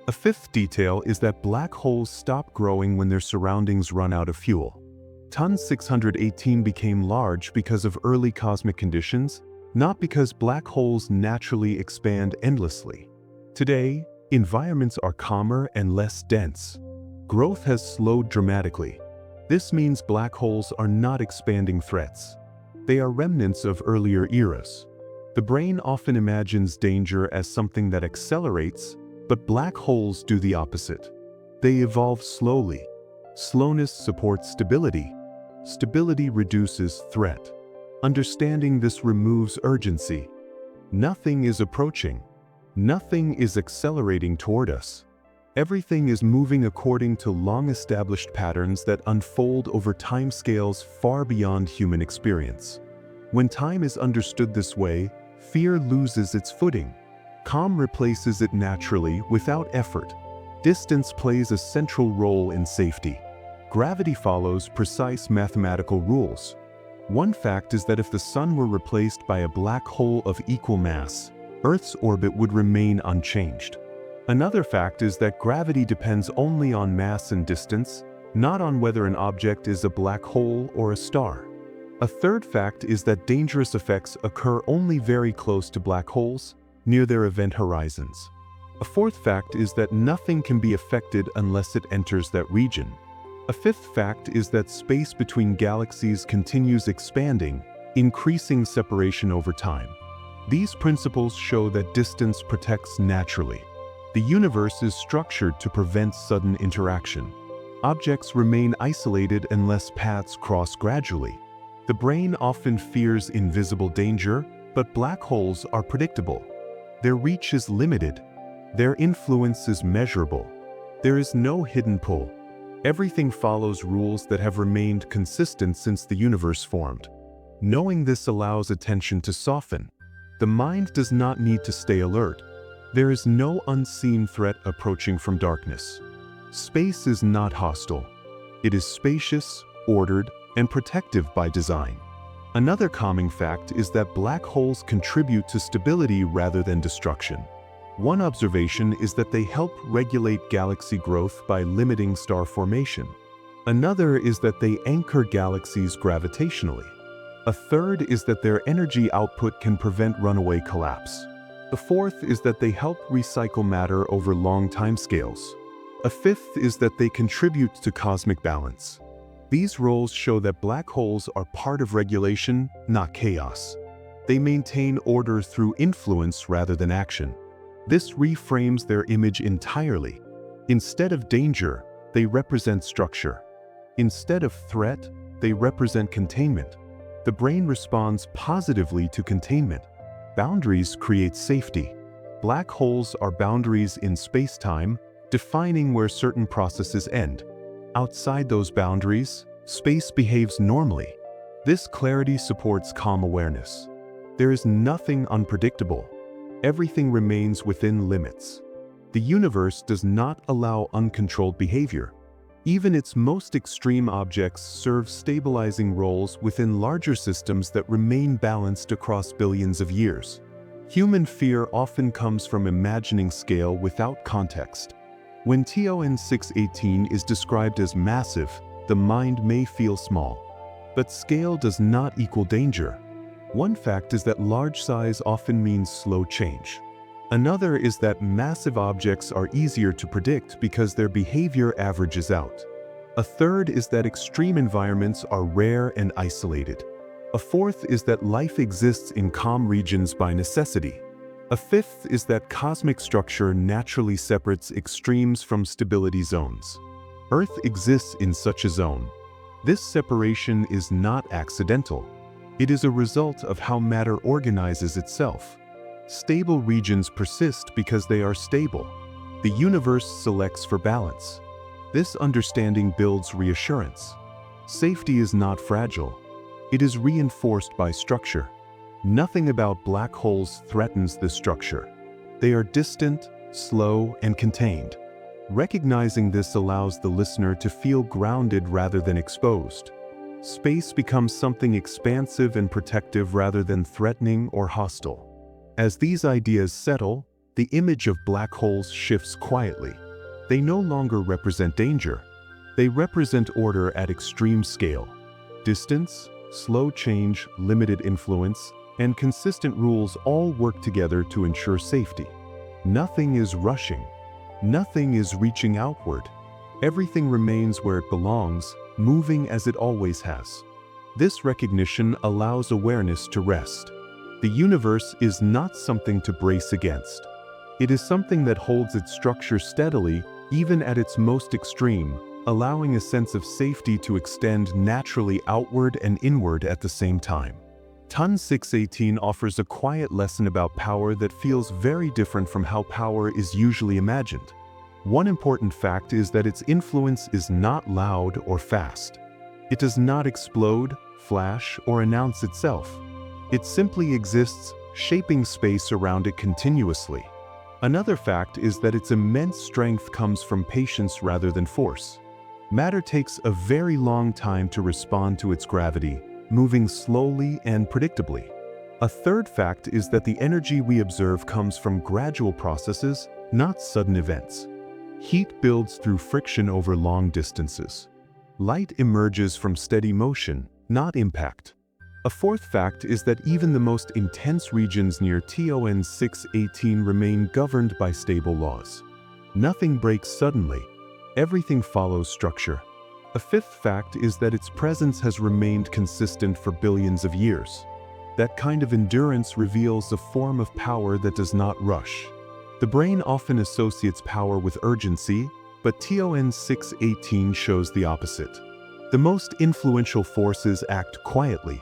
A fifth detail is that black holes stop growing when their surroundings run out of fuel. TON 618 became large because of early cosmic conditions, not because black holes naturally expand endlessly. Today, environments are calmer and less dense. Growth has slowed dramatically. This means black holes are not expanding threats. They are remnants of earlier eras. The brain often imagines danger as something that accelerates, but black holes do the opposite. They evolve slowly. Slowness supports stability. Stability reduces threat. Understanding this removes urgency. Nothing is approaching. Nothing is accelerating toward us. Everything is moving according to long-established patterns that unfold over timescales far beyond human experience. When time is understood this way, fear loses its footing. Calm replaces it naturally, without effort. Distance plays a central role in safety. Gravity follows precise mathematical rules. One fact is that if the Sun were replaced by a black hole of equal mass, Earth's orbit would remain unchanged. Another fact is that gravity depends only on mass and distance, not on whether an object is a black hole or a star. A third fact is that dangerous effects occur only very close to black holes, near their event horizons. A fourth fact is that nothing can be affected unless it enters that region. A fifth fact is that space between galaxies continues expanding, increasing separation over time. These principles show that distance protects naturally. The universe is structured to prevent sudden interaction. Objects remain isolated unless paths cross gradually. The brain often fears invisible danger, but black holes are predictable. Their reach is limited. Their influence is measurable. There is no hidden pull. Everything follows rules that have remained consistent since the universe formed. Knowing this allows attention to soften. The mind does not need to stay alert. There is no unseen threat approaching from darkness. Space is not hostile. It is spacious, ordered, and protective by design. Another calming fact is that black holes contribute to stability rather than destruction. One observation is that they help regulate galaxy growth by limiting star formation. Another is that they anchor galaxies gravitationally. A third is that their energy output can prevent runaway collapse. The fourth is that they help recycle matter over long timescales. A fifth is that they contribute to cosmic balance. These roles show that black holes are part of regulation, not chaos. They maintain order through influence rather than action. This reframes their image entirely. Instead of danger, they represent structure. Instead of threat, they represent containment. The brain responds positively to containment. Boundaries create safety. Black holes are boundaries in space-time, defining where certain processes end. Outside those boundaries, space behaves normally. This clarity supports calm awareness. There is nothing unpredictable. everything remains within limits. The universe does not allow uncontrolled behavior. Even its most extreme objects serve stabilizing roles within larger systems that remain balanced across billions of years. Human fear often comes from imagining scale without context. When TON 618 is described as massive, the mind may feel small. But scale does not equal danger. One fact is that large size often means slow change. Another is that massive objects are easier to predict because their behavior averages out. A third is that extreme environments are rare and isolated. A fourth is that life exists in calm regions by necessity. A fifth is that cosmic structure naturally separates extremes from stability zones. Earth exists in such a zone. This separation is not accidental. It is a result of how matter organizes itself. Stable regions persist because they are stable. The universe selects for balance. This understanding builds reassurance. Safety is not fragile. It is reinforced by structure. Nothing about black holes threatens this structure. They are distant, slow, and contained. Recognizing this allows the listener to feel grounded rather than exposed. Space becomes something expansive and protective rather than threatening or hostile. As these ideas settle, the image of black holes shifts quietly. They no longer represent danger. They represent order at extreme scale. Distance, slow change, limited influence, and consistent rules all work together to ensure safety. Nothing is rushing. Nothing is reaching outward. Everything remains where it belongs, moving as it always has. This recognition allows awareness to rest. The universe is not something to brace against. It is something that holds its structure steadily, even at its most extreme, allowing a sense of safety to extend naturally outward and inward at the same time. TON 618 offers a quiet lesson about power that feels very different from how power is usually imagined. One important fact is that its influence is not loud or fast. It does not explode, flash, or announce itself. It simply exists, shaping space around it continuously. Another fact is that its immense strength comes from patience rather than force. Matter takes a very long time to respond to its gravity, moving slowly and predictably. A third fact is that the energy we observe comes from gradual processes, not sudden events. Heat builds through friction over long distances. Light emerges from steady motion, not impact. A fourth fact is that even the most intense regions near TON 618 remain governed by stable laws. Nothing breaks suddenly. Everything follows structure. A fifth fact is that its presence has remained consistent for billions of years. That kind of endurance reveals a form of power that does not rush. The brain often associates power with urgency, but TON 618 shows the opposite. The most influential forces act quietly.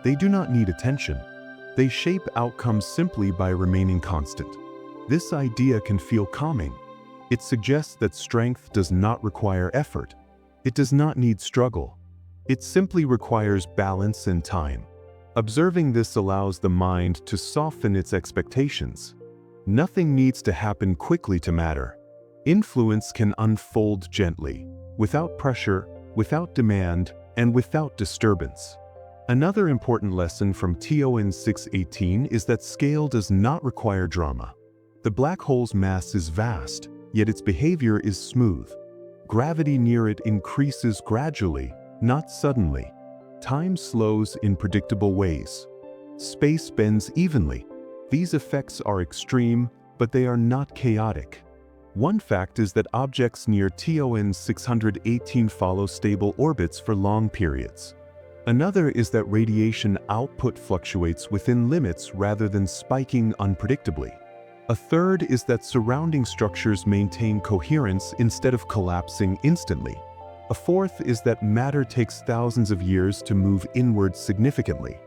They do not need attention. They shape outcomes simply by remaining constant. This idea can feel calming. It suggests that strength does not require effort. It does not need struggle. It simply requires balance and time. Observing this allows the mind to soften its expectations. Nothing needs to happen quickly to matter. Influence can unfold gently, without pressure, without demand, and without disturbance. Another important lesson from TON 618 is that scale does not require drama. The black hole's mass is vast, yet its behavior is smooth. Gravity near it increases gradually, not suddenly. Time slows in predictable ways. Space bends evenly. These effects are extreme, but they are not chaotic. One fact is that objects near TON 618 follow stable orbits for long periods. Another is that radiation output fluctuates within limits rather than spiking unpredictably. A third is that surrounding structures maintain coherence instead of collapsing instantly. A fourth is that matter takes thousands of years to move inward significantly.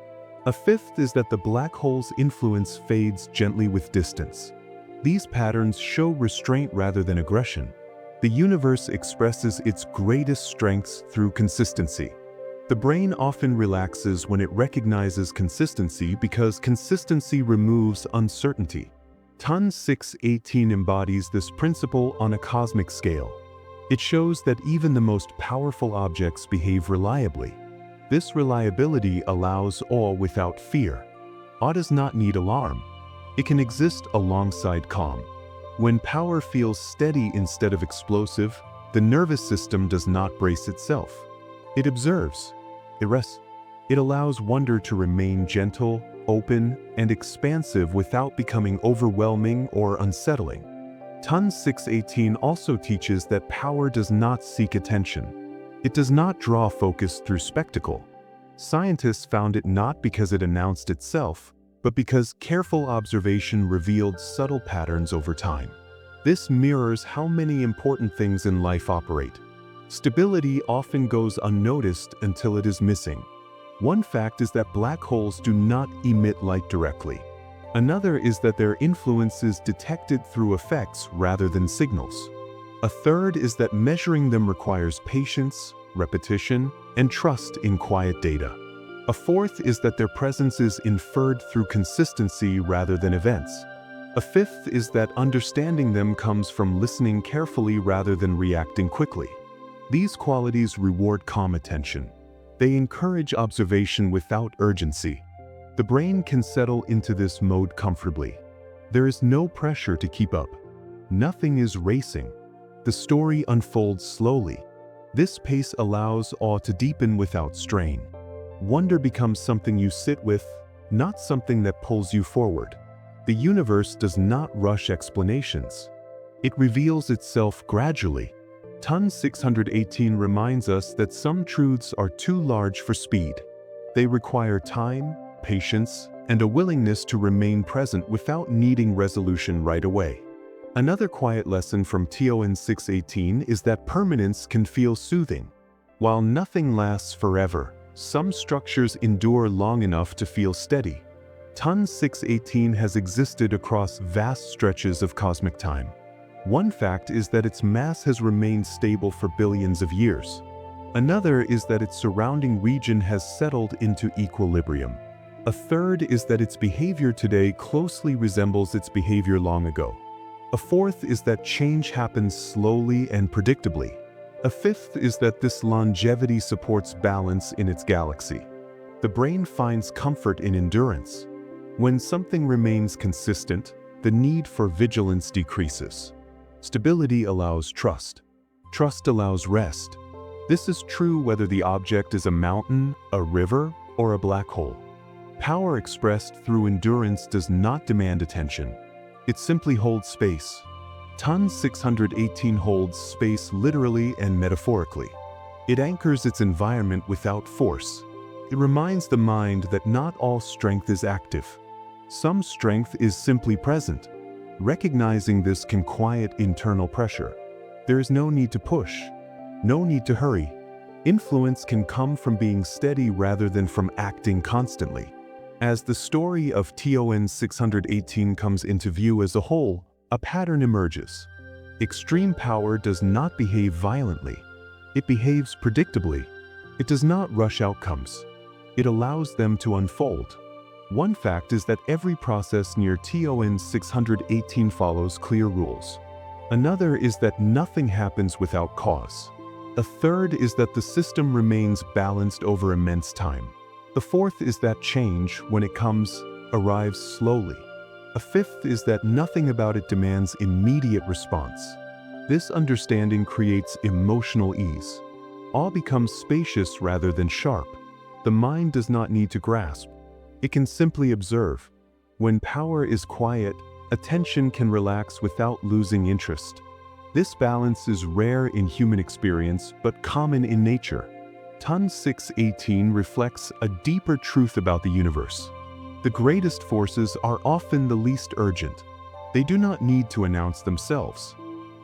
A fifth is that the black hole's influence fades gently with distance. These patterns show restraint rather than aggression. The universe expresses its greatest strengths through consistency. The brain often relaxes when it recognizes consistency because consistency removes uncertainty. TON 618 embodies this principle on a cosmic scale. It shows that even the most powerful objects behave reliably. This reliability allows awe without fear. Awe does not need alarm. It can exist alongside calm. When power feels steady instead of explosive, the nervous system does not brace itself. It observes. It rests. It allows wonder to remain gentle, open, and expansive without becoming overwhelming or unsettling. TON 618 also teaches that power does not seek attention. It does not draw focus through spectacle. Scientists found it not because it announced itself, but because careful observation revealed subtle patterns over time. This mirrors how many important things in life operate. Stability often goes unnoticed until it is missing. One fact is that black holes do not emit light directly. Another is that their influence is detected through effects rather than signals. A third is that measuring them requires patience, repetition, and trust in quiet data. A fourth is that their presence is inferred through consistency rather than events. A fifth is that understanding them comes from listening carefully rather than reacting quickly. These qualities reward calm attention. They encourage observation without urgency. The brain can settle into this mode comfortably. There is no pressure to keep up. Nothing is racing. The story unfolds slowly. This pace allows awe to deepen without strain. Wonder becomes something you sit with, not something that pulls you forward. The universe does not rush explanations. It reveals itself gradually. TON 618 reminds us that some truths are too large for speed. They require time, patience, and a willingness to remain present without needing resolution right away. Another quiet lesson from TON 618 is that permanence can feel soothing. While nothing lasts forever, some structures endure long enough to feel steady. TON 618 has existed across vast stretches of cosmic time. One fact is that its mass has remained stable for billions of years. Another is that its surrounding region has settled into equilibrium. A third is that its behavior today closely resembles its behavior long ago. A fourth is that change happens slowly and predictably. A fifth is that this longevity supports balance in its galaxy. The brain finds comfort in endurance. When something remains consistent, the need for vigilance decreases. Stability allows trust. Trust allows rest. This is true whether the object is a mountain, a river, or a black hole. Power expressed through endurance does not demand attention. It simply holds space. TON 618 holds space literally and metaphorically. It anchors its environment without force. It reminds the mind that not all strength is active. Some strength is simply present. Recognizing this can quiet internal pressure. There is no need to push, no need to hurry. Influence can come from being steady rather than from acting constantly. As the story of TON 618 comes into view as a whole, a pattern emerges. Extreme power does not behave violently. It behaves predictably. It does not rush outcomes. It allows them to unfold. One fact is that every process near TON 618 follows clear rules. Another is that nothing happens without cause. A third is that the system remains balanced over immense time. The fourth is that change, when it comes, arrives slowly. A fifth is that nothing about it demands immediate response. This understanding creates emotional ease. Awe becomes spacious rather than sharp. The mind does not need to grasp. It can simply observe. When power is quiet, attention can relax without losing interest. This balance is rare in human experience but common in nature. TON 618 reflects a deeper truth about the universe. The greatest forces are often the least urgent. They do not need to announce themselves.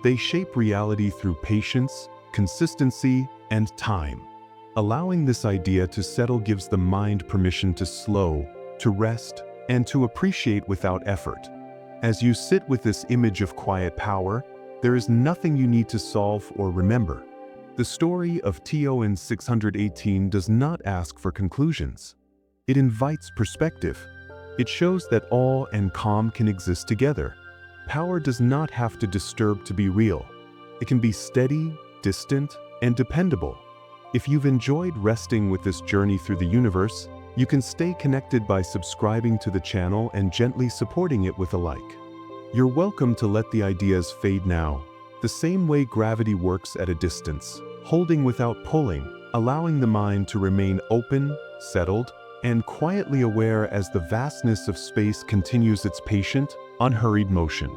They shape reality through patience, consistency, and time. Allowing this idea to settle gives the mind permission to slow, to rest, and to appreciate without effort. As you sit with this image of quiet power, there is nothing you need to solve or remember. The story of TON 618 does not ask for conclusions. It invites perspective. It shows that awe and calm can exist together. Power does not have to disturb to be real. It can be steady, distant, and dependable. If you've enjoyed resting with this journey through the universe, you can stay connected by subscribing to the channel and gently supporting it with a like. You're welcome to let the ideas fade now, the same way gravity works at a distance, holding without pulling, allowing the mind to remain open, settled, and quietly aware as the vastness of space continues its patient, unhurried motion.